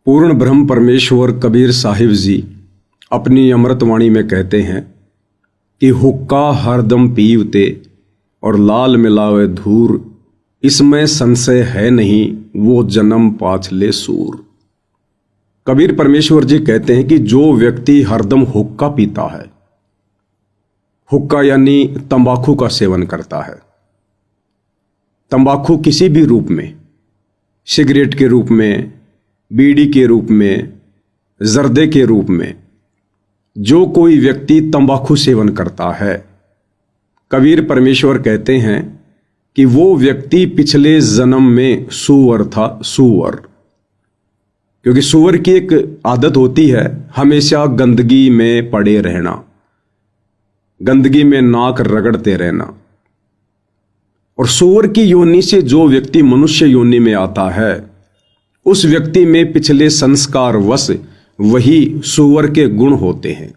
पूर्ण ब्रह्म परमेश्वर कबीर साहिब जी अपनी अमृतवाणी में कहते हैं कि हुक्का हरदम पीवते और लाल मिलावे धूर, इसमें संशय है नहीं वो जन्म पाछले सूर। कबीर परमेश्वर जी कहते हैं कि जो व्यक्ति हरदम हुक्का पीता है, हुक्का यानी तंबाकू का सेवन करता है, तंबाकू किसी भी रूप में, सिगरेट के रूप में, बीड़ी के रूप में, जर्दे के रूप में, जो कोई व्यक्ति तंबाकू सेवन करता है, कबीर परमेश्वर कहते हैं कि वो व्यक्ति पिछले जन्म में सूअर था, सूअर। क्योंकि सूअर की एक आदत होती है हमेशा गंदगी में पड़े रहना, गंदगी में नाक रगड़ते रहना। और सूअर की योनि से जो व्यक्ति मनुष्य योनि में आता है, उस व्यक्ति में पिछले संस्कार वश वही सूअर के गुण होते हैं।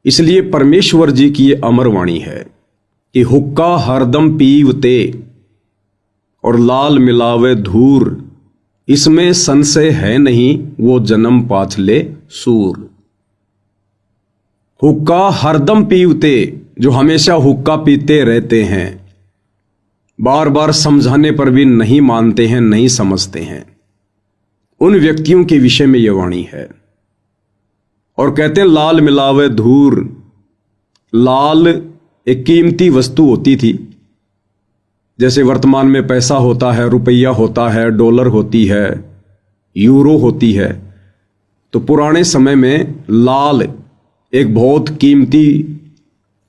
इसलिए परमेश्वर जी की ये अमर वाणी है कि हुक्का हरदम पीवते और लाल मिलावे धूर, इसमें संशय है नहीं वो जन्म पाछले सूर। हुक्का हरदम पीवते, जो हमेशा हुक्का पीते रहते हैं, बार बार समझाने पर भी नहीं मानते हैं, नहीं समझते हैं, उन व्यक्तियों के विषय में यह वाणी है। और कहते हैं लाल मिलावे धूर। लाल एक कीमती वस्तु होती थी, जैसे वर्तमान में पैसा होता है, रुपया होता है, डॉलर होती है, यूरो होती है। तो पुराने समय में लाल एक बहुत कीमती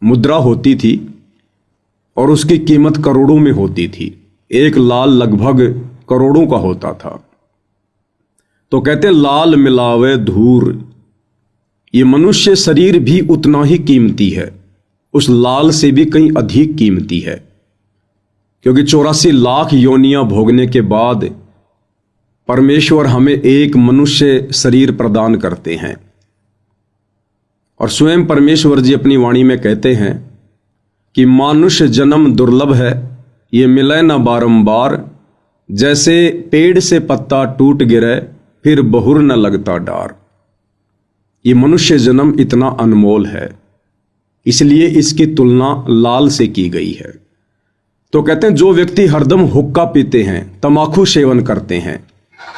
मुद्रा होती थी और उसकी कीमत करोड़ों में होती थी। एक लाल लगभग करोड़ों का होता था। तो कहते लाल मिलावे धूर, ये मनुष्य शरीर भी उतना ही कीमती है, उस लाल से भी कहीं अधिक कीमती है। क्योंकि 84 लाख योनियां भोगने के बाद परमेश्वर हमें एक मनुष्य शरीर प्रदान करते हैं। और स्वयं परमेश्वर जी अपनी वाणी में कहते हैं कि मानुष्य जन्म दुर्लभ है, ये मिले न बारंबार, जैसे पेड़ से पत्ता टूट गिरे फिर बहुर न लगता डार। ये मनुष्य जन्म इतना अनमोल है, इसलिए इसकी तुलना लाल से की गई है। तो कहते हैं जो व्यक्ति हरदम हुक्का पीते हैं, तंबाकू सेवन करते हैं,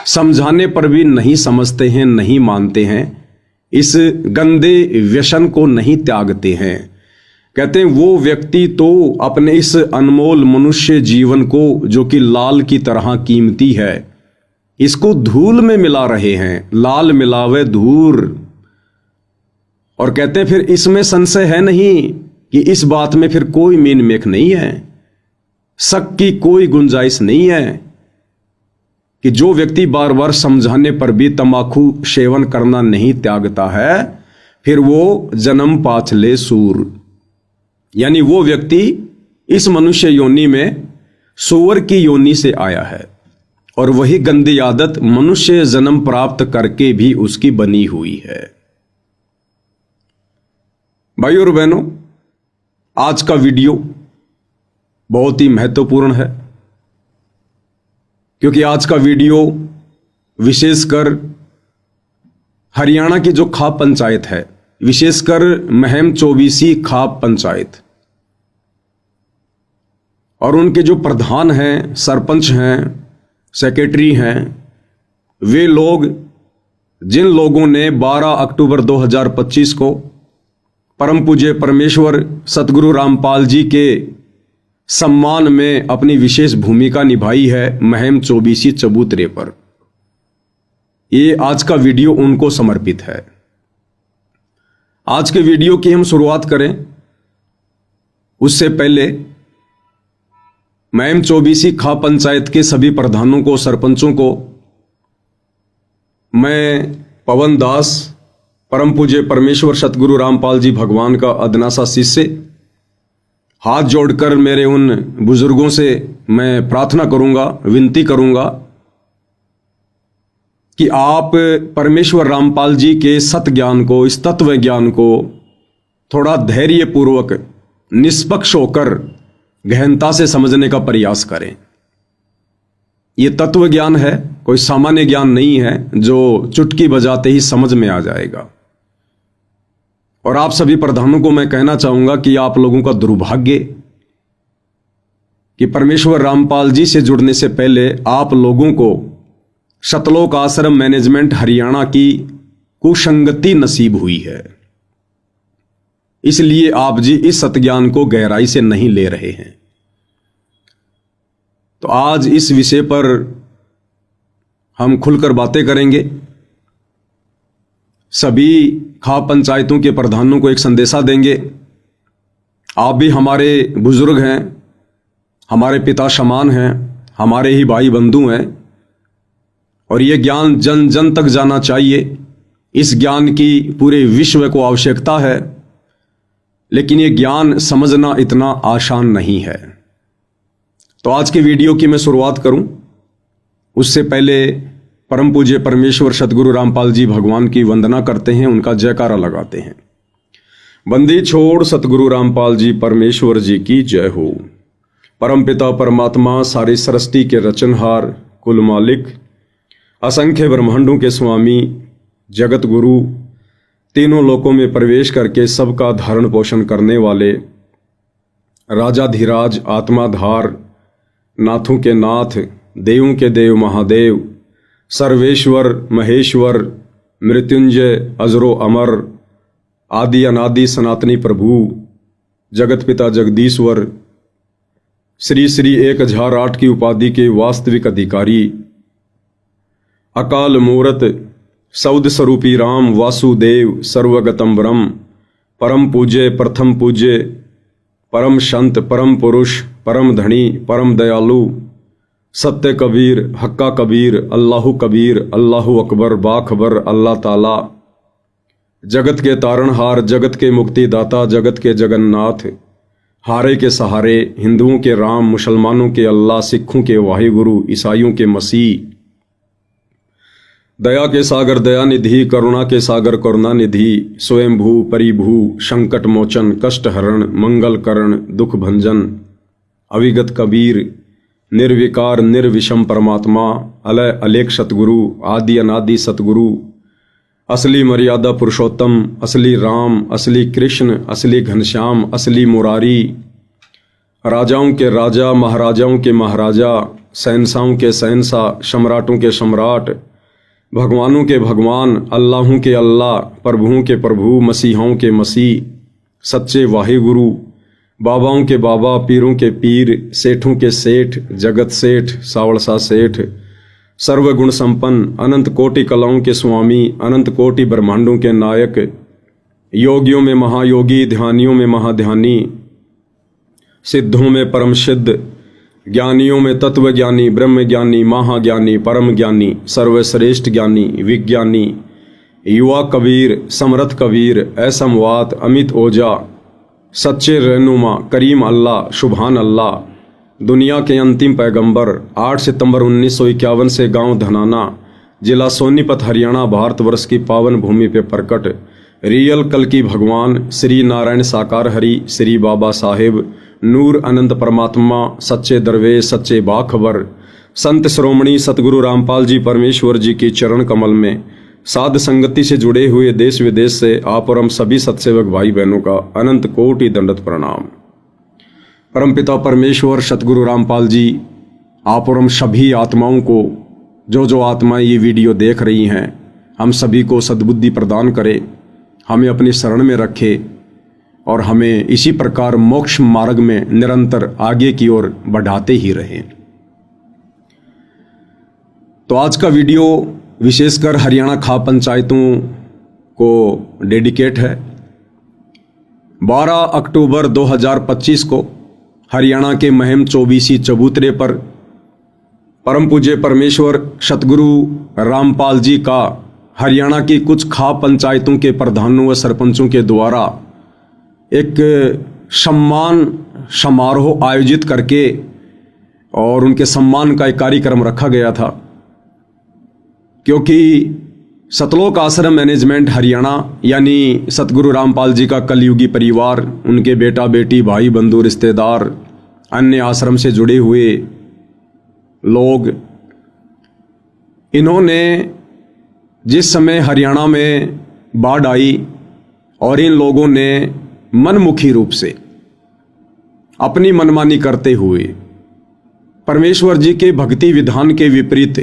समझाने पर भी नहीं समझते हैं, नहीं मानते हैं, इस गंदे व्यसन को नहीं त्यागते हैं, कहते हैं वो व्यक्ति तो अपने इस अनमोल मनुष्य जीवन को, जो कि लाल की तरह कीमती है, इसको धूल में मिला रहे हैं। लाल मिलावे धूर। और कहते हैं फिर इसमें संशय है नहीं, कि इस बात में फिर कोई मीन मेख नहीं है, शक की कोई गुंजाइश नहीं है, कि जो व्यक्ति बार बार समझाने पर भी तंबाकू सेवन करना नहीं त्यागता है, फिर वो जन्म पाछले सूर, यानी वो व्यक्ति इस मनुष्य योनि में सूअर की योनि से आया है। और वही गंदी आदत मनुष्य जन्म प्राप्त करके भी उसकी बनी हुई है। भाइयों और बहनों, आज का वीडियो बहुत ही महत्वपूर्ण है, क्योंकि आज का वीडियो विशेषकर हरियाणा की जो खाप पंचायत है, विशेषकर महम 24 खाप पंचायत, और उनके जो प्रधान हैं, सरपंच हैं, सेक्रेटरी हैं, वे लोग, जिन लोगों ने 12 अक्टूबर 2025 को परम पूज्य परमेश्वर सतगुरु रामपाल जी के सम्मान में अपनी विशेष भूमिका निभाई है महम 24 चबूतरे पर, ये आज का वीडियो उनको समर्पित है। आज के वीडियो की हम शुरुआत करें उससे पहले महम 24 खाप पंचायत के सभी प्रधानों को, सरपंचों को मैं पवन दास, परम पूज्य परमेश्वर सतगुरु रामपाल जी भगवान का अदना सा शिष्य, हाथ जोड़कर मेरे उन बुजुर्गों से मैं प्रार्थना करूंगा, विनती करूंगा कि आप परमेश्वर रामपाल जी के सत ज्ञान को, इस तत्व ज्ञान को थोड़ा धैर्यपूर्वक, निष्पक्ष होकर गहनता से समझने का प्रयास करें। ये तत्व ज्ञान है, कोई सामान्य ज्ञान नहीं है जो चुटकी बजाते ही समझ में आ जाएगा। और आप सभी प्रधानों को मैं कहना चाहूंगा कि आप लोगों का दुर्भाग्य कि परमेश्वर रामपाल जी से जुड़ने से पहले आप लोगों को सतलोक आश्रम मैनेजमेंट हरियाणा की कुसंगति नसीब हुई है, इसलिए आप जी इस सतज्ञान को गहराई से नहीं ले रहे हैं। तो आज इस विषय पर हम खुलकर बातें करेंगे। सभी खाप पंचायतों के प्रधानों को एक संदेशा देंगे। आप भी हमारे बुजुर्ग हैं, हमारे पिता समान हैं, हमारे ही भाई बंधु हैं, और ये ज्ञान जन जन तक जाना चाहिए। इस ज्ञान की पूरे विश्व को आवश्यकता है, लेकिन ये ज्ञान समझना इतना आसान नहीं है। तो आज के वीडियो की मैं शुरुआत करूं उससे पहले परम पूज्य परमेश्वर सतगुरु रामपाल जी भगवान की वंदना करते हैं, उनका जयकारा लगाते हैं। बंदी छोड़ सतगुरु रामपाल जी परमेश्वर जी की जय हो। परम पिता परमात्मा सारी सृष्टि के रचनहार, कुल मालिक, असंख्य ब्रह्मांडों के स्वामी, जगत गुरु, तीनों लोकों में प्रवेश करके सबका धारण पोषण करने वाले, राजाधिराज, आत्माधार, नाथों के नाथ, देवों के देव महादेव, सर्वेश्वर महेश्वर, मृत्युंजय, अजरो अमर, आदि अनादि सनातनी प्रभु, जगत पिता जगदीश्वर, श्री श्री 1008 की उपाधि के वास्तविक अधिकारी, अकाल मूरत, सौद स्वरूपी राम वासुदेव, सर्वगतम ब्रह्म, परम पूज्य, प्रथम पूज्य, परम संत, परम पुरुष, परम धनी, परम दयालु, सत्य कबीर, हक्का कबीर, अल्लाहु कबीर, अल्लाहु अकबर, बाखबर, अल्लाह ताला, जगत के तारणहार, जगत के मुक्तिदाता, जगत के जगन्नाथ, हारे के सहारे, हिंदुओं के राम, मुसलमानों के अल्लाह, सिखों के वाहिगुरु, ईसाइयों के मसीह, दया के सागर दयानिधि, करुणा के सागर करुणानिधि, स्वयंभू परिभू, संकट मोचन, कष्ट हरण, मंगल करण, दुख भंजन, अविगत कबीर, निर्विकार निर्विषम परमात्मा, अलय अलेख सतगुरु, आदि अनादि सतगुरु, असली मर्यादा पुरुषोत्तम, असली राम, असली कृष्ण, असली घनश्याम, असली मुरारी, राजाओं के राजा, महाराजाओं के महाराजा, शहंशाहों के शहंशाह, सम्राटों के सम्राट, भगवानों के भगवान, अल्लाहों के अल्लाह, प्रभुओं के प्रभु, मसीहों के मसीह, सच्चे वाहिगुरु, बाबाओं के बाबा, पीरों के पीर, सेठों के सेठ, जगत सेठ, सावड़सा सेठ, सर्वगुण संपन्न, अनंत कोटि कलाओं के स्वामी, अनंत कोटि ब्रह्मांडों के नायक, योगियों में महायोगी, ध्यानियों में महाध्यानी, सिद्धों में परम सिद्ध, ज्ञानियों में तत्व ज्ञानी, ब्रह्म ज्ञानी, महाज्ञानी, परम ज्ञानी, सर्वश्रेष्ठ ज्ञानी, विज्ञानी, युवा कबीर, समर्थ कबीर, असमवात, अमित ओजा, सच्चे रहनुमा, करीम अल्लाह, शुभान अल्लाह, दुनिया के अंतिम पैगंबर, 8 सितंबर 1951 से गांव धनाना, जिला सोनीपत, हरियाणा, भारतवर्ष की पावन भूमि पे प्रकट रियल कल की भगवान, श्री नारायण साकार हरि, श्री बाबा साहेब, नूर अनंत परमात्मा, सच्चे दरवेश, सच्चे बाखबर, संत श्रोमणी सतगुरु रामपाल जी परमेश्वर जी की चरण कमल में साध संगति से जुड़े हुए देश विदेश से आप और हम सभी सत्सेवक भाई बहनों का अनंत कोटि दंडवत प्रणाम। परमपिता परमेश्वर सतगुरु रामपाल जी आप और हम सभी आत्माओं को, जो आत्माएं ये वीडियो देख रही हैं, हम सभी को सद्बुद्धि प्रदान करे, हमें अपनी शरण में रखे और हमें इसी प्रकार मोक्ष मार्ग में निरंतर आगे की ओर बढ़ाते ही रहें। तो आज का वीडियो विशेषकर हरियाणा खाप पंचायतों को डेडिकेट है। 12 अक्टूबर 2025 को हरियाणा के महम 24 चबूतरे पर परम पूज्य परमेश्वर सतगुरु रामपाल जी का हरियाणा की कुछ खाप पंचायतों के प्रधानों व सरपंचों के द्वारा एक सम्मान समारोह आयोजित करके और उनके सम्मान का एक कार्यक्रम रखा गया था, क्योंकि सतलोक आश्रम मैनेजमेंट हरियाणा यानी सतगुरु रामपाल जी का कलयुगी परिवार, उनके बेटा बेटी, भाई बंधु, रिश्तेदार, अन्य आश्रम से जुड़े हुए लोग, इन्होंने जिस समय हरियाणा में बाढ़ आई और इन लोगों ने मनमुखी रूप से अपनी मनमानी करते हुए परमेश्वर जी के भक्ति विधान के विपरीत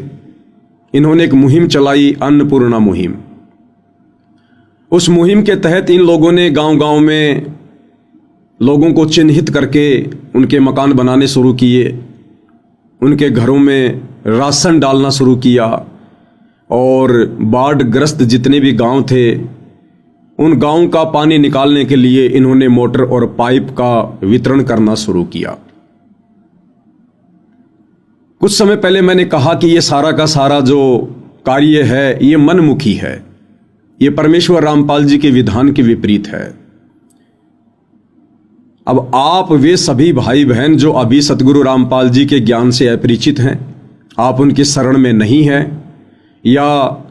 इन्होंने एक मुहिम चलाई, अन्नपूर्णा मुहिम। उस मुहिम के तहत इन लोगों ने गांव-गांव में लोगों को चिन्हित करके उनके मकान बनाने शुरू किए, उनके घरों में राशन डालना शुरू किया और बाढ़ ग्रस्त जितने भी गांव थे उन गांव का पानी निकालने के लिए इन्होंने मोटर और पाइप का वितरण करना शुरू किया। कुछ समय पहले मैंने कहा कि ये सारा का सारा जो कार्य है ये मनमुखी है, ये परमेश्वर रामपाल जी के विधान के विपरीत है। अब आप वे सभी भाई बहन जो अभी सतगुरु रामपाल जी के ज्ञान से अपरिचित हैं, आप उनकी शरण में नहीं हैं या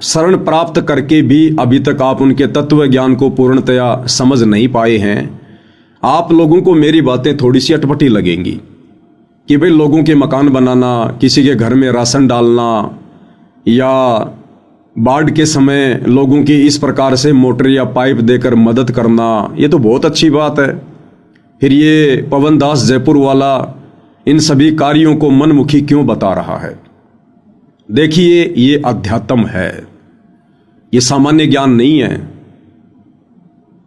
शरण प्राप्त करके भी अभी तक आप उनके तत्व ज्ञान को पूर्णतया समझ नहीं पाए हैं, आप लोगों को मेरी बातें थोड़ी सी अटपटी लगेंगी कि भाई लोगों के मकान बनाना, किसी के घर में राशन डालना या बाढ़ के समय लोगों की इस प्रकार से मोटर या पाइप देकर मदद करना, ये तो बहुत अच्छी बात है। फिर ये पवन दास जयपुर वाला इन सभी कार्यों को मनमुखी क्यों बता रहा है? देखिए, ये अध्यात्म है, ये सामान्य ज्ञान नहीं है,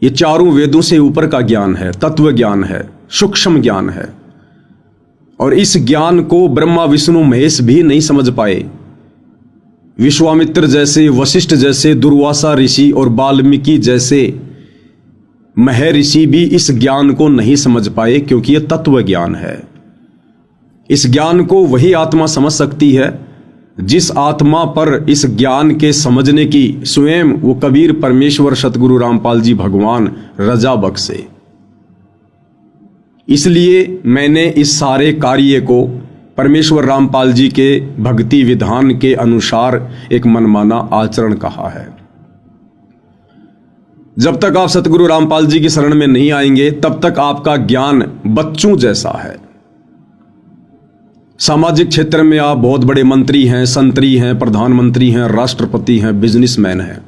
ये चारों वेदों से ऊपर का ज्ञान है, तत्व ज्ञान है, सूक्ष्म ज्ञान है। और इस ज्ञान को ब्रह्मा विष्णु महेश भी नहीं समझ पाए। विश्वामित्र जैसे, वशिष्ठ जैसे, दुर्वासा ऋषि और वाल्मीकि जैसे महर्षि भी इस ज्ञान को नहीं समझ पाए, क्योंकि यह तत्व ज्ञान है। इस ज्ञान को वही आत्मा समझ सकती है जिस आत्मा पर इस ज्ञान के समझने की स्वयं वो कबीर परमेश्वर सतगुरु रामपाल जी भगवान रजा बख्शे। इसलिए मैंने इस सारे कार्य को परमेश्वर रामपाल जी के भक्ति विधान के अनुसार एक मनमाना आचरण कहा है। जब तक आप सतगुरु रामपाल जी की शरण में नहीं आएंगे तब तक आपका ज्ञान बच्चों जैसा है। सामाजिक क्षेत्र में आप बहुत बड़े मंत्री हैं, संतरी हैं, प्रधानमंत्री हैं, राष्ट्रपति हैं, बिजनेसमैन हैं,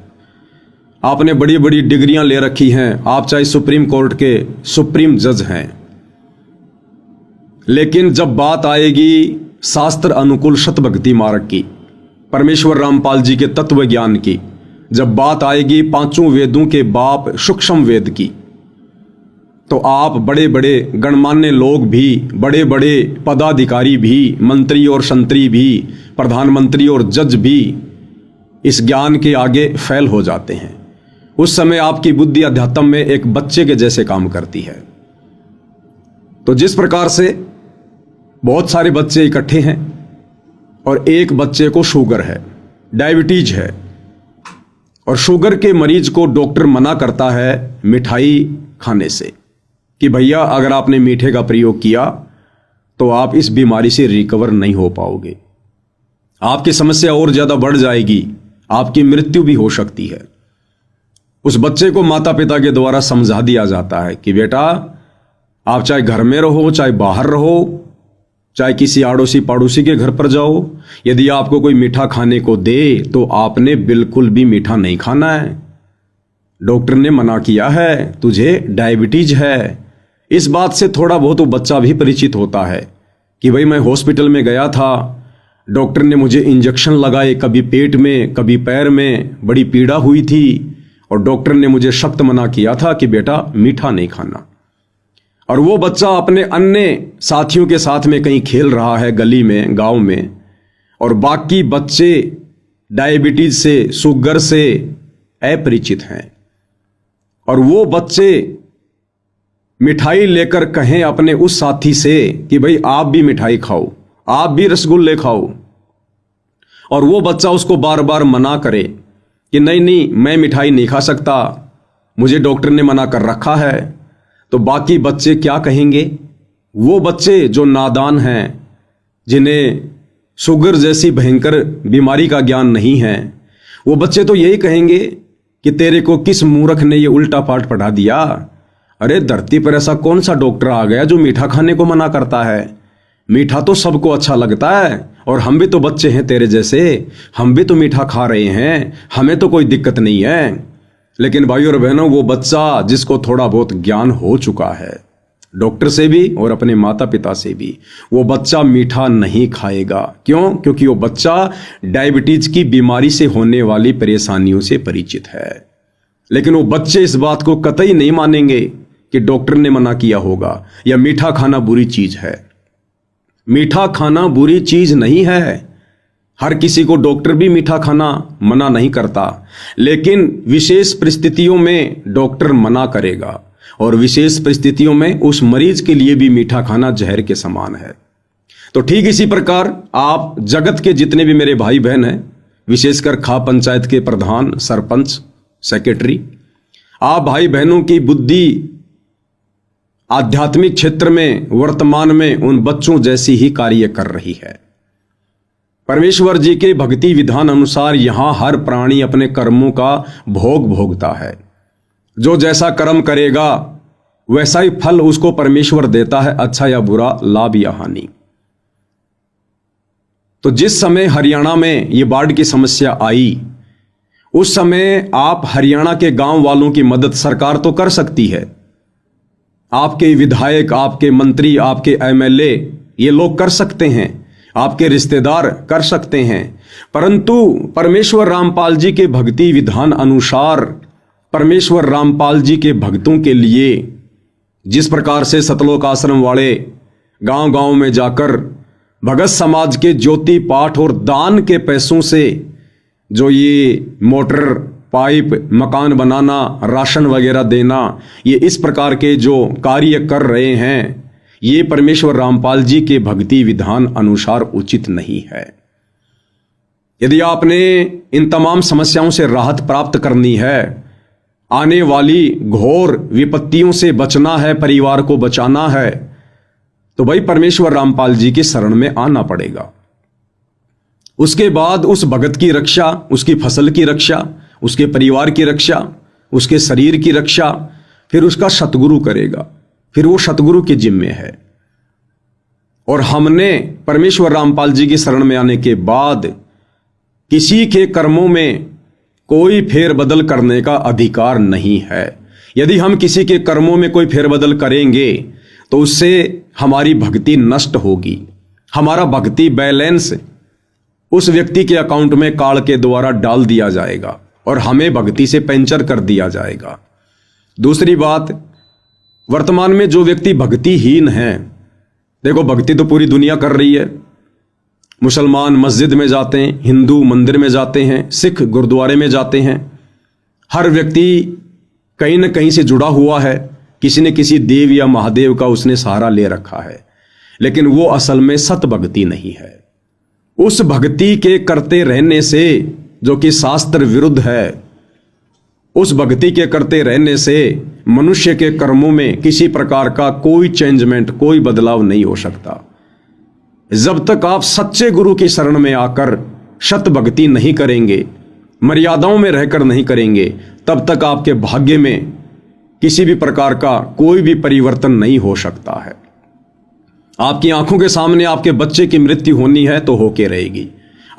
आपने बड़ी बड़ी डिग्रियां ले रखी हैं, आप चाहे सुप्रीम कोर्ट के सुप्रीम जज हैं, लेकिन जब बात आएगी शास्त्र अनुकूल शत भक्ति मार्ग की, परमेश्वर रामपाल जी के तत्व ज्ञान की, जब बात आएगी पांचों वेदों के बाप सूक्ष्म वेद की, तो आप बड़े बड़े गणमान्य लोग भी, बड़े बड़े पदाधिकारी भी, मंत्री और संतरी भी, प्रधानमंत्री और जज भी इस ज्ञान के आगे फेल हो जाते हैं। उस समय आपकी बुद्धि अध्यात्म में एक बच्चे के जैसे काम करती है। तो जिस प्रकार से बहुत सारे बच्चे इकट्ठे हैं और एक बच्चे को शुगर है, डायबिटीज है, और शुगर के मरीज को डॉक्टर मना करता है मिठाई खाने से कि भैया अगर आपने मीठे का प्रयोग किया तो आप इस बीमारी से रिकवर नहीं हो पाओगे, आपकी समस्या और ज्यादा बढ़ जाएगी, आपकी मृत्यु भी हो सकती है। उस बच्चे को माता पिता के द्वारा समझा दिया जाता है कि बेटा आप चाहे घर में रहो, चाहे बाहर रहो, चाहे किसी आड़ोसी पड़ोसी के घर पर जाओ, यदि आपको कोई मीठा खाने को दे तो आपने बिल्कुल भी मीठा नहीं खाना है। डॉक्टर ने मना किया है, तुझे डायबिटीज है। इस बात से थोड़ा बहुत वो बच्चा भी परिचित होता है कि भाई मैं हॉस्पिटल में गया था, डॉक्टर ने मुझे इंजेक्शन लगाए, कभी पेट में कभी पैर में, बड़ी पीड़ा हुई थी और डॉक्टर ने मुझे सख्त मना किया था कि बेटा मीठा नहीं खाना। और वो बच्चा अपने अन्य साथियों के साथ में कहीं खेल रहा है गली में, गांव में, और बाकी बच्चे डायबिटीज से, शुगर से अपरिचित हैं, और वो बच्चे मिठाई लेकर कहें अपने उस साथी से कि भाई आप भी मिठाई खाओ, आप भी रसगुल्ले खाओ, और वो बच्चा उसको बार बार मना करे कि नहीं नहीं मैं मिठाई नहीं खा सकता, मुझे डॉक्टर ने मना कर रखा है। तो बाकी बच्चे क्या कहेंगे? वो बच्चे जो नादान हैं, जिन्हें शुगर जैसी भयंकर बीमारी का ज्ञान नहीं है, वो बच्चे तो यही कहेंगे कि तेरे को किस मूर्ख ने ये उल्टा पाठ पढ़ा दिया। अरे धरती पर ऐसा कौन सा डॉक्टर आ गया जो मीठा खाने को मना करता है? मीठा तो सबको अच्छा लगता है, और हम भी तो बच्चे हैं तेरे जैसे, हम भी तो मीठा खा रहे हैं, हमें तो कोई दिक्कत नहीं है। लेकिन भाइयों और बहनों, वो बच्चा जिसको थोड़ा बहुत ज्ञान हो चुका है, डॉक्टर से भी और अपने माता पिता से भी, वो बच्चा मीठा नहीं खाएगा। क्यों? क्योंकि वो बच्चा डायबिटीज की बीमारी से होने वाली परेशानियों से परिचित है। लेकिन वो बच्चे इस बात को कतई नहीं मानेंगे कि डॉक्टर ने मना किया होगा या मीठा खाना बुरी चीज है। मीठा खाना बुरी चीज नहीं है। हर किसी को डॉक्टर भी मीठा खाना मना नहीं करता, लेकिन विशेष परिस्थितियों में डॉक्टर मना करेगा, और विशेष परिस्थितियों में उस मरीज के लिए भी मीठा खाना जहर के समान है। तो ठीक इसी प्रकार आप जगत के जितने भी मेरे भाई बहन हैं, विशेषकर खा पंचायत के प्रधान, सरपंच, सेक्रेटरी, आप भाई बहनों की बुद्धि आध्यात्मिक क्षेत्र में वर्तमान में उन बच्चों जैसी ही कार्य कर रही है। परमेश्वर जी के भक्ति विधान अनुसार यहां हर प्राणी अपने कर्मों का भोग भोगता है। जो जैसा कर्म करेगा वैसा ही फल उसको परमेश्वर देता है, अच्छा या बुरा, लाभ या हानि। तो जिस समय हरियाणा में ये बाढ़ की समस्या आई, उस समय आप हरियाणा के गांव वालों की मदद सरकार तो कर सकती है, आपके विधायक, आपके मंत्री, आपके एमएलए, ये लोग कर सकते हैं, आपके रिश्तेदार कर सकते हैं, परंतु परमेश्वर रामपाल जी के भक्ति विधान अनुसार परमेश्वर रामपाल जी के भक्तों के लिए जिस प्रकार से सतलोक आश्रम वाले गांव गांव में जाकर भगत समाज के ज्योति पाठ और दान के पैसों से जो ये मोटर, पाइप, मकान बनाना, राशन वगैरह देना, ये इस प्रकार के जो कार्य कर रहे हैं, ये परमेश्वर रामपाल जी के भक्ति विधान अनुसार उचित नहीं है। यदि आपने इन तमाम समस्याओं से राहत प्राप्त करनी है, आने वाली घोर विपत्तियों से बचना है, परिवार को बचाना है, तो भाई परमेश्वर रामपाल जी की शरण में आना पड़ेगा। उसके बाद उस भगत की रक्षा, उसकी फसल की रक्षा, उसके परिवार की रक्षा, उसके शरीर की रक्षा फिर उसका सतगुरु करेगा, फिर वो सतगुरु के जिम्मे है। और हमने परमेश्वर रामपाल जी की शरण में आने के बाद किसी के कर्मों में कोई फेरबदल करने का अधिकार नहीं है। यदि हम किसी के कर्मों में कोई फेरबदल करेंगे तो उससे हमारी भक्ति नष्ट होगी, हमारा भक्ति बैलेंस उस व्यक्ति के अकाउंट में काल के द्वारा डाल दिया जाएगा और हमें भक्ति से पेंचर कर दिया जाएगा। दूसरी बात, वर्तमान में जो व्यक्ति भक्तिहीन है, देखो भक्ति तो पूरी दुनिया कर रही है, मुसलमान मस्जिद में जाते हैं, हिंदू मंदिर में जाते हैं, सिख गुरुद्वारे में जाते हैं, हर व्यक्ति कहीं न कहीं से जुड़ा हुआ है, किसी न किसी देव या महादेव का उसने सहारा ले रखा है, लेकिन वो असल में सत भक्ति नहीं है। उस भक्ति के करते रहने से जो कि शास्त्र विरुद्ध है, उस भक्ति के करते रहने से मनुष्य के कर्मों में किसी प्रकार का कोई चेंजमेंट, कोई बदलाव नहीं हो सकता। जब तक आप सच्चे गुरु की शरण में आकर शत भक्ति नहीं करेंगे, मर्यादाओं में रहकर नहीं करेंगे, तब तक आपके भाग्य में किसी भी प्रकार का कोई भी परिवर्तन नहीं हो सकता है। आपकी आंखों के सामने आपके बच्चे की मृत्यु होनी है तो होके रहेगी,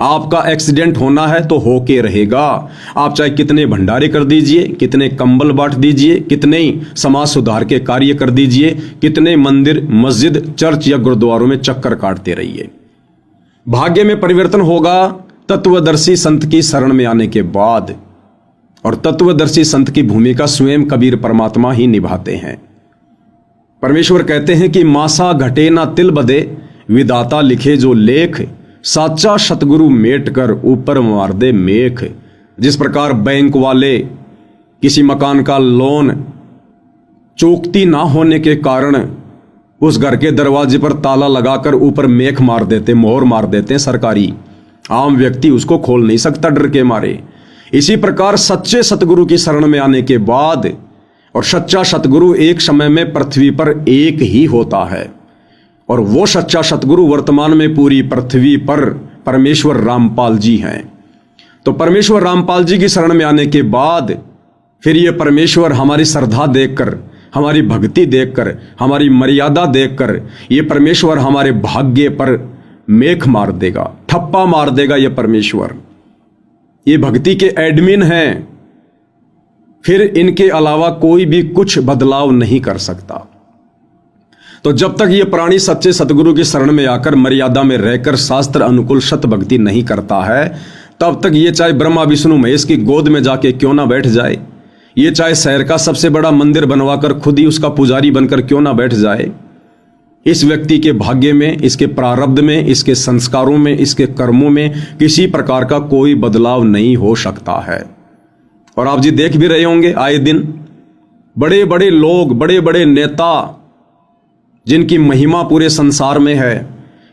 आपका एक्सीडेंट होना है तो होके रहेगा। आप चाहे कितने भंडारे कर दीजिए, कितने कंबल बांट दीजिए, कितने ही समाज सुधार के कार्य कर दीजिए, कितने मंदिर, मस्जिद, चर्च या गुरुद्वारों में चक्कर काटते रहिए, भाग्य में परिवर्तन होगा तत्वदर्शी संत की शरण में आने के बाद। और तत्वदर्शी संत की भूमिका स्वयं कबीर परमात्मा ही निभाते हैं। परमेश्वर कहते हैं कि मासा घटे ना तिल बदे, विदाता लिखे जो लेख, साचा सतगुरु मेट कर ऊपर मार दे मेख। जिस प्रकार बैंक वाले किसी मकान का लोन चूकती ना होने के कारण उस घर के दरवाजे पर ताला लगाकर ऊपर मेख मार देते, मोहर मार देते हैं सरकारी, आम व्यक्ति उसको खोल नहीं सकता डर के मारे। इसी प्रकार सच्चे सतगुरु की शरण में आने के बाद, और सच्चा सतगुरु एक समय में पृथ्वी पर एक ही होता है, और वो सच्चा सतगुरु वर्तमान में पूरी पृथ्वी पर परमेश्वर रामपाल जी हैं। तो परमेश्वर रामपाल जी की शरण में आने के बाद फिर ये परमेश्वर हमारी श्रद्धा देखकर, हमारी भक्ति देखकर, हमारी मर्यादा देखकर ये परमेश्वर हमारे भाग्य पर मेख मार देगा। ठप्पा मार देगा ये परमेश्वर। ये भक्ति के एडमिन हैं, फिर इनके अलावा कोई भी कुछ बदलाव नहीं कर सकता। तो जब तक ये प्राणी सच्चे सतगुरु की शरण में आकर मर्यादा में रहकर शास्त्र अनुकूल सत भक्ति नहीं करता है, तब तक ये चाहे ब्रह्मा विष्णु महेश की गोद में जाके क्यों ना बैठ जाए, ये चाहे शहर का सबसे बड़ा मंदिर बनवाकर खुद ही उसका पुजारी बनकर क्यों ना बैठ जाए, इस व्यक्ति के भाग्य में, इसके प्रारब्ध में, इसके संस्कारों में, इसके कर्मों में किसी प्रकार का कोई बदलाव नहीं हो सकता है। और आप जी देख भी रहे होंगे आए दिन बड़े बड़े लोग, बड़े बड़े नेता जिनकी महिमा पूरे संसार में है,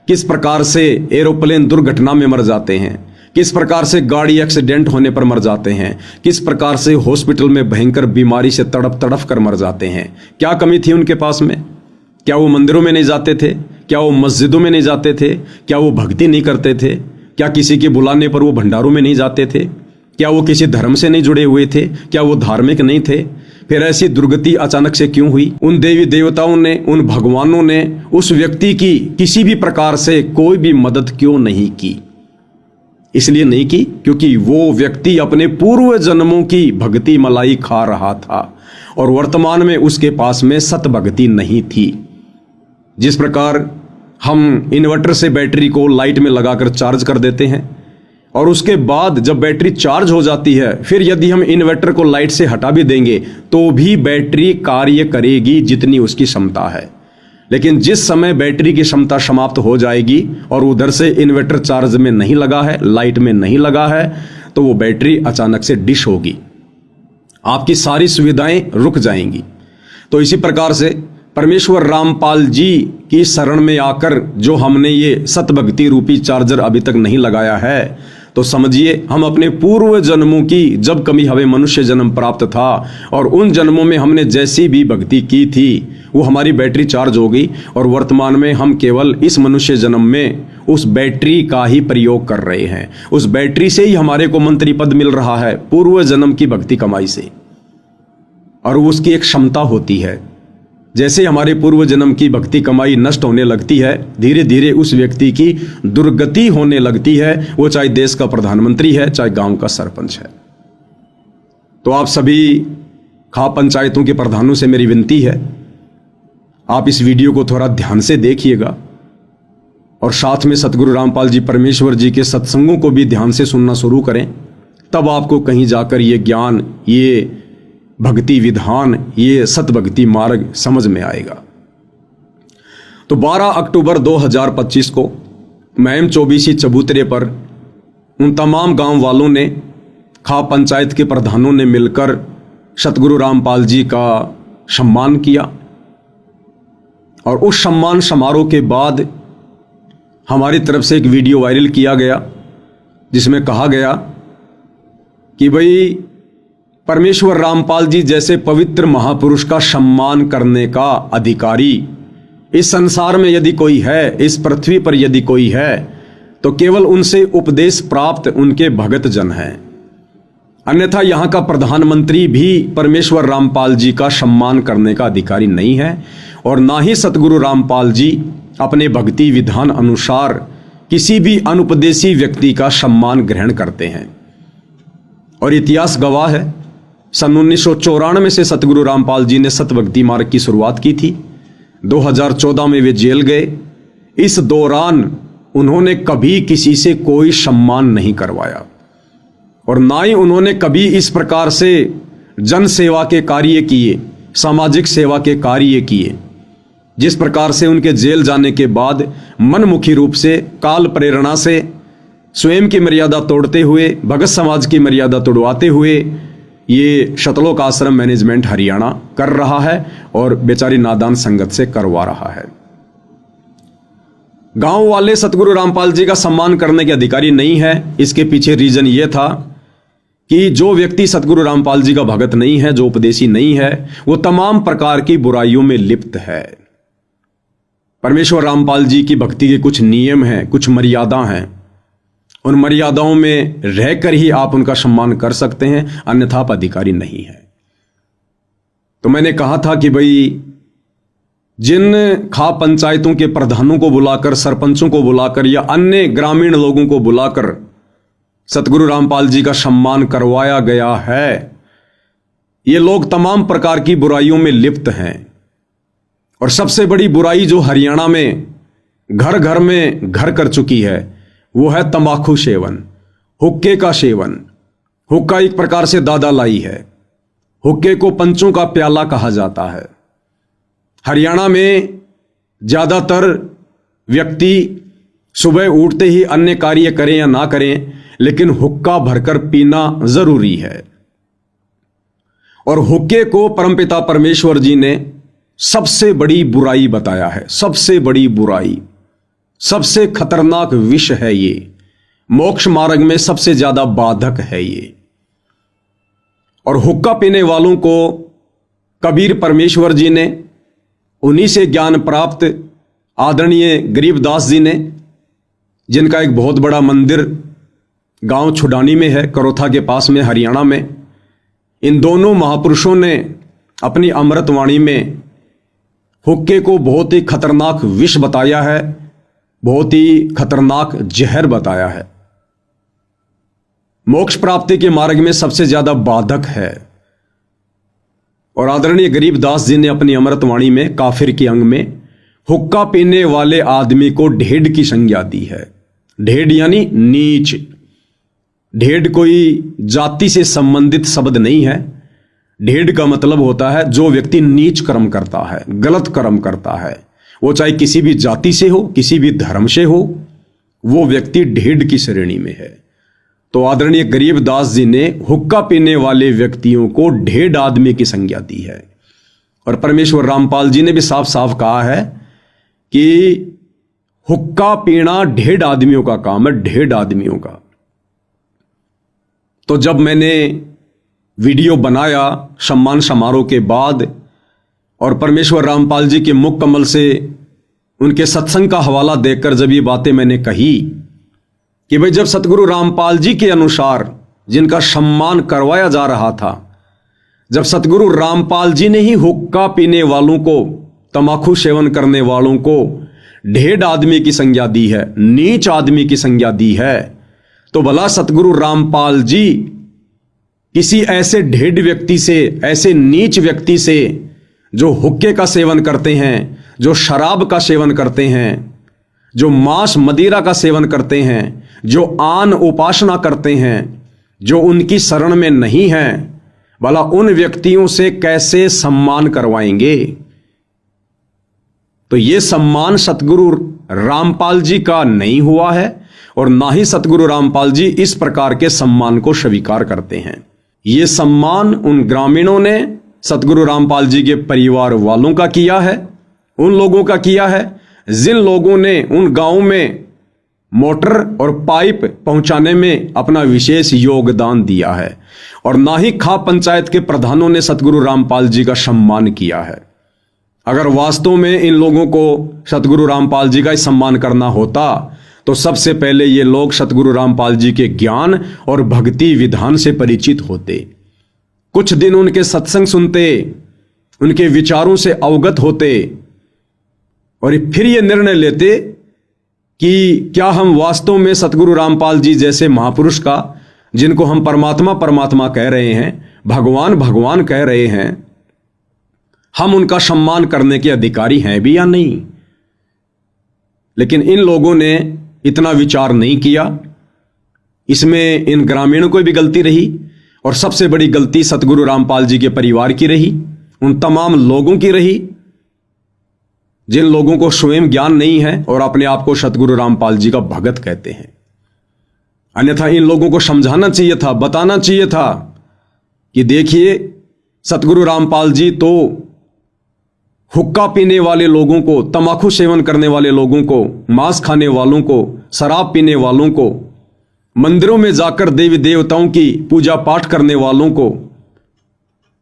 किस प्रकार से एरोप्लेन दुर्घटना में मर जाते हैं, किस प्रकार से गाड़ी एक्सीडेंट होने पर मर जाते हैं, किस प्रकार से हॉस्पिटल में भयंकर बीमारी से तड़प तड़प कर मर जाते हैं। क्या कमी थी उनके पास में? क्या वो मंदिरों में नहीं जाते थे? क्या वो मस्जिदों में नहीं जाते थे? क्या वो भक्ति नहीं करते थे? क्या किसी के बुलाने पर वो भंडारों में नहीं जाते थे? क्या वो किसी धर्म से नहीं जुड़े हुए थे? क्या वो धार्मिक नहीं थे? फिर ऐसी दुर्गति अचानक से क्यों हुई? उन देवी देवताओं ने, उन भगवानों ने उस व्यक्ति की किसी भी प्रकार से कोई भी मदद क्यों नहीं की? इसलिए नहीं की क्योंकि वो व्यक्ति अपने पूर्व जन्मों की भक्ति मलाई खा रहा था और वर्तमान में उसके पास में सत भक्ति नहीं थी। जिस प्रकार हम इन्वर्टर से बैटरी को लाइट में लगाकर चार्ज कर देते हैं और उसके बाद जब बैटरी चार्ज हो जाती है, फिर यदि हम इन्वर्टर को लाइट से हटा भी देंगे तो भी बैटरी कार्य करेगी जितनी उसकी क्षमता है। लेकिन जिस समय बैटरी की क्षमता समाप्त हो जाएगी और उधर से इन्वर्टर चार्ज में नहीं लगा है, लाइट में नहीं लगा है, तो वो बैटरी अचानक से डिश होगी, आपकी सारी सुविधाएं रुक जाएंगी। तो इसी प्रकार से परमेश्वर रामपाल जी की शरण में आकर जो हमने ये सतभक्ति रूपी चार्जर अभी तक नहीं लगाया है, तो समझिए हम अपने पूर्व जन्मों की, जब कभी हमें मनुष्य जन्म प्राप्त था और उन जन्मों में हमने जैसी भी भक्ति की थी वो हमारी बैटरी चार्ज हो गई और वर्तमान में हम केवल इस मनुष्य जन्म में उस बैटरी का ही प्रयोग कर रहे हैं। उस बैटरी से ही हमारे को मंत्री पद मिल रहा है पूर्व जन्म की भक्ति कमाई से, और उसकी एक क्षमता होती है। जैसे हमारे पूर्व जन्म की भक्ति कमाई नष्ट होने लगती है, धीरे धीरे उस व्यक्ति की दुर्गति होने लगती है, वो चाहे देश का प्रधानमंत्री है, चाहे गांव का सरपंच है। तो आप सभी खाप पंचायतों के प्रधानों से मेरी विनती है, आप इस वीडियो को थोड़ा ध्यान से देखिएगा और साथ में सतगुरु रामपाल जी परमेश्वर जी के सत्संगों को भी ध्यान से सुनना शुरू करें। तब आपको कहीं जाकर ये ज्ञान, ये भक्ति विधान, ये सतभक्ति मार्ग समझ में आएगा। तो 12 अक्टूबर 2025 को महम 24 चबूतरे पर उन तमाम गांव वालों ने, खाप पंचायत के प्रधानों ने मिलकर सतगुरु रामपाल जी का सम्मान किया। और उस सम्मान समारोह के बाद हमारी तरफ से एक वीडियो वायरल किया गया जिसमें कहा गया कि भाई परमेश्वर रामपाल जी जैसे पवित्र महापुरुष का सम्मान करने का अधिकारी इस संसार में यदि कोई है, इस पृथ्वी पर यदि कोई है, तो केवल उनसे उपदेश प्राप्त उनके भगत जन हैं। अन्यथा यहाँ का प्रधानमंत्री भी परमेश्वर रामपाल जी का सम्मान करने का अधिकारी नहीं है और ना ही सतगुरु रामपाल जी अपने भक्ति विधान अनुसार किसी भी अनुपदेशी व्यक्ति का सम्मान ग्रहण करते हैं। और इतिहास गवाह है, सन 1994 से सतगुरु रामपाल जी ने सतभक्ति मार्ग की शुरुआत की थी। 2014 में वे जेल गए। इस दौरान उन्होंने कभी किसी से कोई सम्मान नहीं करवाया और ना ही उन्होंने कभी इस प्रकार से जन सेवा के कार्य किए, सामाजिक सेवा के कार्य किए। जिस प्रकार से उनके जेल जाने के बाद मनमुखी रूप से, काल प्रेरणा से, स्वयं की मर्यादा तोड़ते हुए, भगत समाज की मर्यादा तोड़वाते हुए ये शतलोक आश्रम मैनेजमेंट हरियाणा कर रहा है और बेचारी नादान संगत से करवा रहा है। गांव वाले सतगुरु रामपाल जी का सम्मान करने के अधिकारी नहीं है। इसके पीछे रीजन ये था कि जो व्यक्ति सतगुरु रामपाल जी का भगत नहीं है, जो उपदेशी नहीं है, वो तमाम प्रकार की बुराइयों में लिप्त है। परमेश्वर रामपाल जी की भक्ति के कुछ नियम हैं, कुछ मर्यादा हैं। उन मर्यादाओं में रहकर ही आप उनका सम्मान कर सकते हैं, अन्यथा आप अधिकारी नहीं है। तो मैंने कहा था कि भाई जिन खा पंचायतों के प्रधानों को बुलाकर, सरपंचों को बुलाकर या अन्य ग्रामीण लोगों को बुलाकर सतगुरु रामपाल जी का सम्मान करवाया गया है, ये लोग तमाम प्रकार की बुराइयों में लिप्त हैं। और सबसे बड़ी बुराई जो हरियाणा में घर घर में घर कर चुकी है वो है तंबाकू सेवन, हुक्के का सेवन। हुक्का एक प्रकार से दादा लाई है। हुक्के को पंचों का प्याला कहा जाता है। हरियाणा में ज्यादातर व्यक्ति सुबह उठते ही अन्य कार्य करें या ना करें, लेकिन हुक्का भरकर पीना जरूरी है। और हुक्के को परमपिता परमेश्वर जी ने सबसे बड़ी बुराई बताया है। सबसे बड़ी बुराई, सबसे खतरनाक विष है ये। मोक्ष मार्ग में सबसे ज्यादा बाधक है ये। और हुक्का पीने वालों को कबीर परमेश्वर जी ने, उन्हीं से ज्ञान प्राप्त आदरणीय गरीबदास जी ने, जिनका एक बहुत बड़ा मंदिर गांव छुडानी में है, करोथा के पास में, हरियाणा में, इन दोनों महापुरुषों ने अपनी अमृतवाणी में हुक्के को बहुत ही खतरनाक विष बताया है, बहुत ही खतरनाक जहर बताया है। मोक्ष प्राप्ति के मार्ग में सबसे ज्यादा बाधक है। और आदरणीय गरीबदास जी ने अपनी अमृतवाणी में काफिर के अंग में हुक्का पीने वाले आदमी को ढेड की संज्ञा दी है। ढेड यानी नीच। ढेड कोई जाति से संबंधित शब्द नहीं है। ढेड का मतलब होता है जो व्यक्ति नीच कर्म करता है, गलत कर्म करता है, वो चाहे किसी भी जाति से हो, किसी भी धर्म से हो, वो व्यक्ति ढेड की श्रेणी में है। तो आदरणीय गरीबदास जी ने हुक्का पीने वाले व्यक्तियों को ढेड आदमी की संज्ञा दी है। और परमेश्वर रामपाल जी ने भी साफ साफ कहा है कि हुक्का पीना ढेड आदमियों का काम है, ढेड आदमियों का। तो जब मैंने वीडियो बनाया सम्मान समारोह के बाद और परमेश्वर रामपाल जी के मुख कमल से उनके सत्संग का हवाला देकर जब ये बातें मैंने कही कि भाई, जब सतगुरु रामपाल जी के अनुसार जिनका सम्मान करवाया जा रहा था, जब सतगुरु रामपाल जी ने ही हुक्का पीने वालों को, तंबाकू सेवन करने वालों को ढेड आदमी की संज्ञा दी है, नीच आदमी की संज्ञा दी है, तो भला सतगुरु रामपाल जी किसी ऐसे ढेड व्यक्ति से, ऐसे नीच व्यक्ति से जो हुक्के का सेवन करते हैं, जो शराब का सेवन करते हैं, जो मांस मदिरा का सेवन करते हैं, जो आन उपासना करते हैं, जो उनकी शरण में नहीं है, भला उन व्यक्तियों से कैसे सम्मान करवाएंगे? तो ये सम्मान सतगुरु रामपाल जी का नहीं हुआ है और ना ही सतगुरु रामपाल जी इस प्रकार के सम्मान को स्वीकार करते हैं। ये सम्मान उन ग्रामीणों ने सतगुरु रामपाल जी के परिवार वालों का किया है, उन लोगों का किया है जिन लोगों ने उन गांवों में मोटर और पाइप पहुंचाने में अपना विशेष योगदान दिया है। और ना ही खा पंचायत के प्रधानों ने सतगुरु रामपाल जी का सम्मान किया है। अगर वास्तव में इन लोगों को सतगुरु रामपाल जी का ही सम्मान करना होता तो सबसे पहले ये लोग सतगुरु रामपाल जी के ज्ञान और भक्ति विधान से परिचित होते, कुछ दिन उनके सत्संग सुनते, उनके विचारों से अवगत होते और फिर ये निर्णय लेते कि क्या हम वास्तव में सतगुरु रामपाल जी जैसे महापुरुष का, जिनको हम परमात्मा परमात्मा कह रहे हैं, भगवान भगवान कह रहे हैं, हम उनका सम्मान करने के अधिकारी हैं भी या नहीं। लेकिन इन लोगों ने इतना विचार नहीं किया। इसमें इन ग्रामीणों को भी गलती रही और सबसे बड़ी गलती सतगुरु रामपाल जी के परिवार की रही, उन तमाम लोगों की रही जिन लोगों को स्वयं ज्ञान नहीं है और अपने आप को सतगुरु रामपाल जी का भगत कहते हैं। अन्यथा इन लोगों को समझाना चाहिए था, बताना चाहिए था कि देखिए सतगुरु रामपाल जी तो हुक्का पीने वाले लोगों को, तंबाकू सेवन करने वाले लोगों को, मांस खाने वालों को, शराब पीने वालों को, मंदिरों में जाकर देवी देवताओं की पूजा पाठ करने वालों को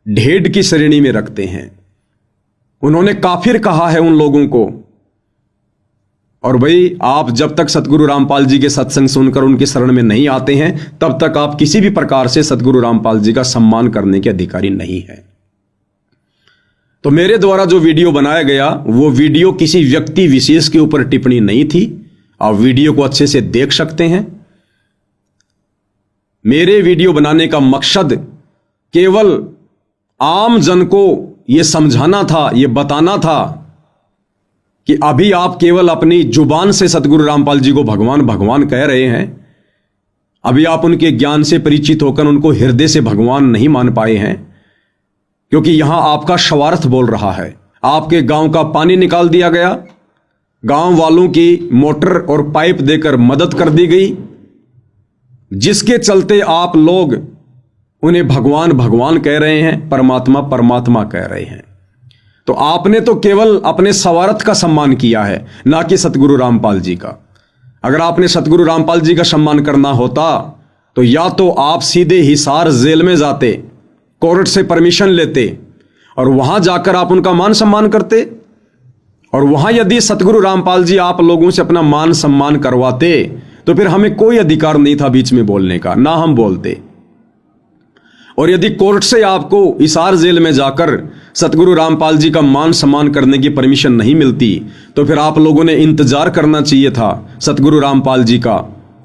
ढेड की श्रेणी में रखते हैं। उन्होंने काफिर कहा है उन लोगों को। और भाई, आप जब तक सतगुरु रामपाल जी के सत्संग सुनकर उनकी शरण में नहीं आते हैं तब तक आप किसी भी प्रकार से सतगुरु रामपाल जी का सम्मान करने के अधिकारी नहीं है। तो मेरे द्वारा जो वीडियो बनाया गया वो वीडियो किसी व्यक्ति विशेष के ऊपर टिप्पणी नहीं थी। आप वीडियो को अच्छे से देख सकते हैं। मेरे वीडियो बनाने का मकसद केवल आम जन को यह समझाना था, यह बताना था कि अभी आप केवल अपनी जुबान से सतगुरु रामपाल जी को भगवान भगवान कह रहे हैं। अभी आप उनके ज्ञान से परिचित होकर उनको हृदय से भगवान नहीं मान पाए हैं, क्योंकि यहां आपका स्वार्थ बोल रहा है। आपके गांव का पानी निकाल दिया गया, गांव वालों की मोटर और पाइप देकर मदद कर दी गई, जिसके चलते आप लोग उन्हें भगवान भगवान कह रहे हैं, परमात्मा परमात्मा कह रहे हैं। तो आपने तो केवल अपने स्वार्थ का सम्मान किया है, ना कि सतगुरु रामपाल जी का। अगर आपने सतगुरु रामपाल जी का सम्मान करना होता तो या तो आप सीधे हिसार जेल में जाते, कोर्ट से परमिशन लेते और वहां जाकर आप उनका मान सम्मान करते, और वहां यदि सतगुरु रामपाल जी आप लोगों से अपना मान सम्मान करवाते तो फिर हमें कोई अधिकार नहीं था बीच में बोलने का, ना हम बोलते। और यदि कोर्ट से आपको हिसार जेल में जाकर सतगुरु रामपाल जी का मान सम्मान करने की परमिशन नहीं मिलती तो फिर आप लोगों ने इंतजार करना चाहिए था सतगुरु रामपाल जी का,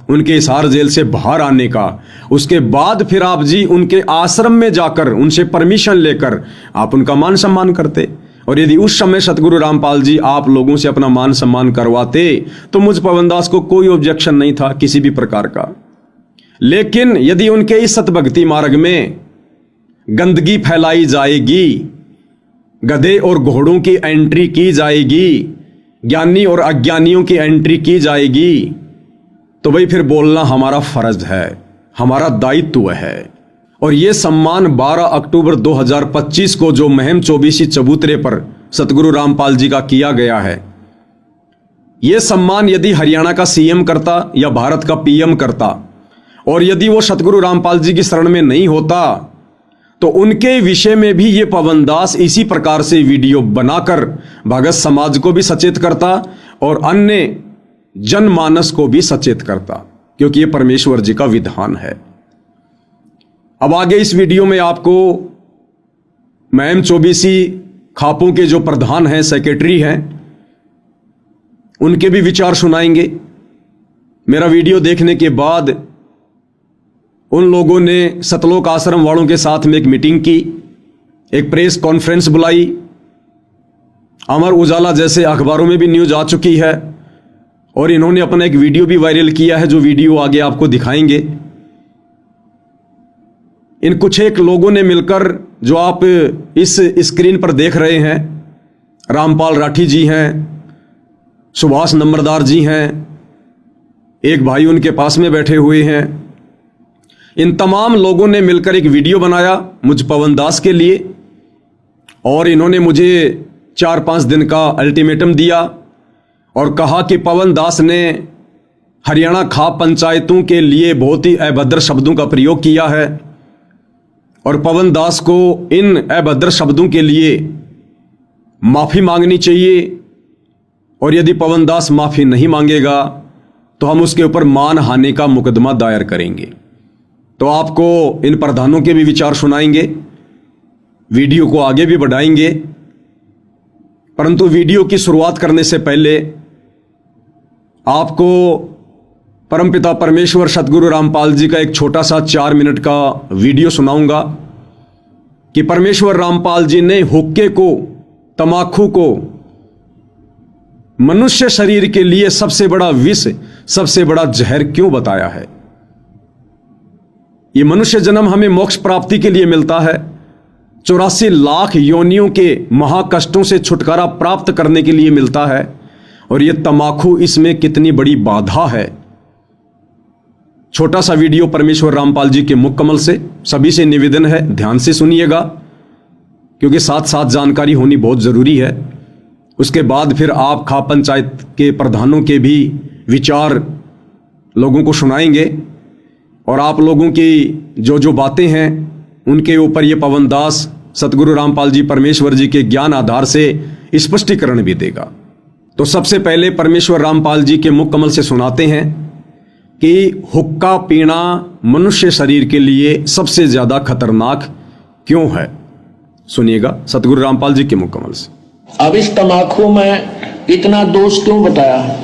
उनके हिसार जेल से बाहर आने का। उसके बाद फिर आप जी उनके आश्रम में जाकर उनसे परमिशन लेकर आप उनका मान सम्मान करते। और यदि उस समय सतगुरु रामपाल जी आप लोगों से अपना मान सम्मान करवाते तो मुझ पवनदास को कोई ऑब्जेक्शन नहीं था किसी भी प्रकार का। लेकिन यदि उनके इस सतभक्ति मार्ग में गंदगी फैलाई जाएगी, गधे और घोड़ों की एंट्री की जाएगी, ज्ञानी और अज्ञानियों की एंट्री की जाएगी, तो भाई फिर बोलना हमारा फर्ज है, हमारा दायित्व है। और यह सम्मान 12 अक्टूबर 2025 को जो महम चौबीसी चबूतरे पर सतगुरु रामपाल जी का किया गया है, यह सम्मान यदि हरियाणा का सीएम करता या भारत का पीएम करता और यदि वो सतगुरु रामपाल जी की शरण में नहीं होता तो उनके विषय में भी ये पवनदास इसी प्रकार से वीडियो बनाकर भगत समाज को भी सचेत करता और अन्य जनमानस को भी सचेत करता, क्योंकि ये परमेश्वर जी का विधान है। अब आगे इस वीडियो में आपको महम चौबीसी खापों के जो प्रधान हैं, सेक्रेटरी हैं, उनके भी विचार सुनाएंगे। मेरा वीडियो देखने के बाद उन लोगों ने सतलोक आश्रम वालों के साथ में एक मीटिंग की, एक प्रेस कॉन्फ्रेंस बुलाई। अमर उजाला जैसे अखबारों में भी न्यूज आ चुकी है और इन्होंने अपना एक वीडियो भी वायरल किया है, जो वीडियो आगे आपको दिखाएंगे। इन कुछ एक लोगों ने मिलकर, जो आप इस स्क्रीन पर देख रहे हैं, रामपाल राठी जी हैं, सुभाष नंबरदार जी हैं, एक भाई उनके पास में बैठे हुए हैं, इन तमाम लोगों ने मिलकर एक वीडियो बनाया मुझ पवनदास के लिए। और इन्होंने मुझे 4-5 दिन का अल्टीमेटम दिया और कहा कि पवनदास ने हरियाणा खाप पंचायतों के लिए बहुत ही अभद्र शब्दों का प्रयोग किया है और पवनदास को इन अभद्र शब्दों के लिए माफी मांगनी चाहिए, और यदि पवनदास माफी नहीं मांगेगा तो हम उसके ऊपर मानहानि का मुकदमा दायर करेंगे। तो आपको इन प्रधानों के भी विचार सुनाएंगे, वीडियो को आगे भी बढ़ाएंगे। परंतु वीडियो की शुरुआत करने से पहले आपको परमपिता परमेश्वर सतगुरु रामपाल जी का एक छोटा सा 4 मिनट का वीडियो सुनाऊंगा कि परमेश्वर रामपाल जी ने हुक्के को, तमाकू को मनुष्य शरीर के लिए सबसे बड़ा विष, सबसे बड़ा जहर क्यों बताया है। ये मनुष्य जन्म हमें मोक्ष प्राप्ति के लिए मिलता है, 84 लाख योनियों के महाकष्टों से छुटकारा प्राप्त करने के लिए मिलता है, और ये तमाकू इसमें कितनी बड़ी बाधा है। छोटा सा वीडियो परमेश्वर रामपाल जी के मुख कमल से, सभी से निवेदन है ध्यान से सुनिएगा, क्योंकि साथ साथ जानकारी होनी बहुत जरूरी है। उसके बाद फिर आप खाप पंचायत के प्रधानों के भी विचार लोगों को सुनाएंगे, और आप लोगों की जो जो बातें हैं उनके ऊपर ये पवनदास सतगुरु रामपाल जी परमेश्वर जी के ज्ञान आधार से स्पष्टीकरण भी देगा। तो सबसे पहले परमेश्वर रामपाल जी के मुख कमल से सुनाते हैं कि हुक्का पीना मनुष्य शरीर के लिए सबसे ज्यादा खतरनाक क्यों है। सुनिएगा सतगुरु रामपाल जी के मुकम्मल से। अब इस तम्बाकू में इतना दोष क्यों बताया,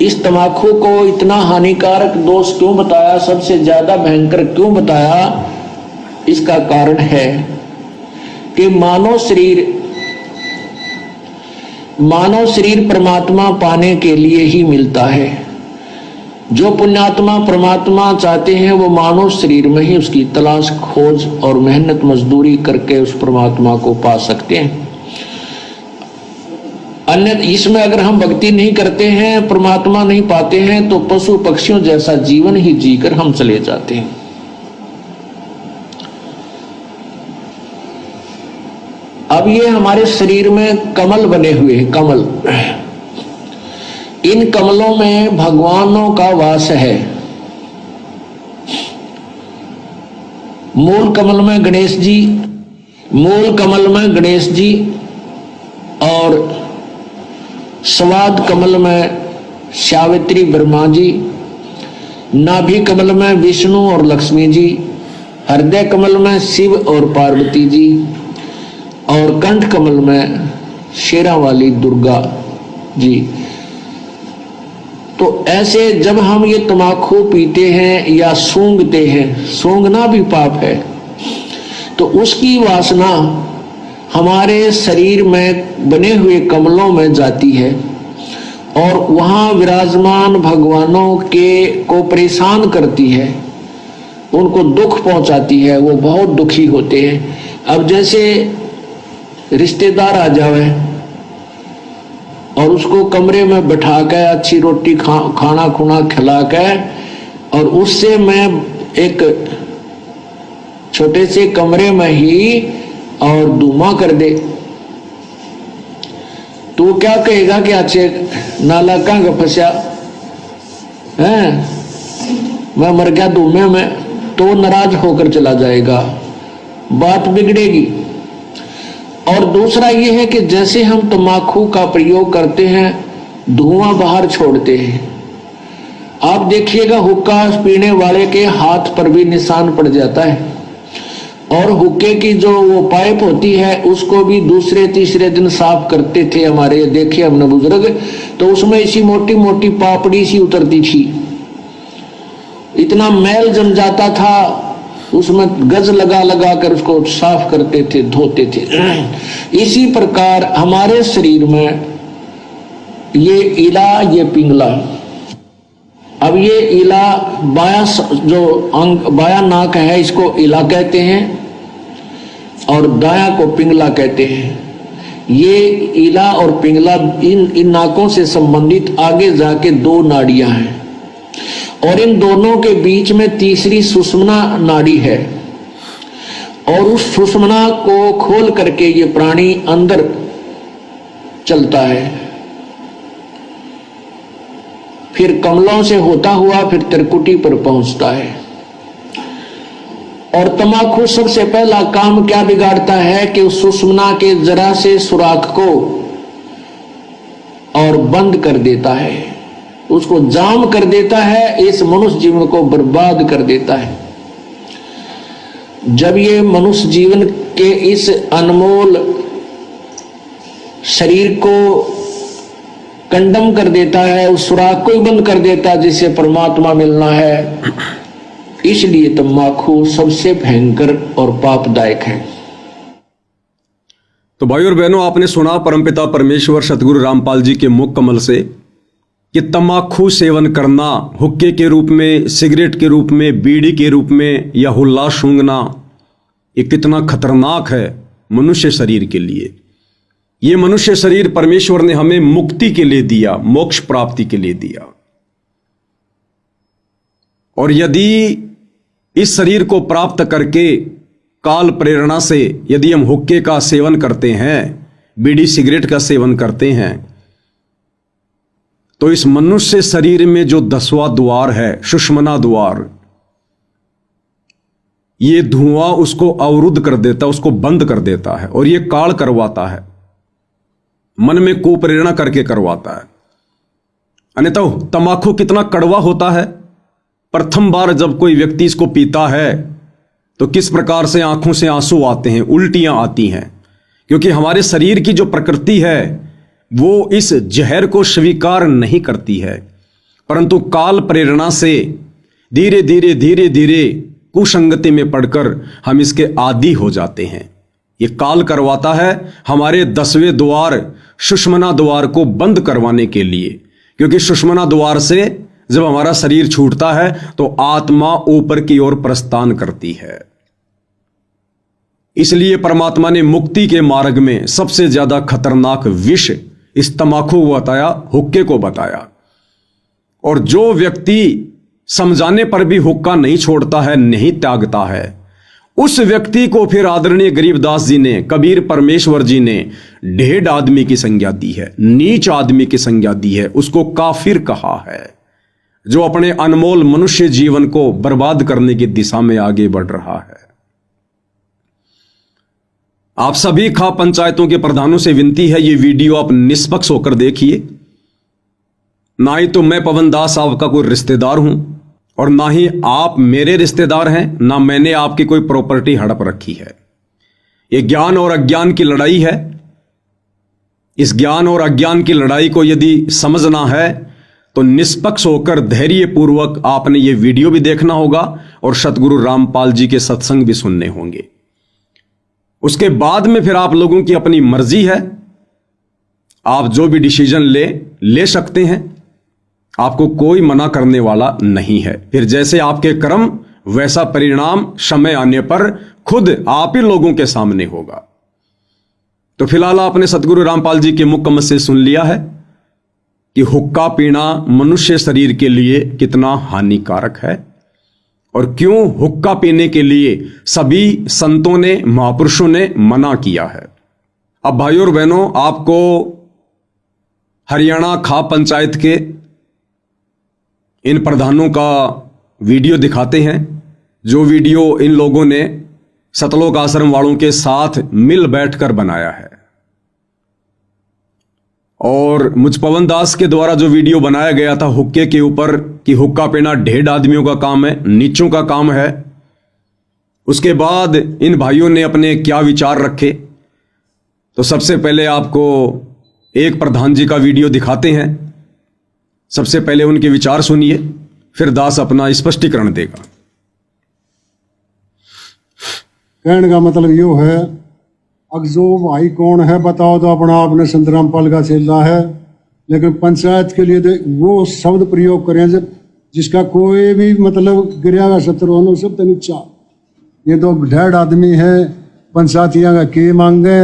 इस तम्बाकू को इतना हानिकारक दोष क्यों बताया, सबसे ज्यादा भयंकर क्यों बताया? इसका कारण है कि मानव शरीर परमात्मा पाने के लिए ही मिलता है। जो पुण्यात्मा परमात्मा चाहते हैं वो मानव शरीर में ही उसकी तलाश खोज और मेहनत मजदूरी करके उस परमात्मा को पा सकते हैं। अन्य इसमें अगर हम भक्ति नहीं करते हैं, परमात्मा नहीं पाते हैं, तो पशु पक्षियों जैसा जीवन ही जीकर हम चले जाते हैं। अब ये हमारे शरीर में कमल बने हुए हैं, कमल, इन कमलों में भगवानों का वास है। मूल कमल में गणेश जी, और स्वाद कमल में सावित्री ब्रह्मा जी, नाभि कमल में विष्णु और लक्ष्मी जी, हृदय कमल में शिव और पार्वती जी, और कंठ कमल में शेरा वाली दुर्गा जी। तो ऐसे जब हम ये तम्बाकू पीते हैं या सूंघते हैं, सूंघना भी पाप है, तो उसकी वासना हमारे शरीर में बने हुए कमलों में जाती है और वहां विराजमान भगवानों को परेशान करती है, उनको दुख पहुंचाती है, वो बहुत दुखी होते हैं। अब जैसे रिश्तेदार आ जावे और उसको कमरे में बैठा के अच्छी रोटी खाना खुना खिला के, और उससे मैं एक छोटे से कमरे में ही और धुआं कर दे, तो क्या कहेगा कि अच्छे नाला कहाँ फंसा है, मैं मर गया धुएं में, तो नाराज होकर चला जाएगा, बात बिगड़ेगी। और दूसरा ये है कि जैसे हम तम्बाकू का प्रयोग करते हैं, धुआं बाहर छोड़ते हैं, आप देखिएगा हुक्का पीने वाले के हाथ पर भी निशान पड़ जाता है, और हुक्के की जो वो पाइप होती है उसको भी दूसरे तीसरे दिन साफ करते थे हमारे, देखे हमने बुजुर्ग, तो उसमें इसी मोटी मोटी पापड़ी सी उतरती थी, इतना मैल जम जाता था, उसमें गज लगा लगा कर उसको साफ करते थे, धोते थे। इसी प्रकार हमारे शरीर में ये इला, ये पिंगला, अब ये इला बाया जो अंग बाया नाक है इसको इला कहते हैं और दाया को पिंगला कहते हैं। ये इला और पिंगला इन नाकों से संबंधित आगे जाके दो नाड़ियां हैं और इन दोनों के बीच में तीसरी सुषुम्ना नाड़ी है, और उस सुषुम्ना को खोल करके ये प्राणी अंदर चलता है, फिर कमलों से होता हुआ फिर त्रिकुटी पर पहुंचता है। और तम्बाकू सबसे पहला काम क्या बिगाड़ता है कि उस सुषुम्ना के जरा से सुराख को और बंद कर देता है, उसको जाम कर देता है, इस मनुष्य जीवन को बर्बाद कर देता है। जब ये मनुष्य जीवन के इस अनमोल शरीर को कंडम कर देता है, उस सुराख को ही बंद कर देता है जिससे परमात्मा मिलना है, इसलिए तम्बाकू सबसे भयंकर और पापदायक है। तो भाई और बहनों, आपने सुना परमपिता परमेश्वर सतगुरु रामपाल जी के मुख कमल से कि तम्बाकू सेवन करना, हुक्के के रूप में, सिगरेट के रूप में, बीड़ी के रूप में या हुल्ला सूंघना, ये कितना खतरनाक है मनुष्य शरीर के लिए। ये मनुष्य शरीर परमेश्वर ने हमें मुक्ति के लिए दिया, मोक्ष प्राप्ति के लिए दिया, और यदि इस शरीर को प्राप्त करके काल प्रेरणा से यदि हम हुक्के का सेवन करते हैं, बीड़ी सिगरेट का सेवन करते हैं, तो इस मनुष्य शरीर में जो 10वां द्वार है, सुषुम्ना द्वार, ये धुआं उसको अवरुद्ध कर देता, उसको बंद कर देता है, और ये काल करवाता है, मन में कुप्रेरणा करके करवाता है। अन्यथा तम्बाकू कितना कड़वा होता है। प्रथम बार जब कोई व्यक्ति इसको पीता है तो किस प्रकार से आंखों से आंसू आते हैं, उल्टियां आती हैं, क्योंकि हमारे शरीर की जो प्रकृति है वो इस जहर को स्वीकार नहीं करती है, परंतु काल प्रेरणा से धीरे धीरे धीरे धीरे कुसंगति में पड़कर हम इसके आदी हो जाते हैं। ये काल करवाता है हमारे 10वें द्वार सुषुम्ना द्वार को बंद करवाने के लिए, क्योंकि सुषुम्ना द्वार से जब हमारा शरीर छूटता है तो आत्मा ऊपर की ओर प्रस्थान करती है। इसलिए परमात्मा ने मुक्ति के मार्ग में सबसे ज्यादा खतरनाक विष इस तमाकू को बताया, हुक्के को बताया। और जो व्यक्ति समझाने पर भी हुक्का नहीं छोड़ता है, नहीं त्यागता है, उस व्यक्ति को फिर आदरणीय गरीबदास जी ने, कबीर परमेश्वर जी ने ढेड आदमी की संज्ञा दी है, नीच आदमी की संज्ञा दी है, उसको काफिर कहा है, जो अपने अनमोल मनुष्य जीवन को बर्बाद करने की दिशा में आगे बढ़ रहा है। आप सभी खाप पंचायतों के प्रधानों से विनती है, ये वीडियो आप निष्पक्ष होकर देखिए। ना ही तो मैं पवन दास आपका कोई रिश्तेदार हूं और ना ही आप मेरे रिश्तेदार हैं, ना मैंने आपकी कोई प्रॉपर्टी हड़प रखी है। ये ज्ञान और अज्ञान की लड़ाई है। इस ज्ञान और अज्ञान की लड़ाई को यदि समझना है तो निष्पक्ष होकर धैर्यपूर्वक आपने ये वीडियो भी देखना होगा और सतगुरु रामपाल जी के सत्संग भी सुनने होंगे। उसके बाद में फिर आप लोगों की अपनी मर्जी है, आप जो भी डिसीजन ले सकते हैं, आपको कोई मना करने वाला नहीं है। फिर जैसे आपके कर्म वैसा परिणाम समय आने पर खुद आप ही लोगों के सामने होगा। तो फिलहाल आपने सतगुरु रामपाल जी के मुख कमल से सुन लिया है कि हुक्का पीना मनुष्य शरीर के लिए कितना हानिकारक है और क्यों हुक्का पीने के लिए सभी संतों ने, महापुरुषों ने मना किया है। अब भाइयों और बहनों, आपको हरियाणा खाप पंचायत के इन प्रधानों का वीडियो दिखाते हैं, जो वीडियो इन लोगों ने सतलोक आश्रम वालों के साथ मिल बैठकर बनाया है। और मुझ पवन दास के द्वारा जो वीडियो बनाया गया था हुक्के के ऊपर कि हुक्का पीना ढेड आदमियों का काम है, नीचों का काम है, उसके बाद इन भाइयों ने अपने क्या विचार रखे। तो सबसे पहले आपको एक प्रधान जी का वीडियो दिखाते हैं। सबसे पहले उनके विचार सुनिए, फिर दास अपना स्पष्टीकरण देगा। कहने का मतलब यो है, अब जो भाई कौन है बताओ तो अपना आपने संत रामपाल का चेला है, लेकिन पंचायत के लिए तो वो शब्द प्रयोग करें जब जिसका कोई भी मतलब गिरिया का शत्रु सब तो नीचा। ये तो ढेड आदमी है, पंचायतियां का की मांगे,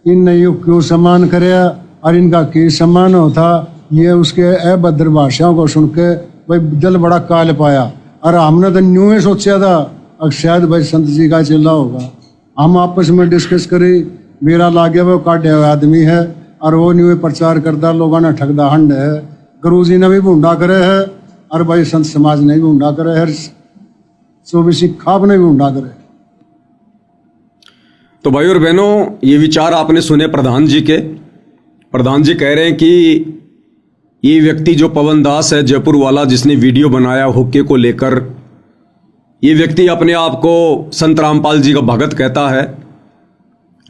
इन यो क्यों सम्मान करे और इनका की सम्मान होता। ये उसके अभद्र भाषाओं को सुन के भाई दिल बड़ा काल पाया। और हमने तो न्यू ही सोचा था अब शायद भाई संत जी का चेला होगा। हम आपस में डिस्कस करी, मेरा लागे वो काटे हुए आदमी है और वो न्यू प्रचार करता, लोगों ने ठगदा हंड है, गुरु जी ने भी भूंडा करे है और भाई संत समाज ने भी भूंडा करे है, चौबीसी खाप ने भी भूंडा करे। तो भाई और बहनों, ये विचार आपने सुने प्रधान जी के। प्रधान जी कह रहे हैं कि ये व्यक्ति जो पवन दास है जयपुर वाला, जिसने वीडियो बनाया हुक्के को लेकर, ये व्यक्ति अपने आप को संत रामपाल जी का भगत कहता है,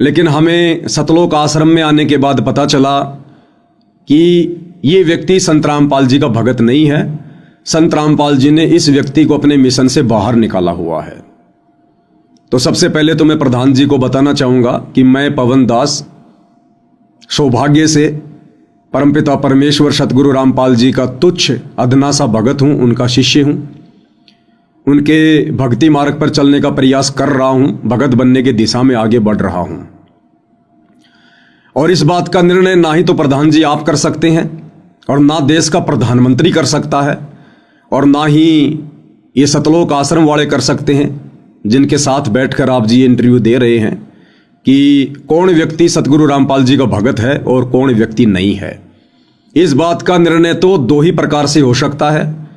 लेकिन हमें सतलोक आश्रम में आने के बाद पता चला कि ये व्यक्ति संत रामपाल जी का भगत नहीं है। संत रामपाल जी ने इस व्यक्ति को अपने मिशन से बाहर निकाला हुआ है। तो सबसे पहले तो मैं प्रधान जी को बताना चाहूंगा कि मैं पवन दास सौभाग्य से परमपिता परमेश्वर सतगुरु रामपाल जी का तुच्छ अधना सा भगत हूं, उनका शिष्य हूं, उनके भक्ति मार्ग पर चलने का प्रयास कर रहा हूं, भगत बनने की दिशा में आगे बढ़ रहा हूं। और इस बात का निर्णय ना ही तो प्रधान जी आप कर सकते हैं और ना देश का प्रधानमंत्री कर सकता है और ना ही ये सतलोक आश्रम वाले कर सकते हैं, जिनके साथ बैठकर आप जी इंटरव्यू दे रहे हैं कि कौन व्यक्ति सतगुरु रामपाल जी का भगत है और कौन व्यक्ति नहीं है। इस बात का निर्णय तो दो ही प्रकार से हो सकता है,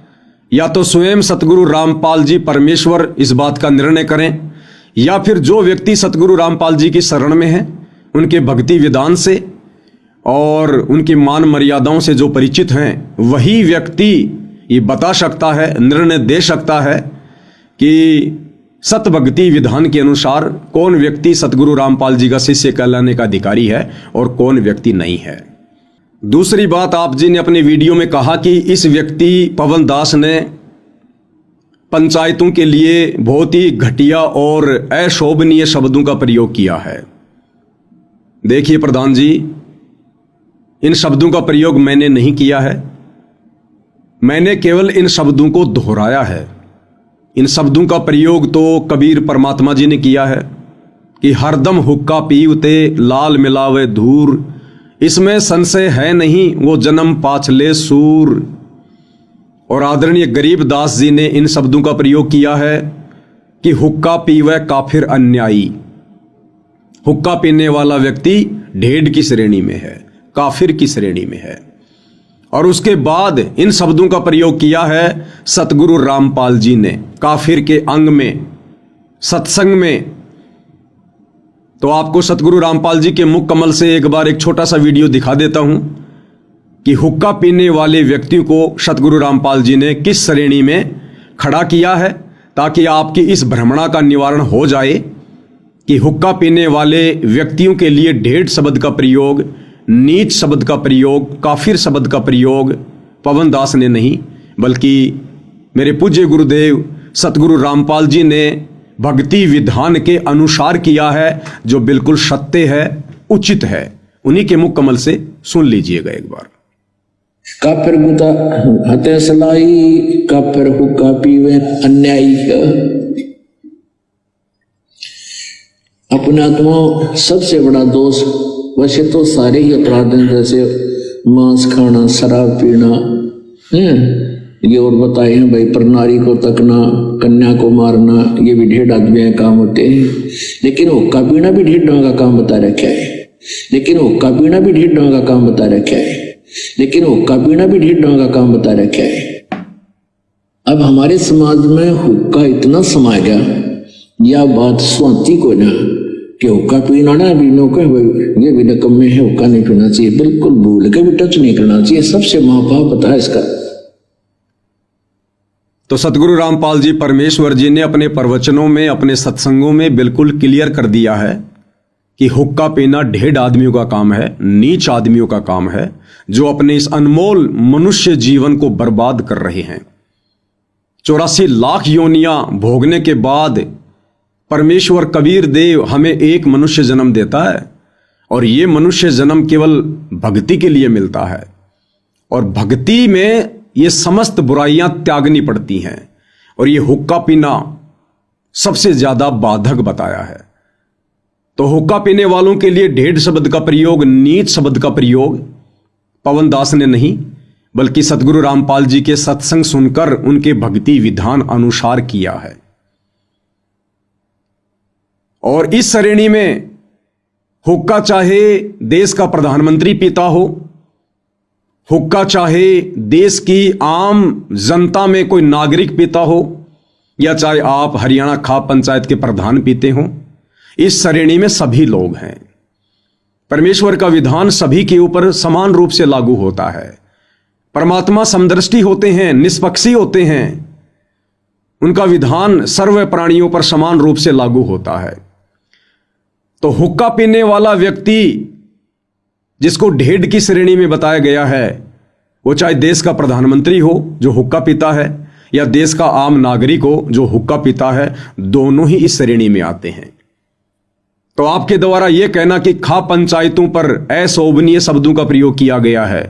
या तो स्वयं सतगुरु रामपाल जी परमेश्वर इस बात का निर्णय करें, या फिर जो व्यक्ति सतगुरु रामपाल जी की शरण में है, उनके भक्ति विधान से और उनकी मान मर्यादाओं से जो परिचित हैं, वही व्यक्ति ये बता सकता है, निर्णय दे सकता है कि सत भक्ति विधान के अनुसार कौन व्यक्ति सतगुरु रामपाल जी का शिष्य कहलाने का अधिकारी है और कौन व्यक्ति नहीं है। दूसरी बात, आप जी ने अपने वीडियो में कहा कि इस व्यक्ति पवन दास ने पंचायतों के लिए बहुत ही घटिया और अशोभनीय शब्दों का प्रयोग किया है। देखिए प्रधान जी, इन शब्दों का प्रयोग मैंने नहीं किया है, मैंने केवल इन शब्दों को दोहराया है। इन शब्दों का प्रयोग तो कबीर परमात्मा जी ने किया है कि हरदम हुक्का पीवते लाल मिलावे धूर, इसमें संशय है नहीं वो जन्म पाछले सूर। और आदरणीय गरीबदास जी ने इन शब्दों का प्रयोग किया है कि हुक्का पीवे काफिर अन्यायी। हुक्का पीने वाला व्यक्ति ढेड़ की श्रेणी में है, काफिर की श्रेणी में है। और उसके बाद इन शब्दों का प्रयोग किया है सतगुरु रामपाल जी ने काफिर के अंग में, सत्संग में। तो आपको सतगुरु रामपाल जी के मुख कमल से एक बार एक छोटा सा वीडियो दिखा देता हूं कि हुक्का पीने वाले व्यक्ति को सतगुरु रामपाल जी ने किस श्रेणी में खड़ा किया है, ताकि आपकी इस भ्रमणा का निवारण हो जाए कि हुक्का पीने वाले व्यक्तियों के लिए ढेड़ शब्द का प्रयोग, नीच शब्द का प्रयोग, काफिर शब्द का प्रयोग पवन दास ने नहीं, बल्कि मेरे पूज्य गुरुदेव सतगुरु रामपाल जी ने भक्ति विधान के अनुसार किया है, जो बिल्कुल सत्य है, उचित है। उन्हीं के मुख कमल से सुन लीजिएगा एक बार। काफिर गुता हते सलाई, काफिर हुक्का पीवे अन्यायी। अपने आत्मा सबसे बड़ा दोष, वैसे तो सारे ही अपराध हैं, जैसे मांस खाना, शराब पीना, ये और बताए हैं भाई, पर नारी को तकना, कन्या को मारना, ये भी ढेर आदमी काम होते हैं। लेकिन हुक्का पीना भी ढेर ढंग का काम बता रखा है, लेकिन हुक्का पीना भी ढेर ढंग का काम बता रखा है, लेकिन हुक्का पीना भी ढेर ढंग का काम बता रखा है। अब हमारे समाज में हुक्का इतना समा गया, या बात स्वाति को ना कि हुक्का पीना ना भी नो कहे ये भी नकम में है, हुक्का नहीं पीना चाहिए, बिल्कुल भूल के भी टच नहीं करना चाहिए, सबसे महापाप होता है इसका। तो सतगुरु रामपाल जी परमेश्वर जी ने अपने प्रवचनों में, अपने सत्संगों में बिल्कुल क्लियर कर दिया है कि हुक्का पीना ढेर आदमियों का काम है, नीच आदमियों का काम है, जो अपने इस अनमोल मनुष्य जीवन को बर्बाद कर रहे हैं। 84 लाख योनियां भोगने के बाद परमेश्वर कबीर देव हमें एक मनुष्य जन्म देता है, और ये मनुष्य जन्म केवल भक्ति के लिए मिलता है, और भक्ति में ये समस्त बुराइयां त्यागनी पड़ती हैं, और ये हुक्का पीना सबसे ज्यादा बाधक बताया है। तो हुक्का पीने वालों के लिए ढेड़ शब्द का प्रयोग, नीच शब्द का प्रयोग पवन दास ने नहीं, बल्कि सतगुरु रामपाल जी के सत्संग सुनकर उनके भक्ति विधान अनुसार किया है। और इस श्रेणी में हुक्का चाहे देश का प्रधानमंत्री पीता हो, हुक्का चाहे देश की आम जनता में कोई नागरिक पीता हो, या चाहे आप हरियाणा खाप पंचायत के प्रधान पीते हो, इस श्रेणी में सभी लोग हैं। परमेश्वर का विधान सभी के ऊपर समान रूप से लागू होता है। परमात्मा समदृष्टि होते हैं, निष्पक्षी होते हैं, उनका विधान सर्व प्राणियों पर समान रूप से लागू होता है। तो हुक्का पीने वाला व्यक्ति जिसको ढेड़ की श्रेणी में बताया गया है, वो चाहे देश का प्रधानमंत्री हो जो हुक्का पीता है, या देश का आम नागरिक हो जो हुक्का पीता है, दोनों ही इस श्रेणी में आते हैं। तो आपके द्वारा यह कहना कि खाप पंचायतों पर अशोभनीय शब्दों का प्रयोग किया गया है,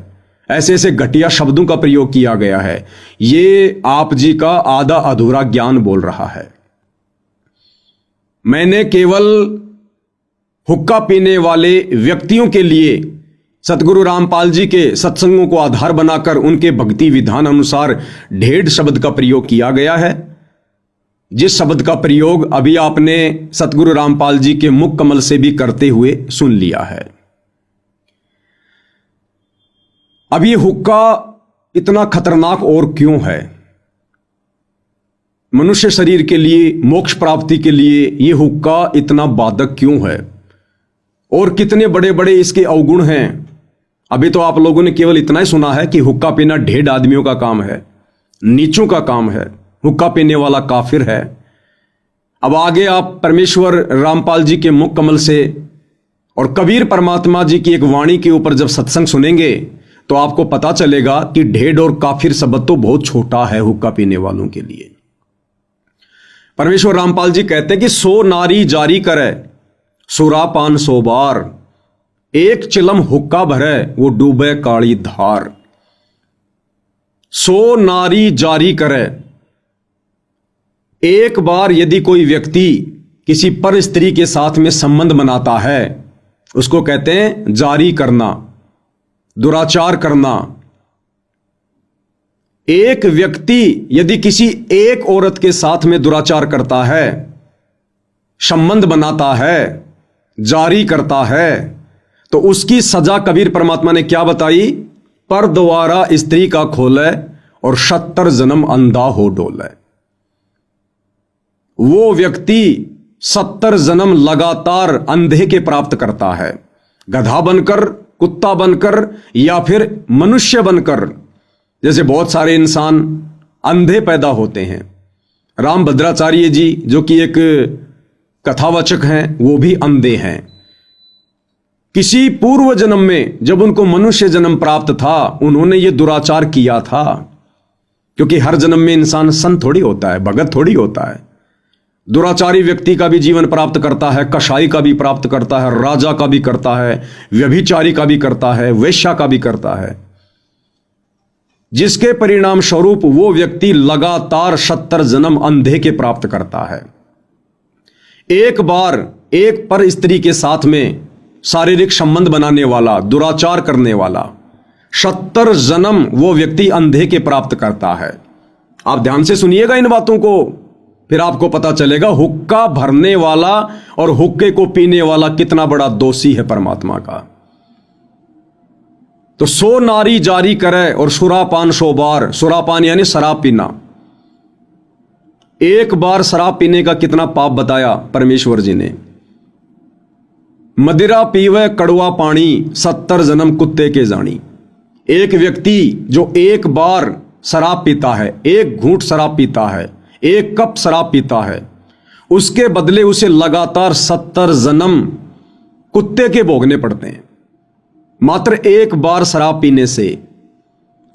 ऐसे ऐसे घटिया शब्दों का प्रयोग किया गया है, ये आप जी का आधा अधूरा ज्ञान बोल रहा है। मैंने केवल हुक्का पीने वाले व्यक्तियों के लिए सतगुरु रामपाल जी के सत्संगों को आधार बनाकर उनके भक्ति विधान अनुसार ढेड़ शब्द का प्रयोग किया गया है, जिस शब्द का प्रयोग अभी आपने सतगुरु रामपाल जी के मुख कमल से भी करते हुए सुन लिया है। अब ये हुक्का इतना खतरनाक और क्यों है? मनुष्य शरीर के लिए, मोक्ष प्राप्ति के लिए ये हुक्का इतना बाधक क्यों है? और कितने बड़े बड़े इसके अवगुण हैं? अभी तो आप लोगों ने केवल इतना ही सुना है कि हुक्का पीना ढेड़ आदमियों का काम है, नीचों का काम है, हुक्का पीने वाला काफिर है। अब आगे आप परमेश्वर रामपाल जी के मुख कमल से और कबीर परमात्मा जी की एक वाणी के ऊपर जब सत्संग सुनेंगे तो आपको पता चलेगा कि ढेड और काफिर शब्द तो बहुत छोटा है हुक्का पीने वालों के लिए। परमेश्वर रामपाल जी कहते हैं कि 100 नारी जारी करे सुरापान 100 बार, एक चिलम हुक्का भरे वो डूबे काली धार। 100 नारी जारी करे, एक बार यदि कोई व्यक्ति किसी पर स्त्री के साथ में संबंध बनाता है उसको कहते हैं जारी करना, दुराचार करना। एक व्यक्ति यदि किसी एक औरत के साथ में दुराचार करता है, संबंध बनाता है, जारी करता है, तो उसकी सजा कबीर परमात्मा ने क्या बताई? पर द्वारा स्त्री का खोले और 70 जन्म अंधा हो डोले। वो व्यक्ति 70 जन्म लगातार अंधे के प्राप्त करता है, गधा बनकर, कुत्ता बनकर या फिर मनुष्य बनकर। जैसे बहुत सारे इंसान अंधे पैदा होते हैं। राम भद्राचार्य जी जो कि एक कथावाचक हैं वो भी अंधे हैं। किसी पूर्व जन्म में जब उनको मनुष्य जन्म प्राप्त था उन्होंने ये दुराचार किया था, क्योंकि हर जन्म में इंसान संत थोड़ी होता है, भगत थोड़ी होता है। दुराचारी व्यक्ति का भी जीवन प्राप्त करता है, कसाई का भी प्राप्त करता है, राजा का भी करता है, व्यभिचारी का भी करता है, वेश्या का भी करता है, जिसके परिणाम स्वरूप वो व्यक्ति लगातार 70 जन्म अंधे के प्राप्त करता है। एक बार एक पर स्त्री के साथ में शारीरिक संबंध बनाने वाला, दुराचार करने वाला 70 जन्म वो व्यक्ति अंधे के प्राप्त करता है। आप ध्यान से सुनिएगा इन बातों को, फिर आपको पता चलेगा हुक्का भरने वाला और हुक्के को पीने वाला कितना बड़ा दोषी है परमात्मा का। तो 100 नारी जारी करे और सुरापान 100 बार। सुरापान यानी शराब पीना। एक बार शराब पीने का कितना पाप बताया परमेश्वर जी ने। मदिरा पीवे कड़वा पानी 70 जन्म कुत्ते के जानी। एक व्यक्ति जो एक बार शराब पीता है, एक घूंट शराब पीता है, एक कप शराब पीता है, उसके बदले उसे लगातार 70 जन्म कुत्ते के भोगने पड़ते हैं मात्र एक बार शराब पीने से।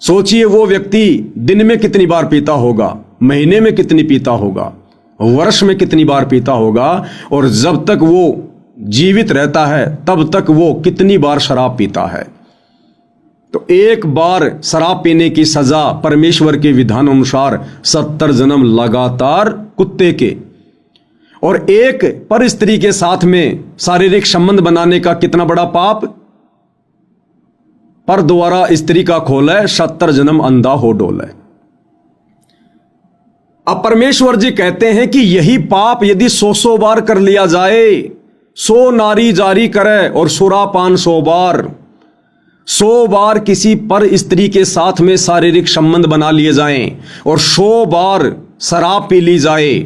सोचिए वो व्यक्ति दिन में कितनी बार पीता होगा, महीने में कितनी पीता होगा, वर्ष में कितनी बार पीता होगा, और जब तक वो जीवित रहता है तब तक वो कितनी बार शराब पीता है। तो एक बार शराब पीने की सजा परमेश्वर के विधान अनुसार 70 जन्म लगातार कुत्ते के, और एक पर स्त्री के साथ में शारीरिक संबंध बनाने का कितना बड़ा पाप? पर द्वारा स्त्री का खोले 70 जन्म अंधा हो डोले। अब परमेश्वर जी कहते हैं कि यही पाप यदि 100 बार कर लिया जाए, 100 नारी जारी करे और सुरापान 100 बार, 100 बार किसी पर स्त्री के साथ में शारीरिक संबंध बना लिए जाएं और 100 बार शराब पी ली जाए,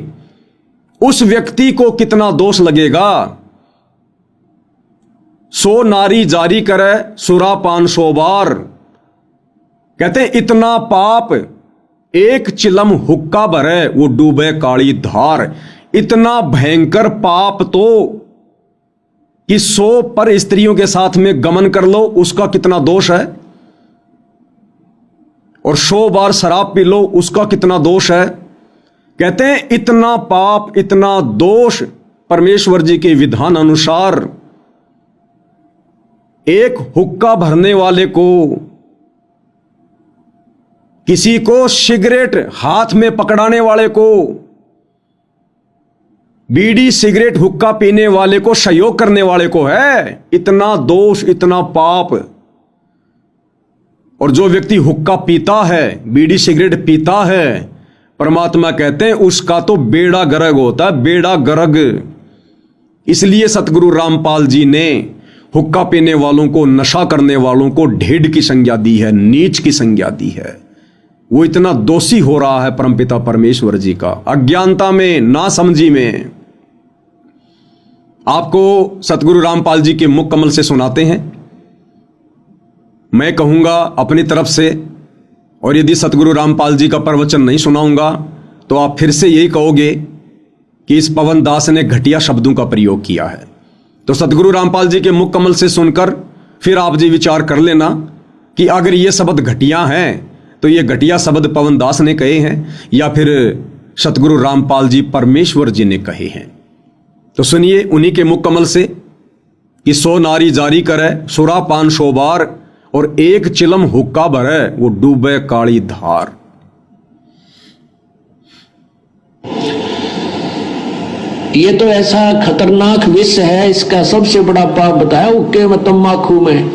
उस व्यक्ति को कितना दोष लगेगा? 100 नारी जारी करे सुरापान 100 बार, कहते हैं इतना पाप एक चिलम हुक्का भरे वो डूबे काली धार। इतना भयंकर पाप तो कि 100 पर स्त्रियों के साथ में गमन कर लो उसका कितना दोष है, और 100 बार शराब पी लो उसका कितना दोष है। कहते हैं इतना पाप, इतना दोष परमेश्वर जी के विधान अनुसार एक हुक्का भरने वाले को, किसी को सिगरेट हाथ में पकड़ाने वाले को, बीड़ी सिगरेट हुक्का पीने वाले को, सहयोग करने वाले को है इतना दोष, इतना पाप। और जो व्यक्ति हुक्का पीता है, बीड़ी सिगरेट पीता है, परमात्मा कहते हैं उसका तो बेड़ा गर्क होता है, बेड़ा गर्क। इसलिए सतगुरु रामपाल जी ने हुक्का पीने वालों को, नशा करने वालों को ढेड़ की संज्ञा दी है, नीच की संज्ञा दी है। वो इतना दोषी हो रहा है परमपिता परमेश्वर जी का, अज्ञानता में, नासमझी में। आपको सतगुरु रामपाल जी के मुख कमल से सुनाते हैं। मैं कहूंगा अपनी तरफ से, और यदि सतगुरु रामपाल जी का प्रवचन नहीं सुनाऊंगा तो आप फिर से यही कहोगे कि इस पवन दास ने घटिया शब्दों का प्रयोग किया है। तो सतगुरु रामपाल जी के मुख कमल से सुनकर फिर आप जी विचार कर लेना कि अगर ये शब्द घटिया हैं तो ये घटिया शब्द पवन दास ने कहे हैं या फिर सतगुरु रामपाल जी परमेश्वर जी ने कहे हैं। तो सुनिए उन्हीं के मुख कमल से कि 100 नारी जारी करे सुरापान शोबार और एक चिलम हुक्का भरे वो डूबे काली धार। ये तो ऐसा खतरनाक विष है, इसका सबसे बड़ा पाप बताया हुक्के में तम्बाकू में।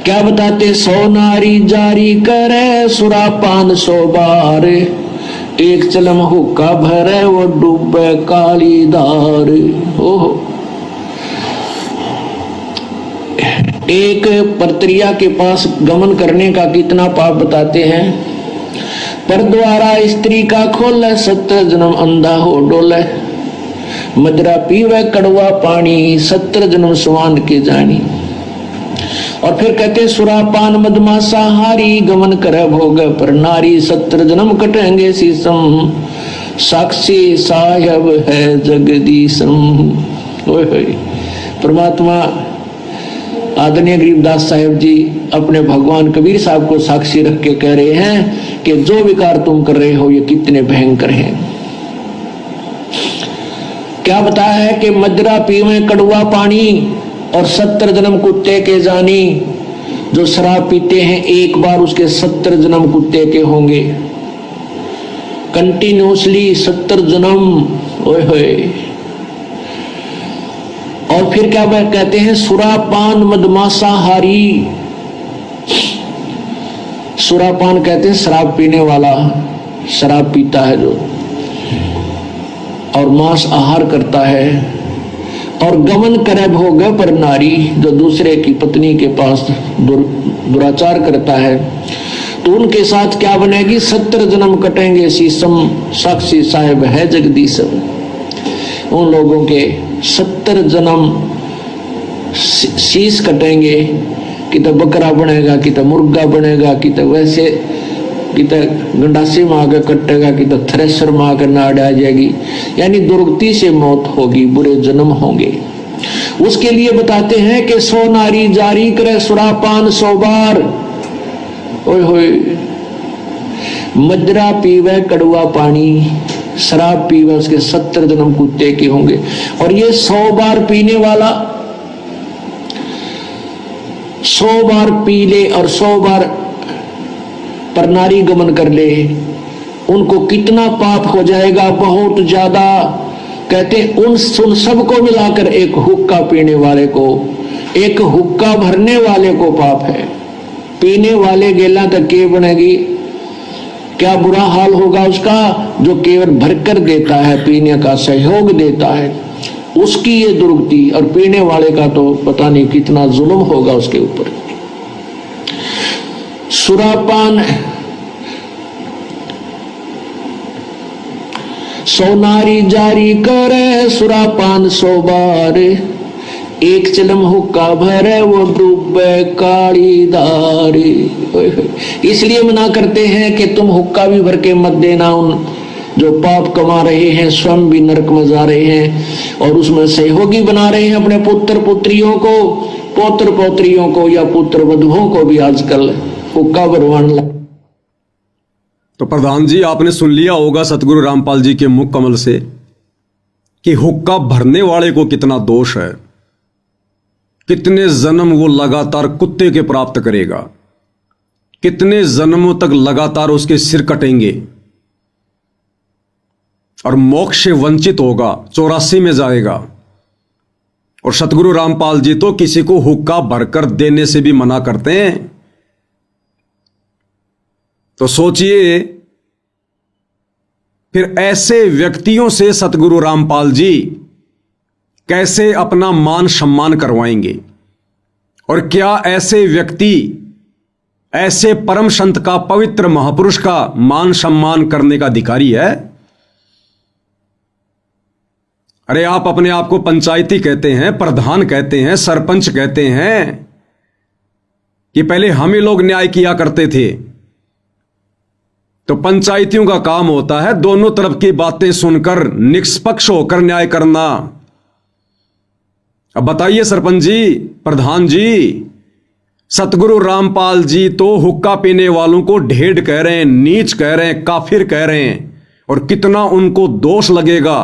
क्या बताते? 100 नारी जारी करे सुरापान 100 बार, एक चलम हुक्का भरे वो डूबे काली धार। ओहो, एक परत्रिया के पास गमन करने का कितना पाप बताते हैं। पर द्वारा स्त्री का खोले 70 जन्म अंधा हो डोले, मदरा पीवे कड़वा पानी 70 जन्म स्वान के जानी। और फिर कहते सुरापान मदमासा हारी, गमन करे भोग पर नारी 70 जन्म कटेंगे शीसम, साक्षी साहेब है जगदीशम। परमात्मा आदरणीय गरीबदास साहेब जी अपने भगवान कबीर साहब को साक्षी रख के कह रहे हैं कि जो विकार तुम कर रहे हो ये कितने भयंकर हैं। क्या बताया है कि मदरा पीवे कड़वा पानी और 70 जन्म कुत्ते के जानी। जो शराब पीते हैं एक बार उसके 70 जन्म कुत्ते के होंगे, कंटिन्यूसली 70 जन्म। ओए होए। और फिर क्या कहते हैं? सुरापान मदमासा हारी। सुरापान कहते हैं शराब पीने वाला, शराब पीता है जो, और मांस आहार करता है। और गमन करे भोग पर नारी, जो दूसरे की पत्नी के पास दुराचार करता है, तो उनके साथ क्या बनेगी? 70 जन्म कटेंगे शीसम, साक्षी साहेब है जगदीशम। उन लोगों के 70 जन्म शीश कटेंगे, कि तो बकरा बनेगा, कि तो मुर्गा बनेगा, कि तो वैसे, कि तो गंडासी में आकर कटेगा, कि तो थ्रेसर में आकर नाड़ आ जाएगी। यानी दुर्गति से मौत होगी, बुरे जन्म होंगे। उसके लिए बताते हैं कि 100 नारी जारी करे सुरापान 100 बार। ओए होए। मदरा पीवे कड़वा पानी, शराब पीवे उसके 70 जन्म कुत्ते के होंगे। और ये 100 बार पीने वाला 100 बार पी ले और 100 बार पर नारी गमन कर ले, उनको कितना पाप हो जाएगा? बहुत ज्यादा। कहते उन सबको मिलाकर एक हुक्का पीने वाले को, एक हुक्का भरने वाले को पाप है। पीने वाले गेला तक के बनेगी, क्या बुरा हाल होगा उसका जो केवल भरकर देता है, पीने का सहयोग देता है, उसकी ये दुर्गति। और पीने वाले का तो पता नहीं कितना जुल्म होगा उसके ऊपर। सुरापान 100 नारी जारी करे सुरापान 100 बार, एक चिलम हुक्का भरे वो डूबे काली धारी। इसलिए मना करते हैं कि तुम हुक्का भी भर के मत देना। उन जो पाप कमा रहे हैं स्वयं भी नरक में जा रहे हैं और उसमें सहयोगी बना रहे हैं अपने पुत्र पुत्रियों को, पौत्र पौत्रियों को या पुत्र वधुओं को भी आजकल हुक्का भरवाने लगे। तो प्रधान जी आपने सुन लिया होगा सतगुरु रामपाल जी के मुख कमल से कि हुक्का भरने वाले को कितना दोष है, कितने जन्म वो लगातार कुत्ते के प्राप्त करेगा, कितने जन्मों तक लगातार उसके सिर कटेंगे और मोक्ष से वंचित होगा, 84 में जाएगा। और सतगुरु रामपाल जी तो किसी को हुक्का भरकर देने से भी मना करते हैं। तो सोचिए फिर ऐसे व्यक्तियों से सतगुरु रामपाल जी कैसे अपना मान सम्मान करवाएंगे। और क्या ऐसे व्यक्ति ऐसे परम संत का, पवित्र महापुरुष का मान सम्मान करने का अधिकारी है? अरे आप अपने आप को पंचायती कहते हैं, प्रधान कहते हैं, सरपंच कहते हैं कि पहले हम ही लोग न्याय किया करते थे। तो पंचायतियों का काम होता है दोनों तरफ की बातें सुनकर निष्पक्ष होकर न्याय करना। अब बताइए सरपंच जी, प्रधान जी, सतगुरु रामपाल जी तो हुक्का पीने वालों को ढेड़ कह रहे हैं, नीच कह रहे हैं, काफिर कह रहे हैं, और कितना उनको दोष लगेगा।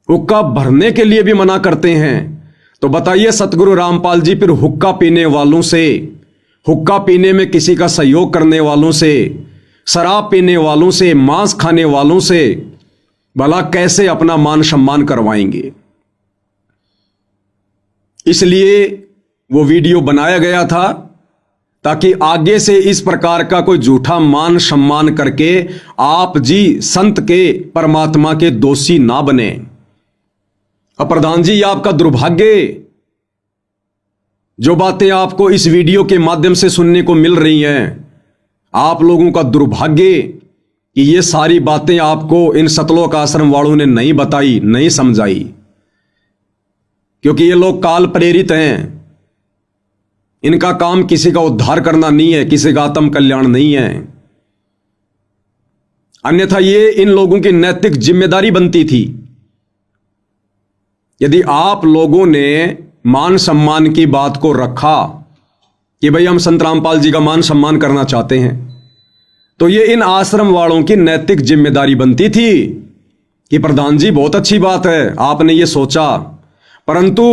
हुक्का भरने के लिए भी मना करते हैं। तो बताइए सतगुरु रामपाल जी फिर हुक्का पीने वालों से, हुक्का पीने में किसी का सहयोग करने वालों से, शराब पीने वालों से, मांस खाने वालों से भला कैसे अपना मान सम्मान करवाएंगे? इसलिए वो वीडियो बनाया गया था ताकि आगे से इस प्रकार का कोई झूठा मान सम्मान करके आप जी संत के परमात्मा के दोषी ना बने। अब प्रधान जी, ये आपका दुर्भाग्य, जो बातें आपको इस वीडियो के माध्यम से सुनने को मिल रही हैं, आप लोगों का दुर्भाग्य कि ये सारी बातें आपको इन सतलोक आश्रम वालों ने नहीं बताई, नहीं समझाई, क्योंकि ये लोग काल प्रेरित हैं। इनका काम किसी का उद्धार करना नहीं है, किसी का आत्म कल्याण नहीं है। अन्यथा ये इन लोगों की नैतिक जिम्मेदारी बनती थी। यदि आप लोगों ने मान सम्मान की बात को रखा कि भाई हम संत रामपाल जी का मान सम्मान करना चाहते हैं, तो ये इन आश्रम वालों की नैतिक जिम्मेदारी बनती थी कि प्रधान जी बहुत अच्छी बात है आपने ये सोचा, परंतु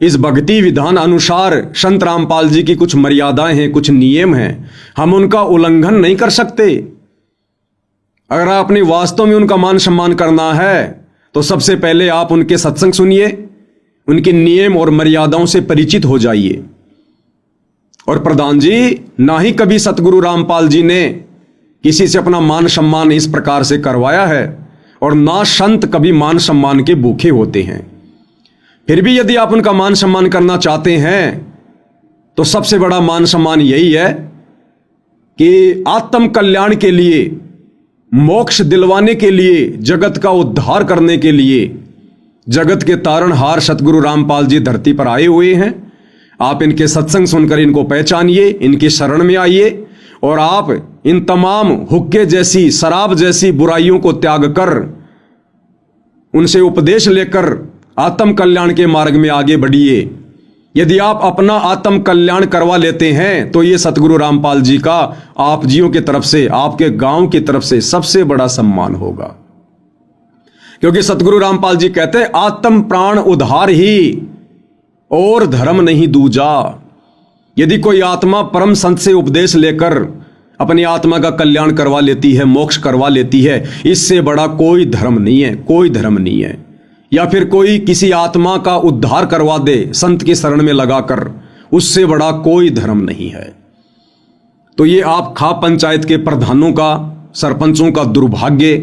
इस भक्ति विधान अनुसार संत रामपाल जी की कुछ मर्यादाएं हैं, कुछ नियम हैं, हम उनका उल्लंघन नहीं कर सकते। अगर आपने वास्तव में उनका मान सम्मान करना है तो सबसे पहले आप उनके सत्संग सुनिए, उनके नियम और मर्यादाओं से परिचित हो जाइए। और प्रधान जी, ना ही कभी सतगुरु रामपाल जी ने किसी से अपना मान सम्मान इस प्रकार से करवाया है, और ना संत कभी मान सम्मान के भूखे होते हैं। फिर भी यदि आप उनका मान सम्मान करना चाहते हैं तो सबसे बड़ा मान सम्मान यही है कि आत्म कल्याण के लिए, मोक्ष दिलवाने के लिए, जगत का उद्धार करने के लिए जगत के तारणहार सतगुरु रामपाल जी धरती पर आए हुए हैं। आप इनके सत्संग सुनकर इनको पहचानिए, इनकी शरण में आइए, और आप इन तमाम हुक्के जैसी, शराब जैसी बुराइयों को त्याग कर उनसे उपदेश लेकर आत्म कल्याण के मार्ग में आगे बढ़िए। यदि आप अपना आत्म कल्याण करवा लेते हैं तो ये सतगुरु रामपाल जी का आप जियों की तरफ से, आपके गांव की तरफ से सबसे बड़ा सम्मान होगा। क्योंकि सतगुरु रामपाल जी कहते हैं, आत्म प्राण उद्धार ही और धर्म नहीं दूजा। यदि कोई आत्मा परम संत से उपदेश लेकर अपनी आत्मा का कल्याण करवा लेती है, मोक्ष करवा लेती है, इससे बड़ा कोई धर्म नहीं है, कोई धर्म नहीं है। या फिर कोई किसी आत्मा का उद्धार करवा दे संत की शरण में लगाकर, उससे बड़ा कोई धर्म नहीं है। तो ये आप खाप पंचायत के प्रधानों का, सरपंचों का दुर्भाग्य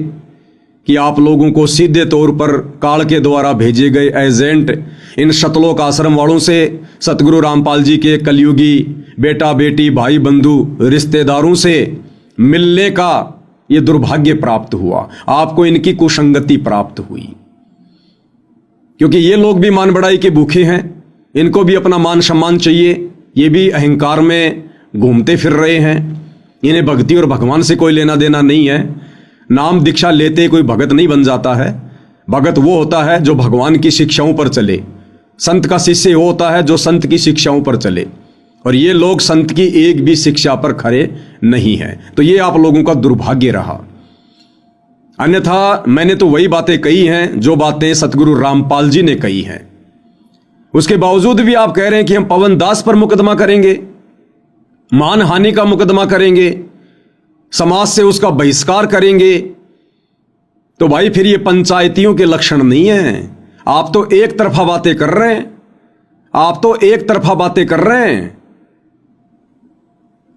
कि आप लोगों को सीधे तौर पर काल के द्वारा भेजे गए एजेंट इन सतलोक आश्रम वालों से सतगुरु रामपाल जी के कलयुगी बेटा बेटी, भाई बंधु, रिश्तेदारों से मिलने का ये दुर्भाग्य प्राप्त हुआ। आपको इनकी कुसंगति प्राप्त हुई, क्योंकि ये लोग भी मान बढ़ाई के भूखे हैं, इनको भी अपना मान सम्मान चाहिए। ये भी अहंकार में घूमते फिर रहे हैं, इन्हें भक्ति और भगवान से कोई लेना देना नहीं है। नाम दीक्षा लेते कोई भगत नहीं बन जाता है। भगत वो होता है जो भगवान की शिक्षाओं पर चले, संत का शिष्य वो होता है जो संत की शिक्षाओं पर चले, और ये लोग संत की एक भी शिक्षा पर खरे नहीं है। तो ये आप लोगों का दुर्भाग्य रहा। अन्यथा मैंने तो वही बातें कही हैं जो बातें सतगुरु रामपाल जी ने कही हैं। उसके बावजूद भी आप कह रहे हैं कि हम पवन दास पर मुकदमा करेंगे, मानहानि का मुकदमा करेंगे, समाज से उसका बहिष्कार करेंगे। तो भाई फिर ये पंचायतियों के लक्षण नहीं है। आप तो एक तरफा बातें कर रहे हैं, आप तो एक तरफा बातें कर रहे हैं।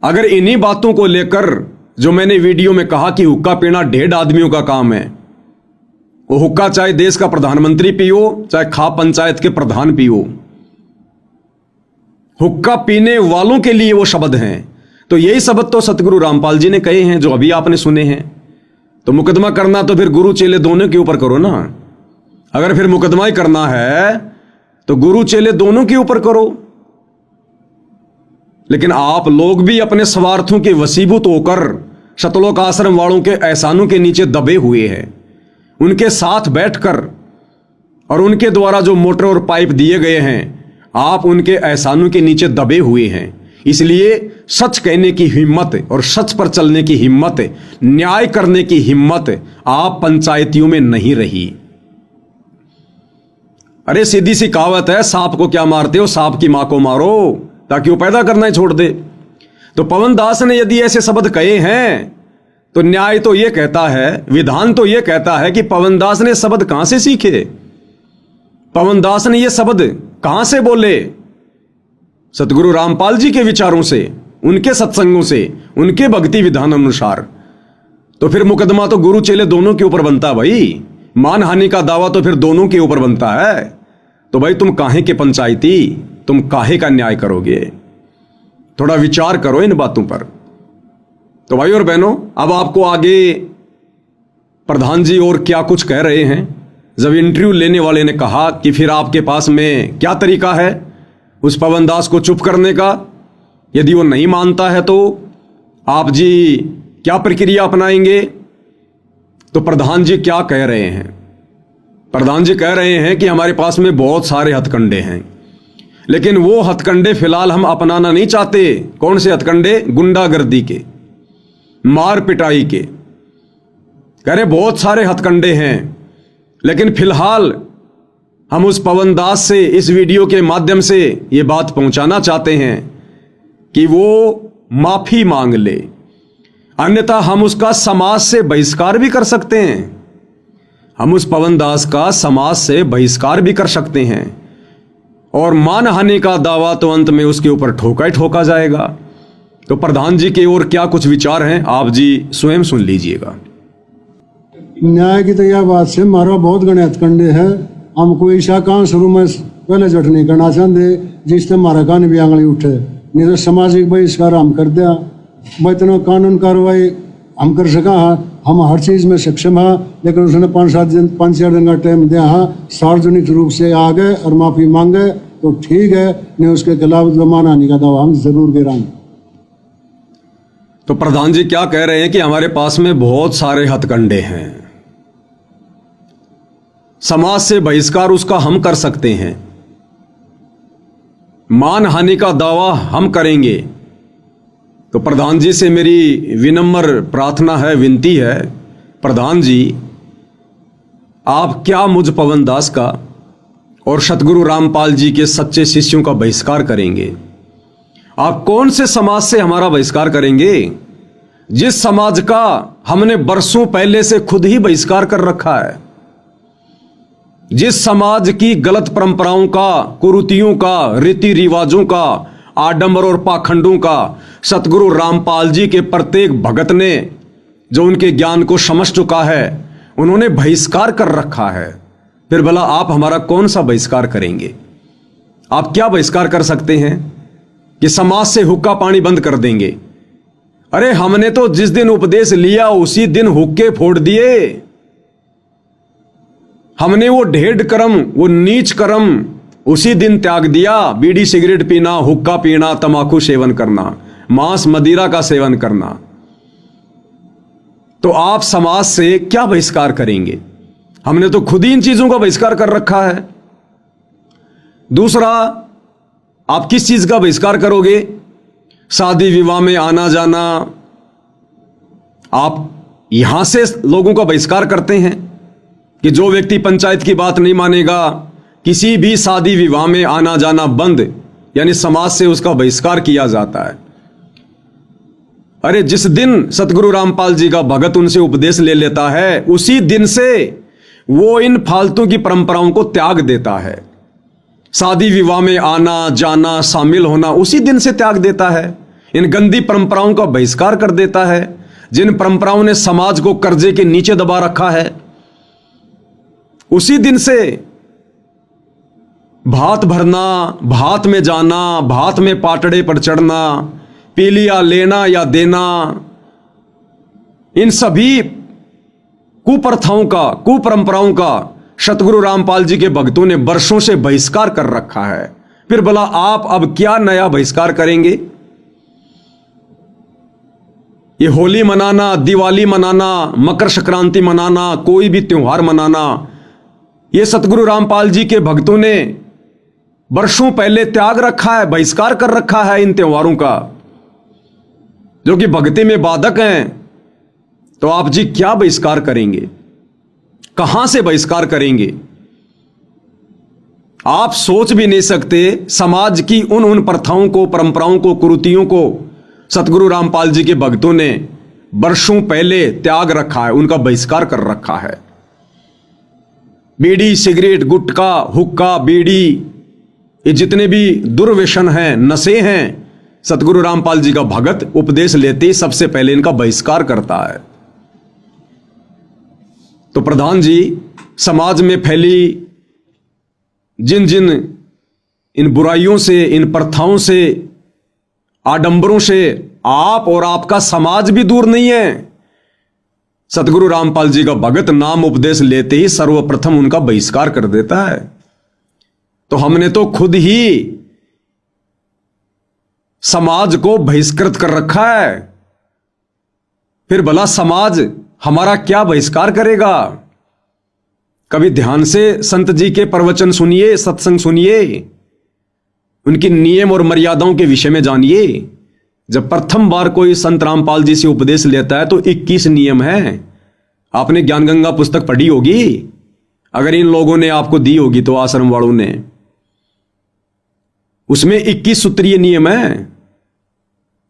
अगर इन्हीं बातों को लेकर जो मैंने वीडियो में कहा कि हुक्का पीना 1.5 आदमियों का काम है, वो हुक्का चाहे देश का प्रधानमंत्री पियो, चाहे खाप पंचायत के प्रधान पियो, हुक्का पीने वालों के लिए वो शब्द हैं। तो यही शब्द तो सतगुरु रामपाल जी ने कहे हैं जो अभी आपने सुने हैं। तो मुकदमा करना तो फिर गुरु चेले दोनों के ऊपर करो ना। अगर फिर मुकदमा ही करना है तो गुरु चेले दोनों के ऊपर करो। लेकिन आप लोग भी अपने स्वार्थों के वसीभूत होकर शतलोक आश्रम वालों के एहसानों के नीचे दबे हुए हैं। उनके साथ बैठकर और उनके द्वारा जो मोटर और पाइप दिए गए हैं, आप उनके एहसानों के नीचे दबे हुए हैं। इसलिए सच कहने की हिम्मत और सच पर चलने की हिम्मत, न्याय करने की हिम्मत आप पंचायतियों में नहीं रही। अरे सीधी सी कहावत है, सांप को क्या मारते हो, सांप की मां को मारो ताकि वो पैदा करना ही छोड़ दे। तो पवन दास ने यदि ऐसे शब्द कहे हैं तो न्याय तो यह कहता है, विधान तो यह कहता है कि पवन दास ने शब्द कहां से सीखे, पवन दास ने ये शब्द कहां से बोले? सतगुरु रामपाल जी के विचारों से, उनके सत्संगों से, उनके भक्ति विधान अनुसार। तो फिर मुकदमा तो गुरु चेले दोनों के ऊपर बनता है भाई, मानहानि का दावा तो फिर दोनों के ऊपर बनता है। तो भाई तुम काहे के पंचायती, तुम काहे का न्याय करोगे? थोड़ा विचार करो इन बातों पर। तो भाई और बहनों, अब आपको आगे प्रधान जी और क्या कुछ कह रहे हैं। जब इंटरव्यू लेने वाले ने कहा कि फिर आपके पास में क्या तरीका है उस पवन दास को चुप करने का, यदि वो नहीं मानता है तो आप जी क्या प्रक्रिया अपनाएंगे? तो प्रधान जी क्या कह रहे हैं? प्रधान जी कह रहे हैं कि हमारे पास में बहुत सारे हथकंडे हैं, लेकिन वो हथकंडे फिलहाल हम अपनाना नहीं चाहते। कौन से हथकंडे? गुंडागर्दी के, मार पिटाई के। कह रहे बहुत सारे हथकंडे हैं, लेकिन फिलहाल हम उस पवन दास से इस वीडियो के माध्यम से ये बात पहुंचाना चाहते हैं कि वो माफी मांग ले, अन्यथा हम उसका समाज से बहिष्कार भी कर सकते हैं। हम उस पवन दास का समाज से बहिष्कार भी कर सकते हैं और मानहानि का दावा तो अंत में उसके ऊपर ठोका ही ठोका जाएगा। तो प्रधान जी के और क्या कुछ विचार हैं, आप जी स्वयं सुन लीजिएगा। न्याय की तो यह बात से मारा बहुत गणे हथकंडे है। हम कोई ऐसा काम शुरू में पहले जट नहीं करना चाहते जिससे हमारा कान भी आंगली उठे, नहीं तो सामाजिक बहिष्कार हम कर दिया। भाई इतना कानून कार्रवाई हम कर सका, हम हर चीज में सक्षम है, लेकिन उसने 5-4 दिन का टाइम दिया है। सार्वजनिक रूप से आ गए और माफी मांगे तो ठीक है, नहीं उसके खिलाफ जो मानहानि का दावा हम जरूर गिराएंगे। तो प्रधान जी क्या कह रहे हैं कि हमारे पास में बहुत सारे हथकंडे हैं, समाज से बहिष्कार उसका हम कर सकते हैं, मानहानि का दावा हम करेंगे। तो प्रधान जी से मेरी विनम्र प्रार्थना है, विनती है, प्रधान जी आप क्या मुझ पवन दास का और सतगुरु रामपाल जी के सच्चे शिष्यों का बहिष्कार करेंगे? आप कौन से समाज से हमारा बहिष्कार करेंगे? जिस समाज का हमने बरसों पहले से खुद ही बहिष्कार कर रखा है, जिस समाज की गलत परंपराओं का, कुरीतियों का, रीति रिवाजों का, आडंबर और पाखंडों का सतगुरु रामपाल जी के प्रत्येक भगत ने जो उनके ज्ञान को समझ चुका है, उन्होंने बहिष्कार कर रखा है। फिर भला आप हमारा कौन सा बहिष्कार करेंगे? आप क्या बहिष्कार कर सकते हैं कि समाज से हुक्का पानी बंद कर देंगे? अरे हमने तो जिस दिन उपदेश लिया उसी दिन हुक्के फोड़ दिए। हमने वो ढेढ़ कर्म, वो नीच कर्म उसी दिन त्याग दिया। बीड़ी सिगरेट पीना, हुक्का पीना, तंबाकू सेवन करना, मांस मदिरा का सेवन करना। तो आप समाज से क्या बहिष्कार करेंगे? हमने तो खुद ही इन चीजों का बहिष्कार कर रखा है। दूसरा, आप किस चीज का बहिष्कार करोगे? शादी विवाह में आना जाना, आप यहां से लोगों का बहिष्कार करते हैं कि जो व्यक्ति पंचायत की बात नहीं मानेगा, किसी भी शादी विवाह में आना जाना बंद, यानी समाज से उसका बहिष्कार किया जाता है। अरे जिस दिन सतगुरु रामपाल जी का भगत उनसे उपदेश ले लेता है, उसी दिन से वो इन फालतू की परंपराओं को त्याग देता है। शादी विवाह में आना जाना, शामिल होना उसी दिन से त्याग देता है। इन गंदी परंपराओं का बहिष्कार कर देता है, जिन परंपराओं ने समाज को कर्जे के नीचे दबा रखा है। उसी दिन से भात भरना, भात में जाना, भात में पाटड़े पर चढ़ना, पीलिया लेना या देना, इन सभी कुप्रथाओं का, कुपरंपराओं का सतगुरु रामपाल जी के भक्तों ने वर्षों से बहिष्कार कर रखा है। फिर भला आप अब क्या नया बहिष्कार करेंगे? ये होली मनाना, दिवाली मनाना, मकर संक्रांति मनाना, कोई भी त्योहार मनाना, ये सतगुरु रामपाल जी के भक्तों ने वर्षों पहले त्याग रखा है, बहिष्कार कर रखा है इन त्योहारों का, जो कि भक्ति में बाधक हैं। तो आप जी क्या बहिष्कार करेंगे? कहां से बहिष्कार करेंगे? आप सोच भी नहीं सकते समाज की उन प्रथाओं को, परंपराओं को, कुरीतियों को सतगुरु रामपाल जी के भक्तों ने वर्षों पहले त्याग रखा है, उनका बहिष्कार कर रखा है। बीड़ी, सिगरेट, गुटखा, हुक्का, बीड़ी, ये जितने भी दुर्व्यसन हैं, नशे हैं, सतगुरु रामपाल जी का भगत उपदेश लेते ही सबसे पहले इनका बहिष्कार करता है। तो प्रधान जी, समाज में फैली जिन जिन इन बुराइयों से, इन प्रथाओं से, आडंबरों से आप और आपका समाज भी दूर नहीं है। सतगुरु रामपाल जी का भगत नाम उपदेश लेते ही सर्वप्रथम उनका बहिष्कार कर देता है। तो हमने तो खुद ही समाज को बहिष्कृत कर रखा है, फिर भला समाज हमारा क्या बहिष्कार करेगा? कभी ध्यान से संत जी के प्रवचन सुनिए, सत्संग सुनिए, उनकी नियम और मर्यादाओं के विषय में जानिए। जब प्रथम बार कोई संत रामपाल जी से उपदेश लेता है तो 21 नियम है। आपने ज्ञान गंगा पुस्तक पढ़ी होगी, अगर इन लोगों ने आपको दी होगी तो, आश्रम वालों ने, उसमें 21 सूत्रीय नियम है।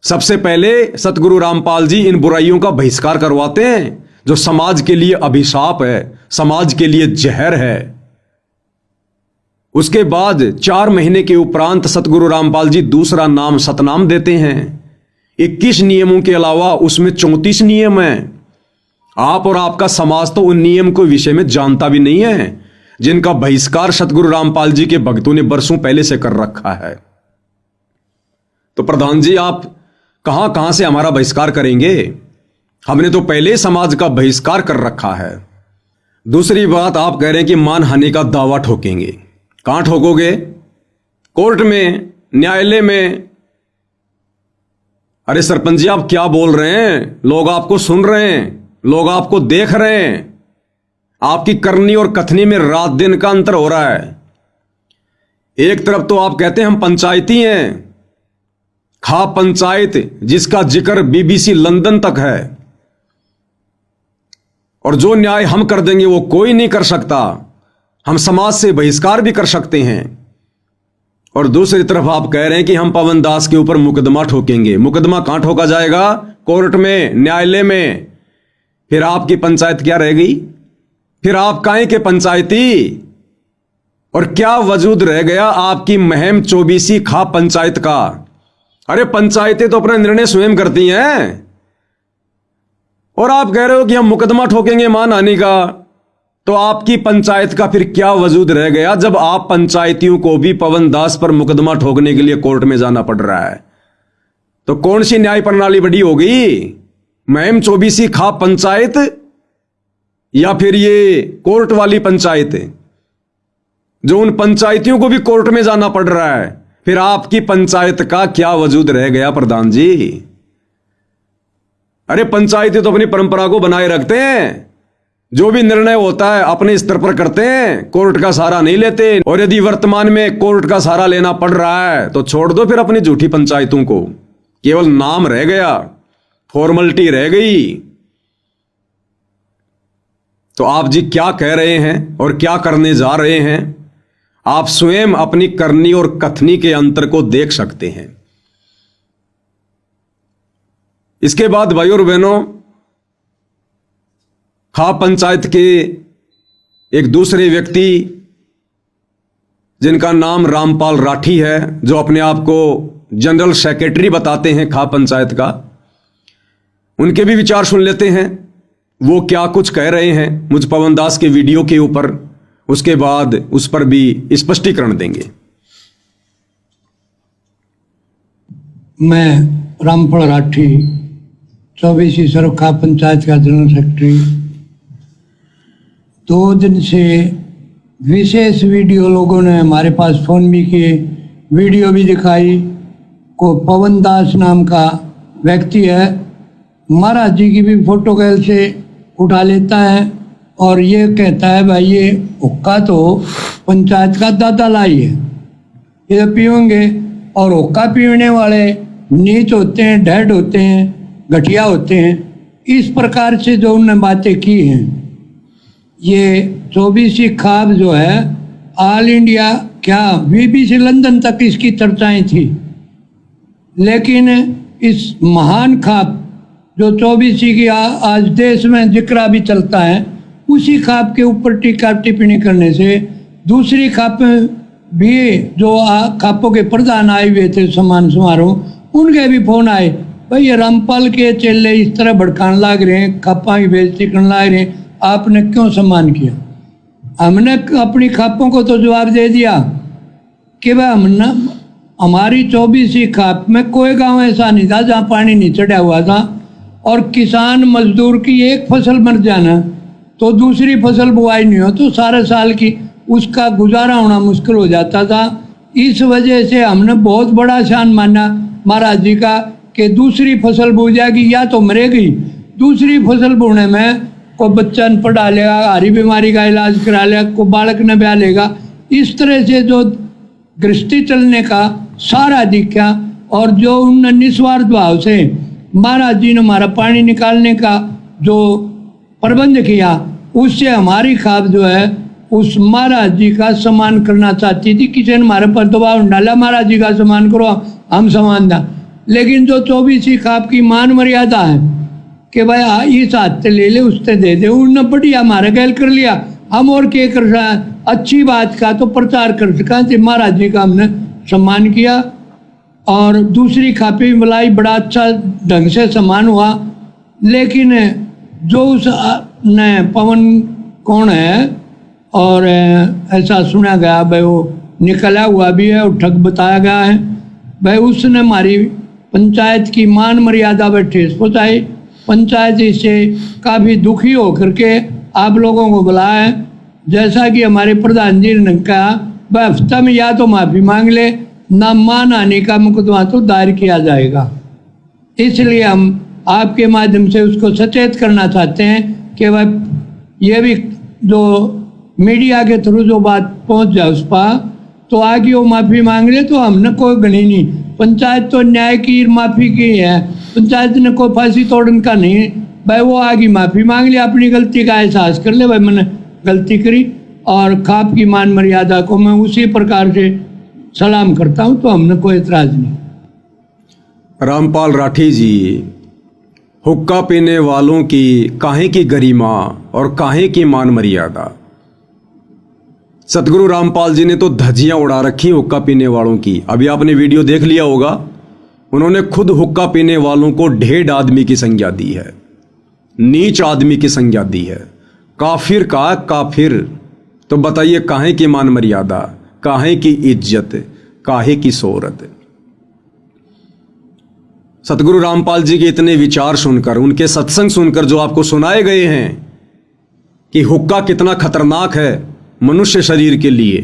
सबसे पहले सतगुरु रामपाल जी इन बुराइयों का बहिष्कार करवाते हैं जो समाज के लिए अभिशाप है, समाज के लिए जहर है। उसके बाद 4 महीने के उपरांत सतगुरु रामपाल जी दूसरा नाम सतनाम देते हैं। 21 नियमों के अलावा उसमें 34 नियम हैं। आप और आपका समाज तो उन नियम के विषय में जानता भी नहीं है, जिनका बहिष्कार सतगुरु रामपाल जी के भक्तों ने वर्षों पहले से कर रखा है। तो प्रधान जी, आप कहां कहां से हमारा बहिष्कार करेंगे? हमने तो पहले समाज का बहिष्कार कर रखा है। दूसरी बात, आप कह रहे हैं कि मानहानि का दावा ठोकेंगे। कहां ठोकोगे? कोर्ट में, न्यायालय में। अरे सरपंच जी, आप क्या बोल रहे हैं? लोग आपको सुन रहे हैं, लोग आपको देख रहे हैं। आपकी करनी और कथनी में रात दिन का अंतर हो रहा है। एक तरफ तो आप कहते हैं हम पंचायती हैं, खा पंचायत, जिसका जिक्र बीबीसी लंदन तक है, और जो न्याय हम कर देंगे वो कोई नहीं कर सकता। हम समाज से बहिष्कार भी कर सकते हैं। और दूसरी तरफ आप कह रहे हैं कि हम पवन दास के ऊपर मुकदमा ठोकेंगे। मुकदमा कहां ठोका जाएगा? कोर्ट में, न्यायालय में। फिर आपकी पंचायत क्या रह गई? फिर आप काहे के पंचायती? और क्या वजूद रह गया आपकी महम 24 खा पंचायत का? अरे पंचायतें तो अपना निर्णय स्वयं करती हैं, और आप कह रहे हो कि हम मुकदमा ठोकेंगे मानहानि का। तो आपकी पंचायत का फिर क्या वजूद रह गया, जब आप पंचायतियों को भी पवन दास पर मुकदमा ठोकने के लिए कोर्ट में जाना पड़ रहा है? तो कौन सी न्याय प्रणाली बड़ी होगी? महम 24 खा पंचायत या फिर ये कोर्ट वाली पंचायत, जो उन पंचायतियों को भी कोर्ट में जाना पड़ रहा है? फिर आपकी पंचायत का क्या वजूद रह गया प्रधान जी? अरे पंचायतें तो अपनी परंपरा को बनाए रखते हैं, जो भी निर्णय होता है अपने स्तर पर करते हैं, कोर्ट का सहारा नहीं लेते। और यदि वर्तमान में कोर्ट का सहारा लेना पड़ रहा है तो छोड़ दो फिर अपनी झूठी पंचायतों को। केवल नाम रह गया, फॉर्मेलिटी रह गई। तो आप जी क्या कह रहे हैं और क्या करने जा रहे हैं, आप स्वयं अपनी करनी और कथनी के अंतर को देख सकते हैं। इसके बाद भाई और बहनों, खा पंचायत के एक दूसरे व्यक्ति जिनका नाम रामपाल राठी है, जो अपने आप को जनरल सेक्रेटरी बताते हैं खा पंचायत का, उनके भी विचार सुन लेते हैं। वो क्या कुछ कह रहे हैं मुझ पवन दास के वीडियो के ऊपर, उसके बाद उस पर भी स्पष्टीकरण देंगे। मैं रामपाल राठी 24 सर्व खा पंचायत का जनरल सेक्रेटरी। 2 दिन से विशेष वीडियो लोगों ने हमारे पास फोन भी किए, वीडियो भी दिखाई। को पवन दास नाम का व्यक्ति है, महाराज जी की भी फोटो कैल से उठा लेता है और ये कहता है भाई ये हुक्का तो पंचायत का दादा लाई है, ये पियोगे। और हुक्का पीने वाले नीच होते हैं, ढेड होते हैं, घटिया होते हैं। इस प्रकार से जो उन्होंने बातें की हैं, ये 24 खाब जो है ऑल इंडिया क्या BBC लंदन तक इसकी चर्चाएं थी। लेकिन इस महान खाप जो 24 की आज देश में जिक्रा भी चलता है, उसी खाप के ऊपर टीका टिप्पणी करने से दूसरी खाप भी जो खापों के प्रधान आए हुए थे सम्मान समारोह, उनके भी फोन आए, भाई ये रामपाल के चेले इस तरह भड़काने लग रहे हैं, खापा की बेइज्जती करने लग रहे हैं, आपने क्यों सम्मान किया। हमने अपनी खापों को तो जवाब दे दिया कि भाई हमने हमारी 24 खाप में कोई गांव ऐसा नहीं था जहां पानी नहीं चढ़ा हुआ था, और किसान मजदूर की एक फसल मर जाना तो दूसरी फसल बुआई नहीं हो तो सारे साल की उसका गुजारा होना मुश्किल हो जाता था। इस वजह से हमने बहुत बड़ा शान माना महाराज जी का कि दूसरी फसल बो जाएगी या तो मरेगी, दूसरी फसल बोने में को बच्चा न पढ़ा लेगा, हरी बीमारी का इलाज करा लेगा, को बालक न ब्याह लेगा। इस तरह से जो गृहस्थी चलने का सारा दिखा, और जो उन निस्वार्थ भाव से महाराज जी ने हमारा पानी निकालने का जो प्रबंध किया, उससे हमारी खाप जो है उस महाराज जी का सम्मान करना चाहती थी। किसी ने हमारे पर दबाव डाला महाराज जी का सम्मान करो, हम सम्मान दा। लेकिन जो 24 खाप की मान मर्यादा है कि भाई इस हाथ से ले ले उससे दे दे, उन्होंने बढ़िया हमारा गैल कर लिया। हम और क्या कर रहा है, अच्छी बात का तो प्रचार कर सका, महाराज जी का हमने सम्मान किया। और दूसरी खापी भी बुलाई, बड़ा अच्छा ढंग से सम्मान हुआ। लेकिन जो उस ने पवन कौन है, और ऐसा सुना गया भाई वो निकला हुआ भी है और ठग बताया गया है, भाई उसने हमारी पंचायत की मान मर्यादा पर ठेस पहुँचाई। पंचायत इससे काफ़ी दुखी होकर के आप लोगों को बुलाया है। जैसा कि हमारे प्रधान जी ने कहा, वह हफ्ता में या तो माफ़ी मांग ले, ना मान आने का मुकदमा तो दायर किया जाएगा। इसलिए हम आपके माध्यम से उसको सचेत करना चाहते हैं कि वह ये भी जो मीडिया के थ्रू जो बात पहुंच जाए उस पर, तो आगे वो माफ़ी मांग ले तो हमने कोई गणी नहीं। पंचायत तो न्याय की माफ़ी की है, पंचायत ने कोई फांसी तोड़ने का नहीं। भाई वो आगे माफ़ी मांग ले, अपनी गलती का एहसास कर ले, भाई मैंने गलती करी, और खाप की मान मर्यादा को मैं उसी प्रकार से सलाम करता हूँ, तो हमने कोई एतराज़ नहीं। रामपाल राठी जी, हुक्का पीने वालों की काहे की गरिमा और काहे की मान मर्यादा। सतगुरु रामपाल जी ने तो धज्जियां उड़ा रखी हुक्का पीने वालों की। अभी आपने वीडियो देख लिया होगा, उन्होंने खुद हुक्का पीने वालों को ढेड आदमी की संज्ञा दी है, नीच आदमी की संज्ञा दी है, काफिर का काफिर। तो बताइए काहे की मान मर्यादा, काहे की इज्जत, काहे की शोहरत। सतगुरु रामपाल जी के इतने विचार सुनकर, उनके सत्संग सुनकर जो आपको सुनाए गए हैं कि हुक्का कितना खतरनाक है मनुष्य शरीर के लिए,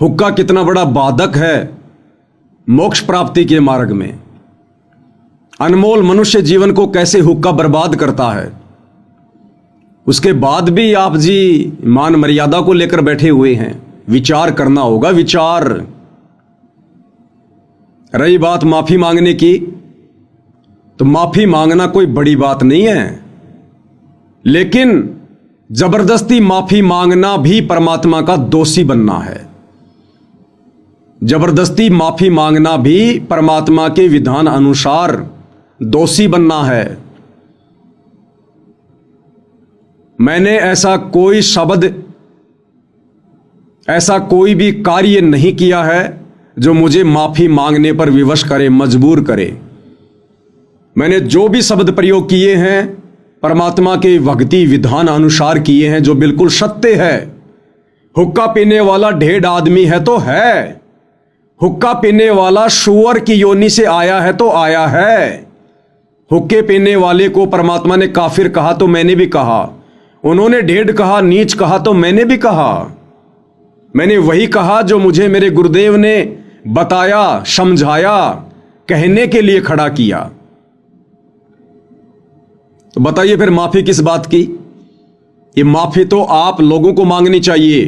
हुक्का कितना बड़ा बाधक है मोक्ष प्राप्ति के मार्ग में, अनमोल मनुष्य जीवन को कैसे हुक्का बर्बाद करता है, उसके बाद भी आप जी मान मर्यादा को लेकर बैठे हुए हैं। विचार करना होगा, विचार। रही बात माफी मांगने की, तो माफी मांगना कोई बड़ी बात नहीं है, लेकिन जबरदस्ती माफी मांगना भी परमात्मा का दोषी बनना है। जबरदस्ती माफी मांगना भी परमात्मा के विधान अनुसार दोषी बनना है। मैंने ऐसा कोई शब्द, ऐसा कोई भी कार्य नहीं किया है जो मुझे माफी मांगने पर विवश करे, मजबूर करे। मैंने जो भी शब्द प्रयोग किए हैं परमात्मा के भक्ति विधान अनुसार किए हैं, जो बिल्कुल सत्य है। हुक्का पीने वाला ढेड आदमी है तो है, हुक्का पीने वाला सुअर की योनि से आया है तो आया है। हुक्के पीने वाले को परमात्मा ने काफिर कहा तो मैंने भी कहा, उन्होंने ढेड कहा, नीच कहा तो मैंने भी कहा। मैंने वही कहा जो मुझे मेरे गुरुदेव ने बताया, समझाया, कहने के लिए खड़ा किया। तो बताइए फिर माफी किस बात की? ये माफी तो आप लोगों को मांगनी चाहिए,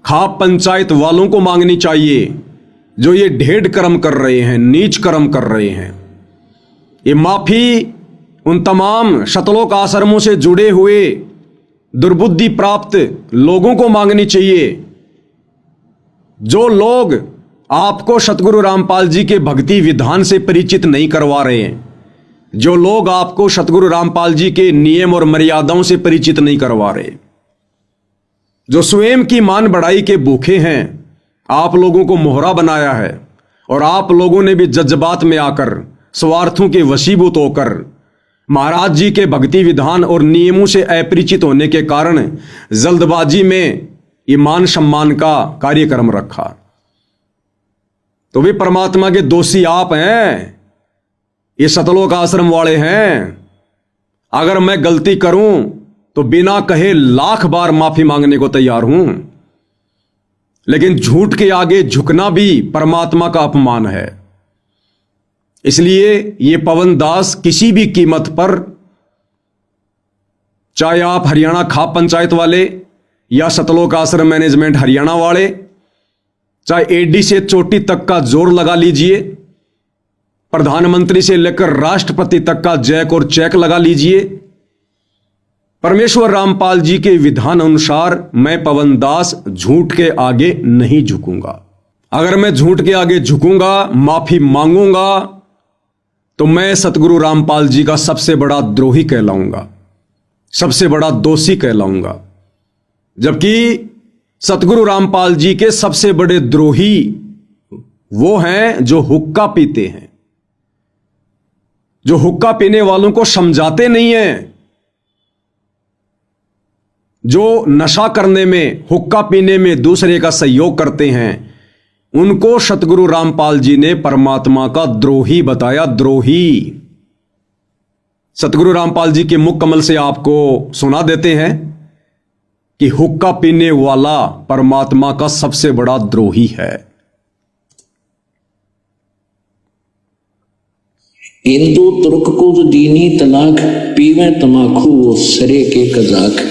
खाप पंचायत वालों को मांगनी चाहिए, जो ये ढेर कर्म कर रहे हैं, नीच कर्म कर रहे हैं। ये माफी उन तमाम शतलोक आश्रमों से जुड़े हुए दुर्बुद्धि प्राप्त लोगों को मांगनी चाहिए, जो लोग आपको सतगुरु रामपाल जी के भक्ति विधान से परिचित नहीं करवा रहे हैं, जो लोग आपको सतगुरु रामपाल जी के नियम और मर्यादाओं से परिचित नहीं करवा रहे, जो स्वयं की मान बढ़ाई के भूखे हैं, आप लोगों को मोहरा बनाया है और आप लोगों ने भी जज्बात में आकर, स्वार्थों के वशीभूत होकर महाराज जी के भक्ति विधान और नियमों से अपरिचित होने के कारण जल्दबाजी में ये मान सम्मान का कार्यक्रम रखा। तो भी परमात्मा के दोषी आप हैं, ये सतलोक आश्रम वाले हैं। अगर मैं गलती करूं तो बिना कहे 1,00,000 बार माफी मांगने को तैयार हूं, लेकिन झूठ के आगे झुकना भी परमात्मा का अपमान है। इसलिए ये पवन दास किसी भी कीमत पर, चाहे आप हरियाणा खाप पंचायत वाले या सतलोक आश्रम मैनेजमेंट हरियाणा वाले, चाहे एडी से चोटी तक का जोर लगा लीजिए, प्रधानमंत्री से लेकर राष्ट्रपति तक का जैक और चेक लगा लीजिए, परमेश्वर रामपाल जी के विधान अनुसार मैं पवन दास झूठ के आगे नहीं झुकूंगा। अगर मैं झूठ के आगे झुकूंगा, माफी मांगूंगा, तो मैं सतगुरु रामपाल जी का सबसे बड़ा द्रोही कहलाऊंगा, सबसे बड़ा दोषी कहलाऊंगा। जबकि सतगुरु रामपाल जी के सबसे बड़े द्रोही वो हैं जो हुक्का पीते हैं, जो हुक्का पीने वालों को समझाते नहीं हैं, जो नशा करने में, हुक्का पीने में दूसरे का सहयोग करते हैं, उनको सतगुरु रामपाल जी ने परमात्मा का द्रोही बताया, द्रोही। सतगुरु रामपाल जी के मुख कमल से आपको सुना देते हैं कि हुक्का पीने वाला परमात्मा का सबसे बड़ा द्रोही है। हिंदू तुर्क को जो दीनी तलाक, पीवे तमाकू वो सरे के कजाक।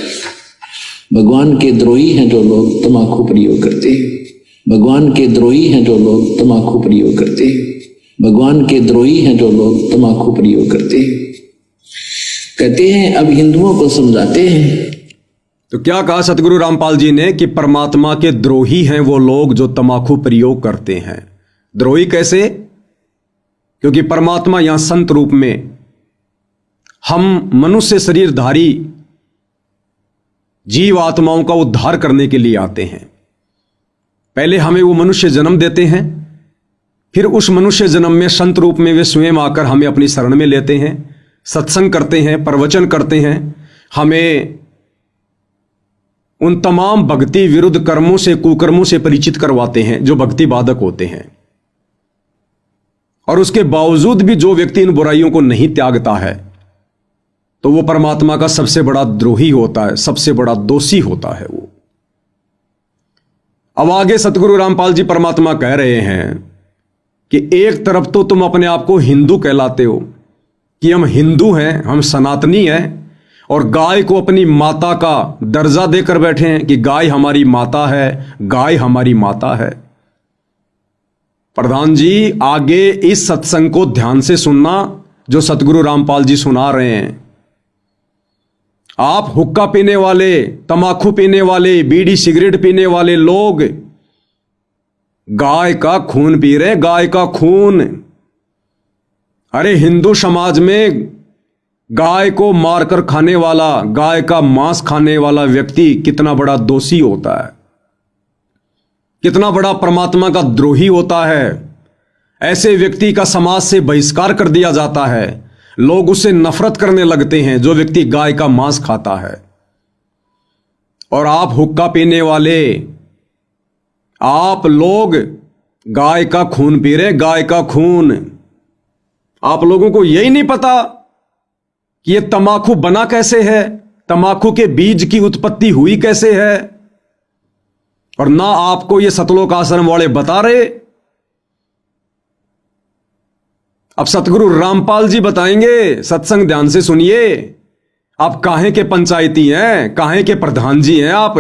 भगवान के द्रोही हैं जो लोग तमाकू प्रयोग करते हैं, भगवान के द्रोही हैं जो लोग तमाकू प्रयोग करते हैं, भगवान के द्रोही हैं जो लोग तमाकू प्रयोग करते हैं। कहते हैं अब हिंदुओं को समझाते हैं। तो क्या कहा सतगुरु रामपाल जी ने कि परमात्मा के द्रोही हैं वो लोग जो तमाकू प्रयोग करते हैं। द्रोही कैसे? क्योंकि परमात्मा यहां संत रूप में हम मनुष्य शरीरधारी जीव आत्माओं का उद्धार करने के लिए आते हैं। पहले हमें वो मनुष्य जन्म देते हैं, फिर उस मनुष्य जन्म में संत रूप में वे स्वयं आकर हमें अपनी शरण में लेते हैं, सत्संग करते हैं, प्रवचन करते हैं, हमें उन तमाम भक्ति विरुद्ध कर्मों से, कुकर्मों से परिचित करवाते हैं जो भक्ति बाधक होते हैं। और उसके बावजूद भी जो व्यक्ति इन बुराइयों को नहीं त्यागता है, तो वो परमात्मा का सबसे बड़ा द्रोही होता है, सबसे बड़ा दोषी होता है वो। अब आगे सतगुरु रामपाल जी परमात्मा कह रहे हैं कि एक तरफ तो तुम अपने आप को हिंदू कहलाते हो कि हम हिंदू हैं, हम सनातनी हैं, और गाय को अपनी माता का दर्जा देकर बैठे हैं कि गाय हमारी माता है, गाय हमारी माता है। प्रधान जी, आगे इस सत्संग को ध्यान से सुनना जो सतगुरु रामपाल जी सुना रहे हैं। आप हुक्का पीने वाले, तमाकू पीने वाले, बीड़ी सिगरेट पीने वाले लोग गाय का खून पी रहे, गाय का खून। अरे हिंदू समाज में गाय को मारकर खाने वाला, गाय का मांस खाने वाला व्यक्ति कितना बड़ा दोषी होता है, कितना बड़ा परमात्मा का द्रोही होता है। ऐसे व्यक्ति का समाज से बहिष्कार कर दिया जाता है, लोग उससे नफरत करने लगते हैं जो व्यक्ति गाय का मांस खाता है। और आप हुक्का पीने वाले, आप लोग गाय का खून पी रहे, गाय का खून। आप लोगों को यही नहीं पता कि यह तमाकू बना कैसे है, तमाकू के बीज की उत्पत्ति हुई कैसे है, और ना आपको ये सतलोक आश्रम वाले बता रहे। अब सतगुरु रामपाल जी बताएंगे, सत्संग ध्यान से सुनिए। आप काहे के पंचायती हैं, काहे के प्रधान जी हैं आप?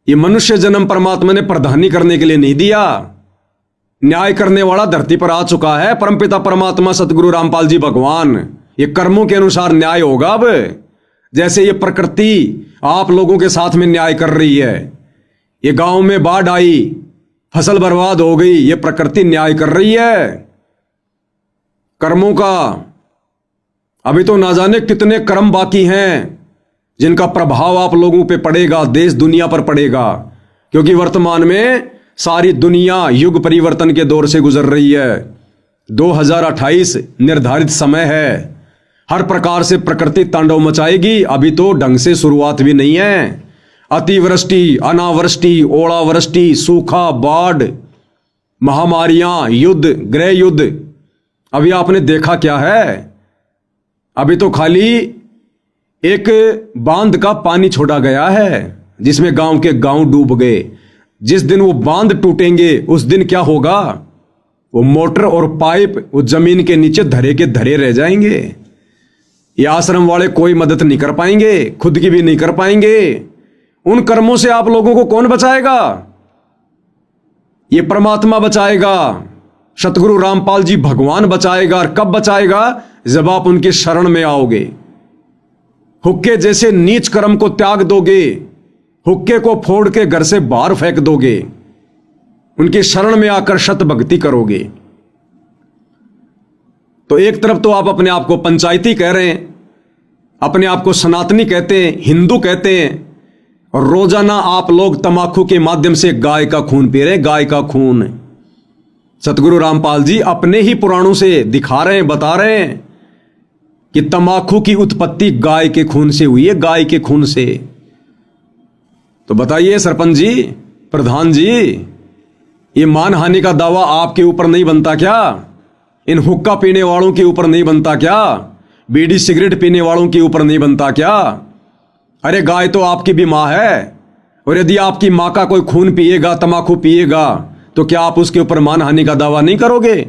ये मनुष्य जन्म परमात्मा ने प्रधानी करने के लिए नहीं दिया। न्याय करने वाला धरती पर आ चुका है, परमपिता परमात्मा सतगुरु रामपाल जी भगवान। ये कर्मों के अनुसार न्याय होगा। अब जैसे ये प्रकृति आप लोगों के साथ में न्याय कर रही है, ये गांव में बाढ़ आई, फसल बर्बाद हो गई, ये प्रकृति न्याय कर रही है कर्मों का। अभी तो ना जाने कितने कर्म बाकी हैं जिनका प्रभाव आप लोगों पे पड़ेगा, देश दुनिया पर पड़ेगा, क्योंकि वर्तमान में सारी दुनिया युग परिवर्तन के दौर से गुजर रही है। 2028 निर्धारित समय है। हर प्रकार से प्रकृति तांडव मचाएगी। अभी तो ढंग से शुरुआत भी नहीं है। अतिवृष्टि, अनावृष्टि, ओलावृष्टि, सूखा, बाढ़, महामारियां, युद्ध, गृह युद्ध। अभी आपने देखा क्या है? अभी तो खाली एक बांध का पानी छोड़ा गया है जिसमें गांव के गांव डूब गए। जिस दिन वो बांध टूटेंगे उस दिन क्या होगा? वो मोटर और पाइप वो जमीन के नीचे धरे के धरे रह जाएंगे। ये आश्रम वाले कोई मदद नहीं कर पाएंगे, खुद की भी नहीं कर पाएंगे। उन कर्मों से आप लोगों को कौन बचाएगा? ये परमात्मा बचाएगा, सतगुरु रामपाल जी भगवान बचाएगा। और कब बचाएगा? जब आप उनके शरण में आओगे, हुक्के जैसे नीच कर्म को त्याग दोगे, हुक्के को फोड़ के घर से बाहर फेंक दोगे, उनके शरण में आकर शत भक्ति करोगे। तो एक तरफ तो आप अपने आप को पंचायती कह रहे हैं, अपने आप को सनातनी कहते हैं, हिंदू कहते हैं, और रोजाना आप लोग तमाकू के माध्यम से गाय का खून पी रहे हैं, गाय का खून। सतगुरु रामपाल जी अपने ही पुराणों से दिखा रहे हैं, बता रहे हैं कि तमाकू की उत्पत्ति गाय के खून से हुई है, गाय के खून से। तो बताइए सरपंच जी, प्रधान जी, ये मानहानि का दावा आपके ऊपर नहीं बनता क्या? इन हुक्का पीने वालों के ऊपर नहीं बनता क्या? बीड़ी सिगरेट पीने वालों के ऊपर नहीं बनता क्या? अरे गाय तो आपकी भी मां है, और यदि आपकी मां का कोई खून पिएगा, तमाकू पिएगा, तो क्या आप उसके ऊपर मानहानि का दावा नहीं करोगे?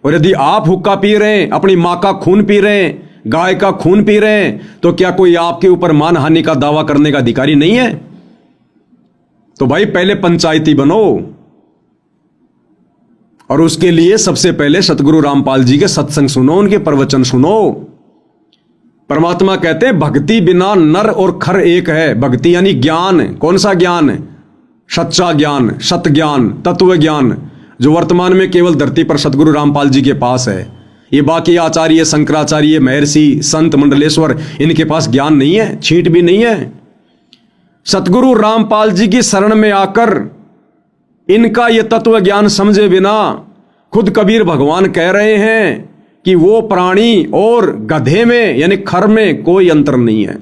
और यदि आप हुक्का पी रहे हैं, अपनी मां का खून पी रहे हैं, गाय का खून पी रहे हैं, तो क्या कोई आपके ऊपर मानहानि का दावा करने का अधिकारी नहीं है? तो भाई पहले पंचायती बनो, और उसके लिए सबसे पहले सतगुरु रामपाल जी के सत्संग सुनो, उनके प्रवचन सुनो। परमात्मा कहते हैं भक्ति बिना नर और खर एक है। भक्ति यानी ज्ञान। कौन सा ज्ञान? सच्चा ज्ञान, सत ज्ञान, तत्व ज्ञान, जो वर्तमान में केवल धरती पर सतगुरु रामपाल जी के पास है। ये बाकी आचार्य, शंकराचार्य, महर्षि, संत, मंडलेश्वर, इनके पास ज्ञान नहीं है, छींट भी नहीं है। सतगुरु रामपाल जी की शरण में आकर इनका ये तत्व ज्ञान समझे बिना खुद कबीर भगवान कह रहे हैं कि वो प्राणी और गधे में यानी खर में कोई अंतर नहीं है।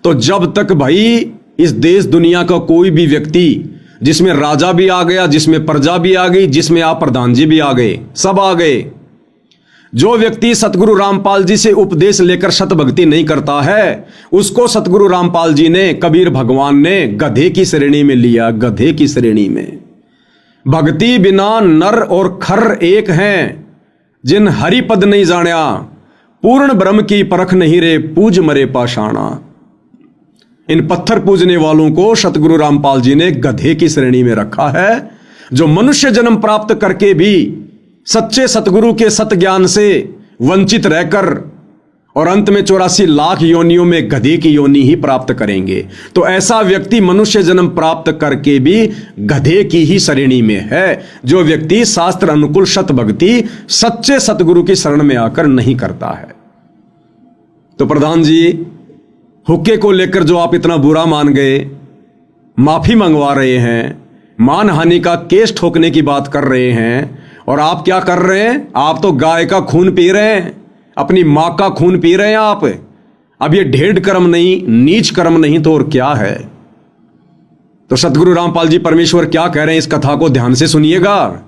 तो जब तक भाई इस देश दुनिया का कोई भी व्यक्ति, जिसमें राजा भी आ गया, जिसमें प्रजा भी आ गई, जिसमें आप प्रधान जी भी आ गए, सब आ गए, जो व्यक्ति सतगुरु रामपाल जी से उपदेश लेकर सत भक्ति नहीं करता है, उसको सतगुरु रामपाल जी ने, कबीर भगवान ने गधे की श्रेणी में लिया। गधे की श्रेणी में। भक्ति बिना नर और खर एक हैं, जिन हरि पद नहीं जाण्या, पूर्ण ब्रह्म की परख नहीं रे, पूज मरे पाषाणा। इन पत्थर पूजने वालों को सतगुरु रामपाल जी ने गधे की श्रेणी में रखा है, जो मनुष्य जन्म प्राप्त करके भी सच्चे सतगुरु के सत ज्ञान से वंचित रहकर और अंत में 84 लाख योनियों में गधे की योनि ही प्राप्त करेंगे। तो ऐसा व्यक्ति मनुष्य जन्म प्राप्त करके भी गधे की ही श्रेणी में है, जो व्यक्ति शास्त्र अनुकूल सत भक्ति सच्चे सतगुरु की शरण में आकर नहीं करता है। तो प्रधान जी, हुक्के को लेकर जो आप इतना बुरा मान गए, माफी मंगवा रहे हैं, मानहानि का केस ठोकने की बात कर रहे हैं, और आप क्या कर रहे हैं? आप तो गाय का खून पी रहे हैं, अपनी मां का खून पी रहे हैं आप। अब ये ढेड़ कर्म नहीं, नीच कर्म नहीं तो और क्या है? तो सतगुरु रामपाल जी परमेश्वर क्या कह रहे हैं, इस कथा को ध्यान से सुनिएगा।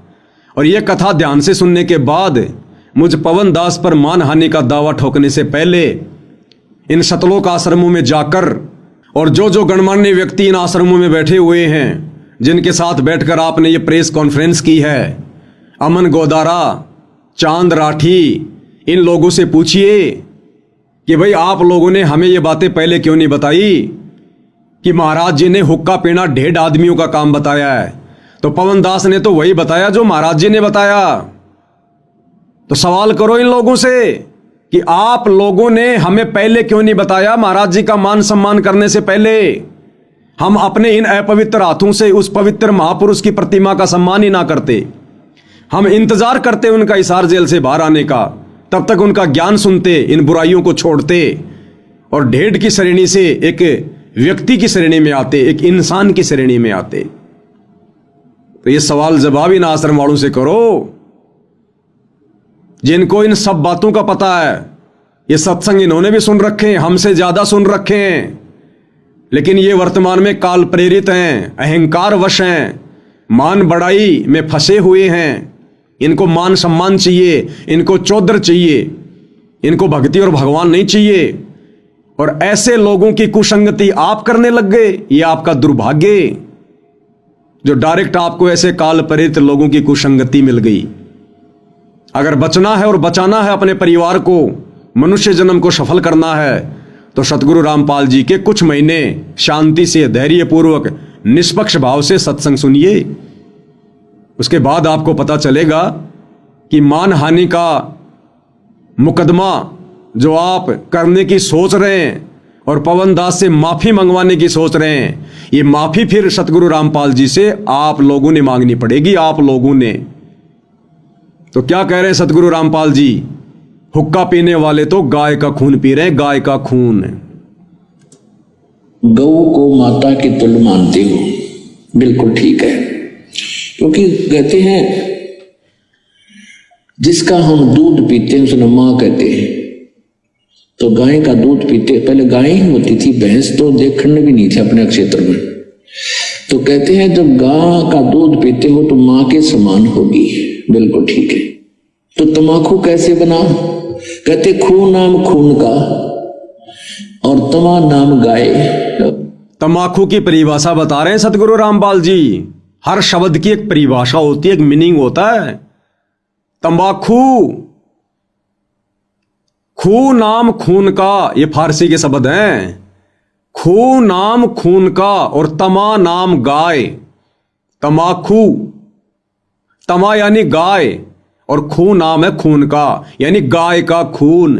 और यह कथा ध्यान से सुनने के बाद मुझ पवन दास पर मानहानि का दावा ठोकने से पहले इन सतलोक आश्रमों में जाकर, और जो गणमान्य व्यक्ति इन आश्रमों में बैठे हुए हैं, जिनके साथ बैठकर आपने ये प्रेस कॉन्फ्रेंस की है, अमन गोदारा, चांद राठी, इन लोगों से पूछिए कि भाई आप लोगों ने हमें ये बातें पहले क्यों नहीं बताई कि महाराज जी ने हुक्का पीना 1.5 आदमियों का काम बताया है। तो पवन दास ने तो वही बताया जो महाराज जी ने बताया। तो सवाल करो इन लोगों से कि आप लोगों ने हमें पहले क्यों नहीं बताया। महाराज जी का मान सम्मान करने से पहले हम अपने इन अपवित्र हाथों से उस पवित्र महापुरुष की प्रतिमा का सम्मान ही ना करते। हम इंतजार करते उनका हिसार जेल से बाहर आने का, तब तक उनका ज्ञान सुनते, इन बुराइयों को छोड़ते और 1.5 की श्रेणी से एक व्यक्ति की श्रेणी में आते, एक इंसान की श्रेणी में आते। तो ये सवाल जवाब इन आश्रम वालों से करो जिनको इन सब बातों का पता है। ये सत्संग इन्होंने भी सुन रखे हैं, हमसे ज्यादा सुन रखे हैं, लेकिन ये वर्तमान में काल प्रेरित हैं, अहंकार वश हैं, मान बढ़ाई में फंसे हुए हैं। इनको मान सम्मान चाहिए, इनको चौधर चाहिए, इनको भक्ति और भगवान नहीं चाहिए। और ऐसे लोगों की कुसंगति आप करने लग गए। ये आपका दुर्भाग्य जो डायरेक्ट आपको ऐसे काल प्रेरित लोगों की कुसंगति मिल गई। अगर बचना है और बचाना है अपने परिवार को, मनुष्य जन्म को सफल करना है, तो सतगुरु रामपाल जी के कुछ महीने शांति से, धैर्यपूर्वक, निष्पक्ष भाव से सत्संग सुनिए। उसके बाद आपको पता चलेगा कि मान हानि का मुकदमा जो आप करने की सोच रहे हैं और पवन दास से माफी मंगवाने की सोच रहे हैं, ये माफी फिर सतगुरु रामपाल जी से आप लोगों ने मांगनी पड़ेगी। आप लोगों ने तो क्या कह रहे हैं सतगुरु रामपाल जी? हुक्का पीने वाले तो गाय का खून पी रहे हैं, गाय का खून। गऊ को माता की तुल्य मानते हो, बिल्कुल ठीक है। क्योंकि कहते हैं जिसका हम दूध पीते हैं उसने मां कहते हैं। तो गाय का दूध पीते, पहले गाय ही होती थी, भैंस तो देखने भी नहीं थे अपने क्षेत्र में। तो कहते हैं जब गाय का दूध पीते हो तो मां के समान होगी, बिल्कुल ठीक है। तो तमाकू कैसे बना? कहते खून नाम खून का और तमा नाम गाय। तमाकू की परिभाषा बता रहे हैं सतगुरु रामपाल जी। हर शब्द की एक परिभाषा होती है, एक मीनिंग होता है। तंबाकू, खू नाम खून का, ये फारसी के शब्द हैं। खू नाम खून का और तमा नाम गाय। तमाकू, तमा यानी गाय और खू नाम है खून का, यानी गाय का खून।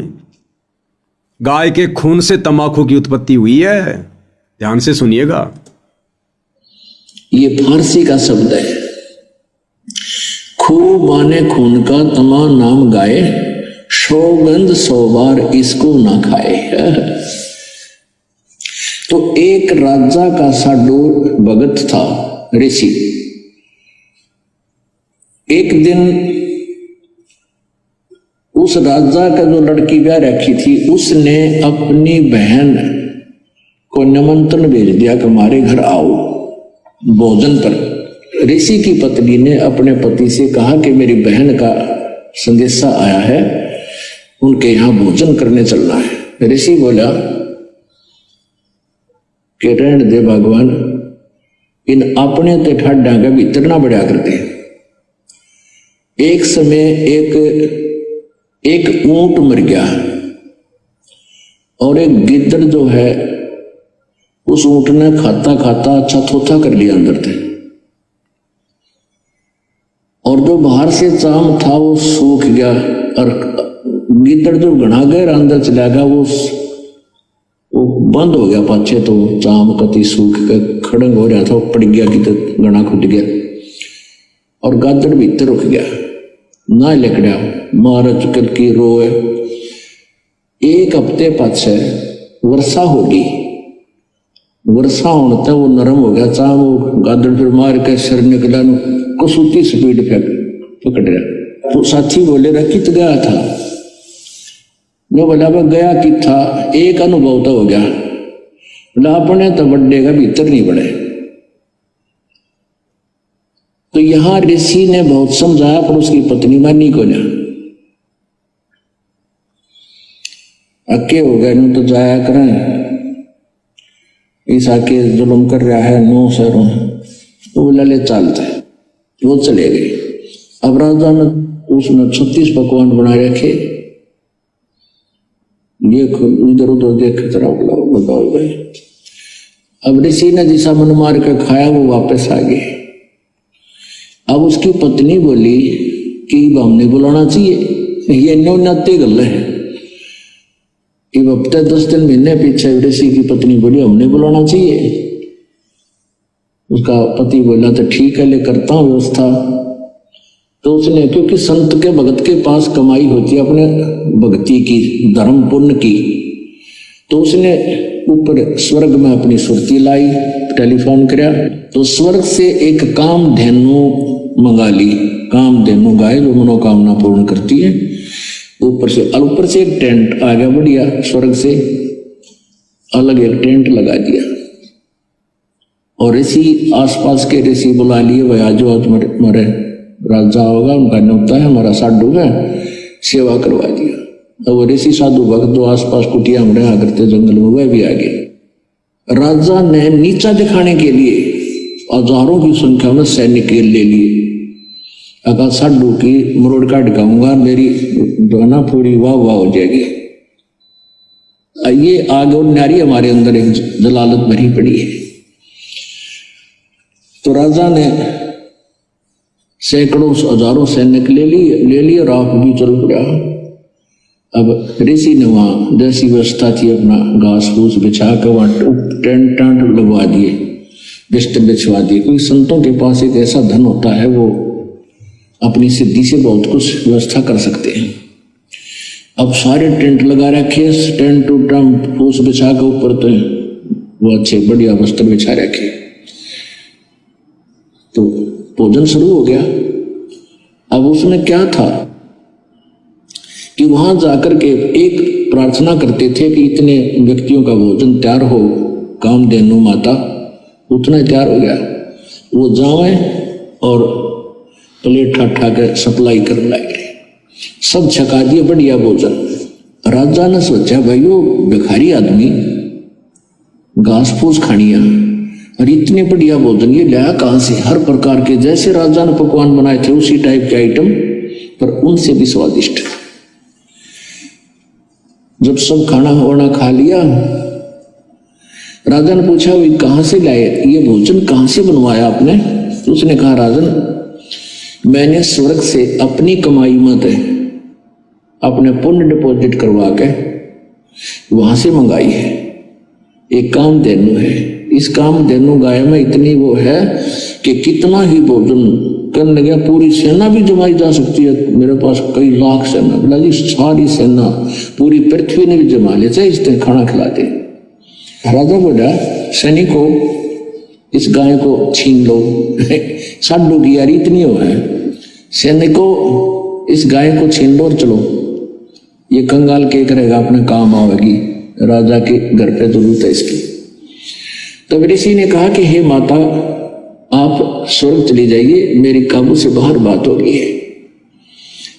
गाय के खून से तंबाकू की उत्पत्ति हुई है। ध्यान से सुनिएगा, ये फारसी का शब्द है। खू माने खून का, तमा नाम गाय, सौगंध 100 बार इसको ना खाए। तो एक राजा का साडू भगत था, ऋषि। एक दिन उस राजा का जो लड़की ब्याह रखी थी, उसने अपनी बहन को निमंत्रण भेज दिया कि हमारे घर आओ भोजन पर। ऋषि की पत्नी ने अपने पति से कहा कि मेरी बहन का संदेशा आया है, उनके यहां भोजन करने चलना है। ऋषि बोला कि रहने दे भगवान, इन अपने ते ठाडा का भीतर ना बढ़िया करते। एक समय एक ऊंट मर गया और एक गिद्दड़ जो है उस ऊंट ने खाता खाता अच्छा थोथा कर लिया अंदर थे, और जो बाहर से चाम था वो सूख गया। और गिद्दड़ जो घना गया अंदर चला गया, वो बंद हो गया पाछे, तो चाम कति सूख कर खड़ंग हो रहा था, वो पड़ गया गिद्दड़, घना खुद गया और गादड़ भीतर रुक गया ना लिकड़ा मारच करके रोए। एक हफ्ते पाछे वर्षा होगी, वर्षा होने तक वो नरम हो गया चाह, वो गादड़ फिर मार के सिर निकला, कसूती स्पीड पे पकड़ रहा। तो साथी बोले रहा कित गया था? जो बोला वह गया कि था, एक अनुभव तो हो गया, बोला अपने तो बड्डे का भीतर नहीं बढ़े। तो यहां ऋषि ने बहुत समझाया पर उसकी पत्नी मानी को ना, अक्के हो गए नहीं तो जाया करें, इस आके जुल्म कर रहा है नो सरों। तो बोला ले चलता है, वो चले गए। अब राजा ने उसने 36 पकवान बना रखे, ये इधर उधर देख जरा बताओ भाई। अब ऋषि ने जिसा मन मार के खाया वो वापस आ गए। अब उसकी पत्नी बोली कि हमने बुलाना चाहिए, ये नौनाते गल है। कि हफ्ते 10 दिन महीने पीछे ऋषि की पत्नी बोली हमने बुलाना चाहिए। उसका पति बोला तो ठीक है, ले करता हूं व्यवस्था। तो उसने, क्योंकि संत के भगत के पास कमाई होती है अपने भक्ति की, धर्म पुण्य की, तो उसने ऊपर स्वर्ग में अपनी सुरती लाई, टेलीफोन किया तो स्वर्ग से एक कामधेनु मंगा ली। कामधेनु गाय जो मनोकामना पूर्ण करती है। ऊपर से एक टेंट आ गया बढ़िया, स्वर्ग से अलग एक टेंट लगा दिया। और ऋषि आसपास के ऋषि बुला लिए, भाई आज हमारे राजा होगा, उनका न्योता है, हमारा साधु है, सेवा करवा दिया। अब वो ऋषि साधु भक्त जो आसपास कुटिया में रहा करते जंगल में, वह भी आ गए। राजा ने नीचा दिखाने के लिए हजारों की संख्या में सैनिक ले लिए। अगर साधु की मरोड़ काट दिखाऊंगा, मेरी दोना पूरी वाह वाह हो जाएगी। ये आग और नारी हमारे अंदर एक जलालत भरी पड़ी है। तो राजा ने सैकड़ों हजारों सैनिक ले लिए और आप भी चल पड़ा। अब ऋषि ने वहां जैसी व्यवस्था थी अपना घास फूस बिछा कर वहां टेंट टांट लगवा दिए, बिस्तर बिछवा दिए। क्योंकि संतों के पास एक ऐसा धन होता है, वो अपनी सिद्धि से बहुत कुछ व्यवस्था कर सकते हैं। अब सारे टेंट लगा रखे, टेंट टू टेंट फूस बिछा के ऊपर तो वो अच्छे बढ़िया वस्त्र बिछा रखे। तो भोजन शुरू हो गया। अब उसमें क्या था कि वहां जाकर के एक प्रार्थना करते थे कि इतने व्यक्तियों का भोजन तैयार हो, कामधेनु माता उतना तैयार हो गया, वो जावे और प्लेट ठा के सप्लाई करने लगे। सब छका दिए बढ़िया भोजन। राजा ने सोचा भाई वो भिखारी आदमी घास फूस खानिया और इतने बढ़िया भोजन ये लाया कहां से? हर प्रकार के जैसे राजा ने पकवान बनाए थे उसी टाइप के आइटम, पर उनसे भी स्वादिष्ट। जब सब खाना वाना खा लिया, राजा ने पूछा भाई कहां से लाए ये भोजन, कहां से बनवाया आपने? तो उसने कहा राजन मैंने स्वर्ग से अपनी कमाई मत है, अपने पुण्य डिपॉजिट करवा के वहां से मंगाई है। एक कामधेनु है, इस कामधेनु गाय में इतनी वो है कि कितना ही भोजन करने गया पूरी सेना भी जमाई जा सकती है। मेरे पास कई लाख सेना, बोला जी सारी सेना पूरी पृथ्वी ने भी जमा ले, चाहे इस तरह खाना खिला दे। राजा बोला सैनिकों इस गाय को छीन लो। साधु की यार इतनी हो है, सैनिकों इस गाय को छीन लो और चलो, ये कंगाल के करेगा अपने काम आवेगी, राजा के घर पे जरूरत है इसकी। तब ऋषि ने कहा कि हे माता आप स्वर्ग चली जाइए, मेरी काबू से बाहर बात हो गई है।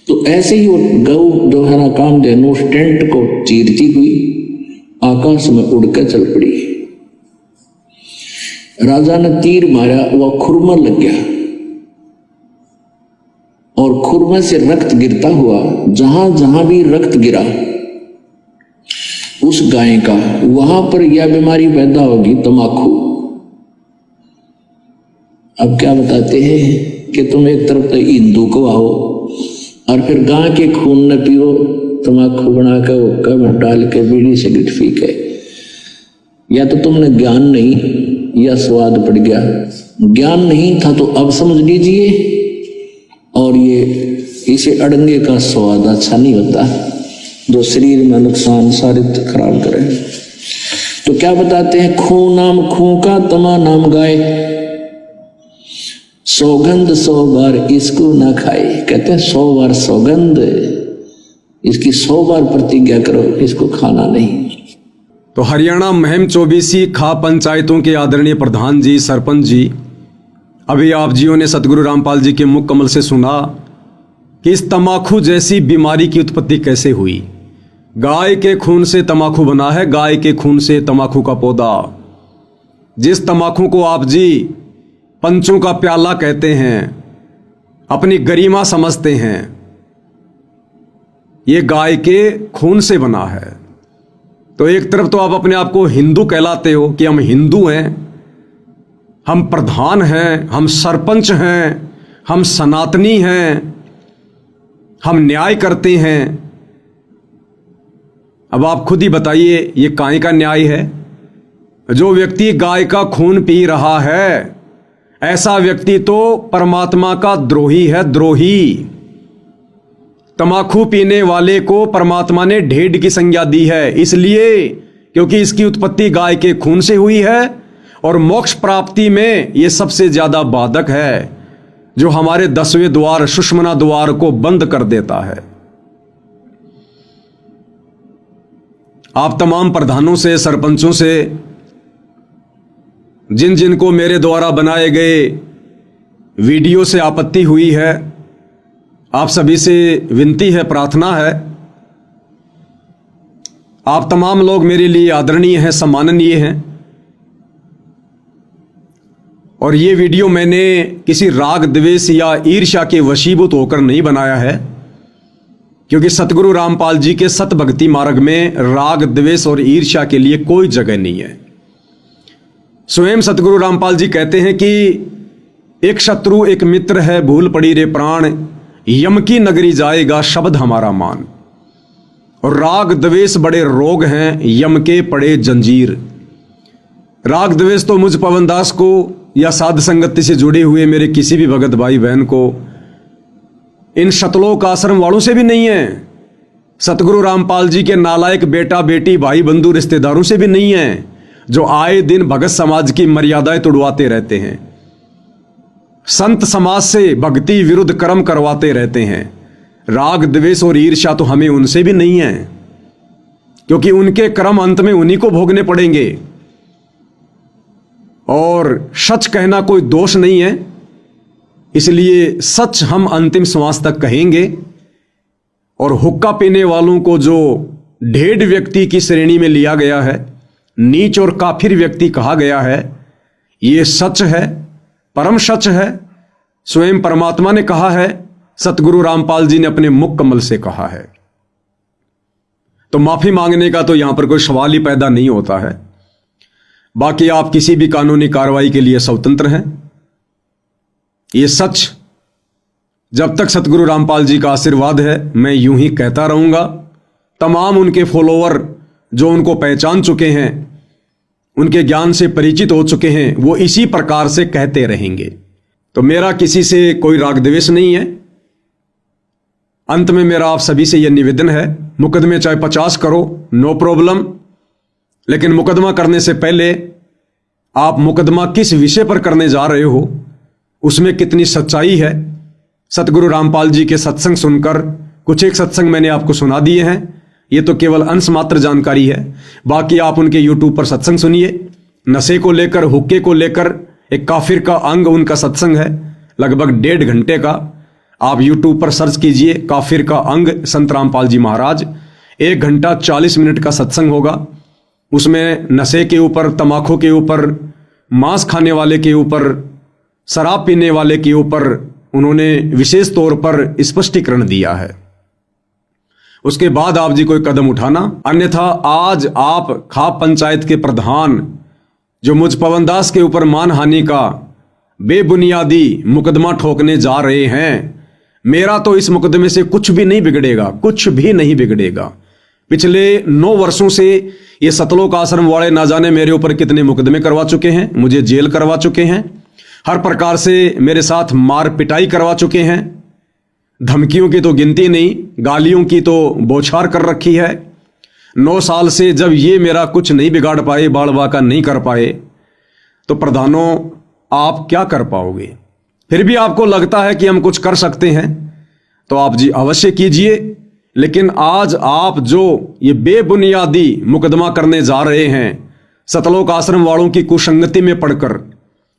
तो ऐसे ही वो गौ जो है ना कामधेनु उस टेंट को चीरती हुई आकाश में उड़कर चल पड़ी। राजा ने तीर मारा, वह खुरमा लग गया और खुरमे से रक्त गिरता हुआ जहां जहां भी रक्त गिरा उस गाय का, वहां पर यह बीमारी पैदा होगी, तमाकू। अब क्या बताते हैं कि तुम एक तरफ तो हिंदू को आओ और फिर गाय के खून न पियो, तमाकू बना के हुक्का में डाल के बीड़ी सिगरेट फीके। या तो तुमने ज्ञान नहीं या स्वाद पड़ गया। ज्ञान नहीं था तो अब समझ लीजिए, और ये इसे अड़ंगे का स्वाद अच्छा नहीं होता जो शरीर में नुकसान सारे खराब करे। तो क्या बताते हैं, खून नाम खूं का, तमा नाम गाय, सौगंध 100 बार इसको ना खाए। कहते हैं 100 बार सौगंध, इसकी 100 बार प्रतिज्ञा करो, इसको खाना नहीं। तो हरियाणा महम 24 खा पंचायतों के आदरणीय प्रधान जी, सरपंच जी, अभी आप जियों ने सतगुरु रामपाल जी के मुख कमल से सुना कि इस तमाकू जैसी बीमारी की उत्पत्ति कैसे हुई। गाय के खून से तमाकू बना है, गाय के खून से तमाकू का पौधा। जिस तमाकू को आप जी पंचों का प्याला कहते हैं, अपनी गरिमा समझते हैं, ये गाय के खून से बना है। तो एक तरफ तो आप अपने आप को हिंदू कहलाते हो कि हम हिंदू हैं, हम प्रधान हैं, हम सरपंच हैं, हम सनातनी हैं, हम न्याय करते हैं। अब आप खुद ही बताइए ये काहे का न्याय है? जो व्यक्ति गाय का खून पी रहा है, ऐसा व्यक्ति तो परमात्मा का द्रोही है, द्रोही। तमाकू पीने वाले को परमात्मा ने ढेड की संज्ञा दी है, इसलिए क्योंकि इसकी उत्पत्ति गाय के खून से हुई है और मोक्ष प्राप्ति में यह सबसे ज्यादा बाधक है, जो हमारे 10वें द्वार सुषुम्ना द्वार को बंद कर देता है। आप तमाम प्रधानों से, सरपंचों से, जिन जिन को मेरे द्वारा बनाए गए वीडियो से आपत्ति हुई है, आप सभी से विनती है, प्रार्थना है, आप तमाम लोग मेरे लिए आदरणीय हैं, सम्माननीय हैं। और ये वीडियो मैंने किसी राग द्वेष या ईर्ष्या के वशीभूत होकर नहीं बनाया है, क्योंकि सतगुरु रामपाल जी के सत भक्ति मार्ग में राग द्वेष और ईर्ष्या के लिए कोई जगह नहीं है। स्वयं सतगुरु रामपाल जी कहते हैं कि एक शत्रु एक मित्र है, भूल पड़ी रे प्राण, यम की नगरी जाएगा शब्द हमारा मान। और राग द्वेष बड़े रोग हैं, यम के पड़े जंजीर। राग द्वेष तो मुझ पवनदास को या साध संगति से जुड़े हुए मेरे किसी भी भगत भाई बहन को, इन शतलोक आश्रम वालों से भी नहीं है, सतगुरु रामपाल जी के नालायक बेटा बेटी भाई बंधु रिश्तेदारों से भी नहीं है, जो आए दिन भगत समाज की मर्यादाएं तोड़वाते रहते हैं, संत समाज से भक्ति विरुद्ध कर्म करवाते रहते हैं। राग द्वेष और ईर्ष्या तो हमें उनसे भी नहीं है, क्योंकि उनके कर्म अंत में उन्हीं को भोगने पड़ेंगे। और सच कहना कोई दोष नहीं है, इसलिए सच हम अंतिम श्वास तक कहेंगे। और हुक्का पीने वालों को जो ढेड व्यक्ति की श्रेणी में लिया गया है, नीच और काफिर व्यक्ति कहा गया है, ये सच है, परम सच है। स्वयं परमात्मा ने कहा है, सतगुरु रामपाल जी ने अपने मुख कमल से कहा है। तो माफी मांगने का तो यहां पर कोई सवाल ही पैदा नहीं होता है। बाकी आप किसी भी कानूनी कार्रवाई के लिए स्वतंत्र हैं। ये सच जब तक सतगुरु रामपाल जी का आशीर्वाद है, मैं यूं ही कहता रहूंगा। तमाम उनके फॉलोअर जो उनको पहचान चुके हैं, उनके ज्ञान से परिचित हो चुके हैं, वो इसी प्रकार से कहते रहेंगे। तो मेरा किसी से कोई राग द्वेष नहीं है। अंत में मेरा आप सभी से यह निवेदन है, मुकदमे चाहे 50 करो, नो प्रॉब्लम, लेकिन मुकदमा करने से पहले आप मुकदमा किस विषय पर करने जा रहे हो, उसमें कितनी सच्चाई है। सतगुरु रामपाल जी के सत्संग सुनकर कुछ एक सत्संग मैंने आपको सुना दिए हैं, ये तो केवल अंश मात्र जानकारी है। बाकी आप उनके यूट्यूब पर सत्संग सुनिए। नशे को लेकर, हुक्के को लेकर एक काफिर का अंग उनका सत्संग है, लगभग 1.5 घंटे का। आप यूट्यूब पर सर्च कीजिए, काफिर का अंग संत रामपाल जी महाराज। 1 घंटा 40 मिनट का सत्संग होगा। उसमें नशे के ऊपर, तमाकू के ऊपर, मांस खाने वाले के ऊपर, शराब पीने वाले के ऊपर उन्होंने विशेष तौर पर स्पष्टीकरण दिया है। उसके बाद आप जी कोई कदम उठाना, अन्यथा आज आप खाप पंचायत के प्रधान जो मुझ पवनदास के ऊपर मानहानि का बेबुनियादी मुकदमा ठोकने जा रहे हैं, मेरा तो इस मुकदमे से कुछ भी नहीं बिगड़ेगा, कुछ भी नहीं बिगड़ेगा। पिछले 9 वर्षों से ये सतलोक आश्रम वाले ना जाने मेरे ऊपर कितने मुकदमे करवा चुके हैं, मुझे जेल करवा चुके हैं, हर प्रकार से मेरे साथ मार पिटाई करवा चुके हैं। धमकियों की तो गिनती नहीं, गालियों की तो बौछार कर रखी है। 9 साल से जब ये मेरा कुछ नहीं बिगाड़ पाए, बाड़ बाका नहीं कर पाए, तो प्रधानों आप क्या कर पाओगे? फिर भी आपको लगता है कि हम कुछ कर सकते हैं, तो आप जी अवश्य कीजिए। लेकिन आज आप जो ये बेबुनियादी मुकदमा करने जा रहे हैं, सतलोक आश्रम वालों की कुसंगति में पड़कर,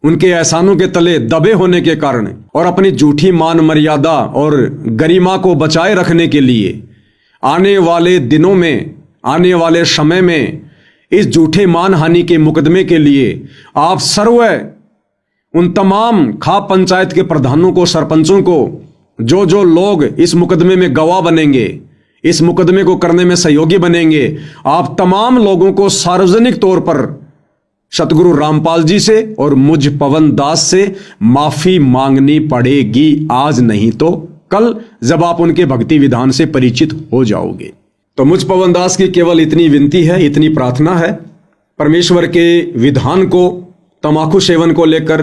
उनके एहसानों के तले दबे होने के कारण और अपनी झूठी मान मर्यादा और गरिमा को बचाए रखने के लिए आने वाले दिनों में, आने वाले समय में इस झूठे मानहानि के मुकदमे के लिए आप सर्व उन तमाम खाप पंचायत के प्रधानों को, सरपंचों को, जो जो लोग इस मुकदमे में गवाह बनेंगे, इस मुकदमे को करने में सहयोगी बनेंगे, आप तमाम लोगों को सार्वजनिक तौर पर सतगुरु रामपाल जी से और मुझ पवन दास से माफी मांगनी पड़ेगी, आज नहीं तो कल, जब आप उनके भक्ति विधान से परिचित हो जाओगे। तो मुझ पवन दास की केवल इतनी विनती है, इतनी प्रार्थना है, परमेश्वर के विधान को, तंबाकू सेवन को लेकर,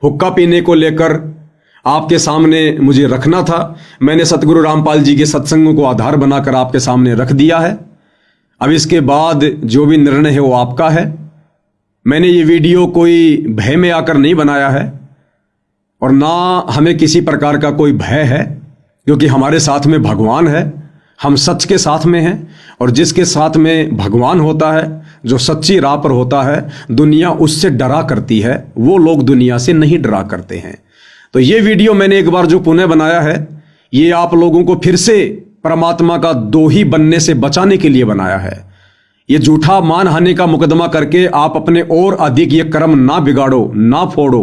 हुक्का पीने को लेकर आपके सामने मुझे रखना था। मैंने सतगुरु रामपाल जी के सत्संगों को आधार बनाकर आपके सामने रख दिया है। अब इसके बाद जो भी निर्णय है वो आपका है। मैंने ये वीडियो कोई भय में आकर नहीं बनाया है और ना हमें किसी प्रकार का कोई भय है, क्योंकि हमारे साथ में भगवान है, हम सच के साथ में हैं और जिसके साथ में भगवान होता है, जो सच्ची राह पर होता है, दुनिया उससे डरा करती है, वो लोग दुनिया से नहीं डरा करते हैं। तो ये वीडियो मैंने एक बार जो पुनः बनाया है, ये आप लोगों को फिर से परमात्मा का दोही बनने से बचाने के लिए बनाया है। ये झूठा मानहानि का मुकदमा करके आप अपने और अधिक ये कर्म ना बिगाड़ो, ना फोड़ो।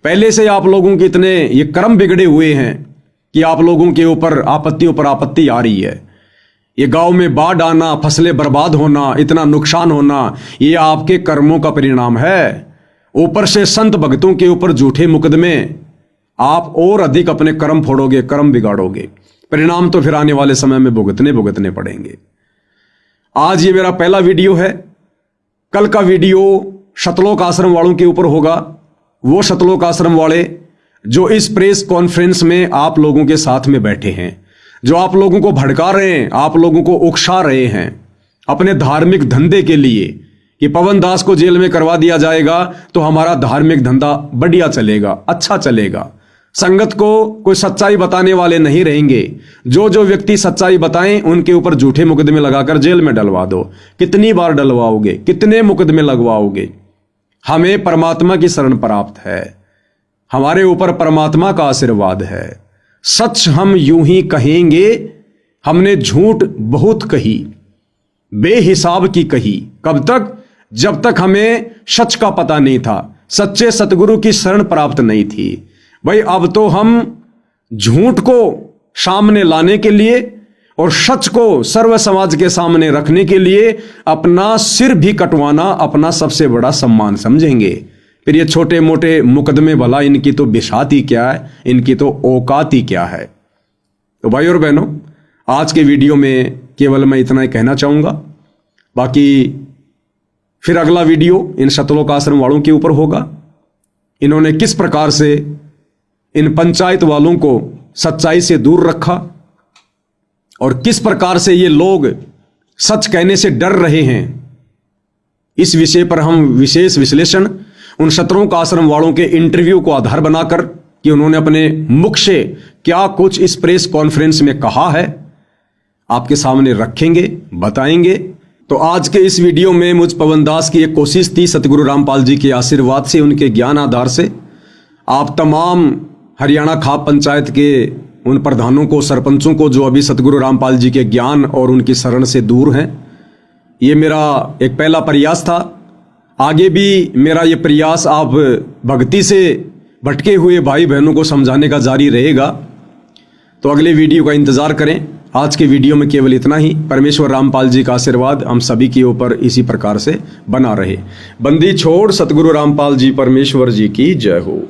पहले से आप लोगों के इतने ये कर्म बिगड़े हुए हैं कि आप लोगों के ऊपर आपत्ति आ रही है। ये गांव में बाढ़ आना, फसलें बर्बाद होना, इतना नुकसान होना, ये आपके कर्मों का परिणाम है। ऊपर से संत भक्तों के ऊपर झूठे मुकदमे, आप और अधिक अपने कर्म फोड़ोगे, कर्म बिगाड़ोगे, परिणाम तो फिर आने वाले समय में भुगतने पड़ेंगे। आज ये मेरा पहला वीडियो है। कल का वीडियो सतलोक आश्रम वालों के ऊपर होगा। वो सतलोक आश्रम वाले जो इस प्रेस कॉन्फ्रेंस में आप लोगों के साथ में बैठे हैं, जो आप लोगों को भड़का रहे हैं, आप लोगों को उकसा रहे हैं अपने धार्मिक धंधे के लिए कि पवन दास को जेल में करवा दिया जाएगा तो हमारा धार्मिक धंधा बढ़िया चलेगा, अच्छा चलेगा। संगत को कोई सच्चाई बताने वाले नहीं रहेंगे। जो जो व्यक्ति सच्चाई बताएं उनके ऊपर झूठे मुकदमे लगाकर जेल में डलवा दो। कितनी बार डलवाओगे, कितने मुकदमे लगवाओगे? हमें परमात्मा की शरण प्राप्त है, हमारे ऊपर परमात्मा का आशीर्वाद है। सच हम यूं ही कहेंगे, हमने झूठ बहुत कही, बेहिसाब की कही। कब तक? जब तक हमें सच का पता नहीं था, सच्चे सतगुरु की शरण प्राप्त नहीं थी। भाई अब तो हम झूठ को सामने लाने के लिए और सच को सर्व समाज के सामने रखने के लिए अपना सिर भी कटवाना अपना सबसे बड़ा सम्मान समझेंगे। फिर ये छोटे मोटे मुकदमे, भला इनकी तो बिसात ही क्या है, इनकी तो औकात ही क्या है। तो भाई और बहनों, आज के वीडियो में केवल मैं इतना ही कहना चाहूंगा। बाकी फिर अगला वीडियो इन सतलोक आश्रम वालों के ऊपर होगा। इन्होंने किस प्रकार से इन पंचायत वालों को सच्चाई से दूर रखा और किस प्रकार से ये लोग सच कहने से डर रहे हैं, इस विषय पर हम विशेष विश्लेषण उन सतलोक आश्रम वालों के इंटरव्यू को आधार बनाकर कि उन्होंने अपने मुख से क्या कुछ इस प्रेस कॉन्फ्रेंस में कहा है, आपके सामने रखेंगे, बताएंगे। तो आज के इस वीडियो में मुझ पवन दास की एक कोशिश थी, सतगुरु रामपाल जी के आशीर्वाद से, उनके ज्ञान आधार से आप तमाम हरियाणा खाप पंचायत के उन प्रधानों को, सरपंचों को जो अभी सतगुरु रामपाल जी के ज्ञान और उनकी शरण से दूर हैं, ये मेरा एक पहला प्रयास था। आगे भी मेरा ये प्रयास आप भक्ति से भटके हुए भाई बहनों को समझाने का जारी रहेगा। तो अगले वीडियो का इंतजार करें। आज के वीडियो में केवल इतना ही। परमेश्वर रामपाल जी का आशीर्वाद हम सभी के ऊपर इसी प्रकार से बना रहे। बंदी छोड़ सतगुरु रामपाल जी परमेश्वर जी की जय हो।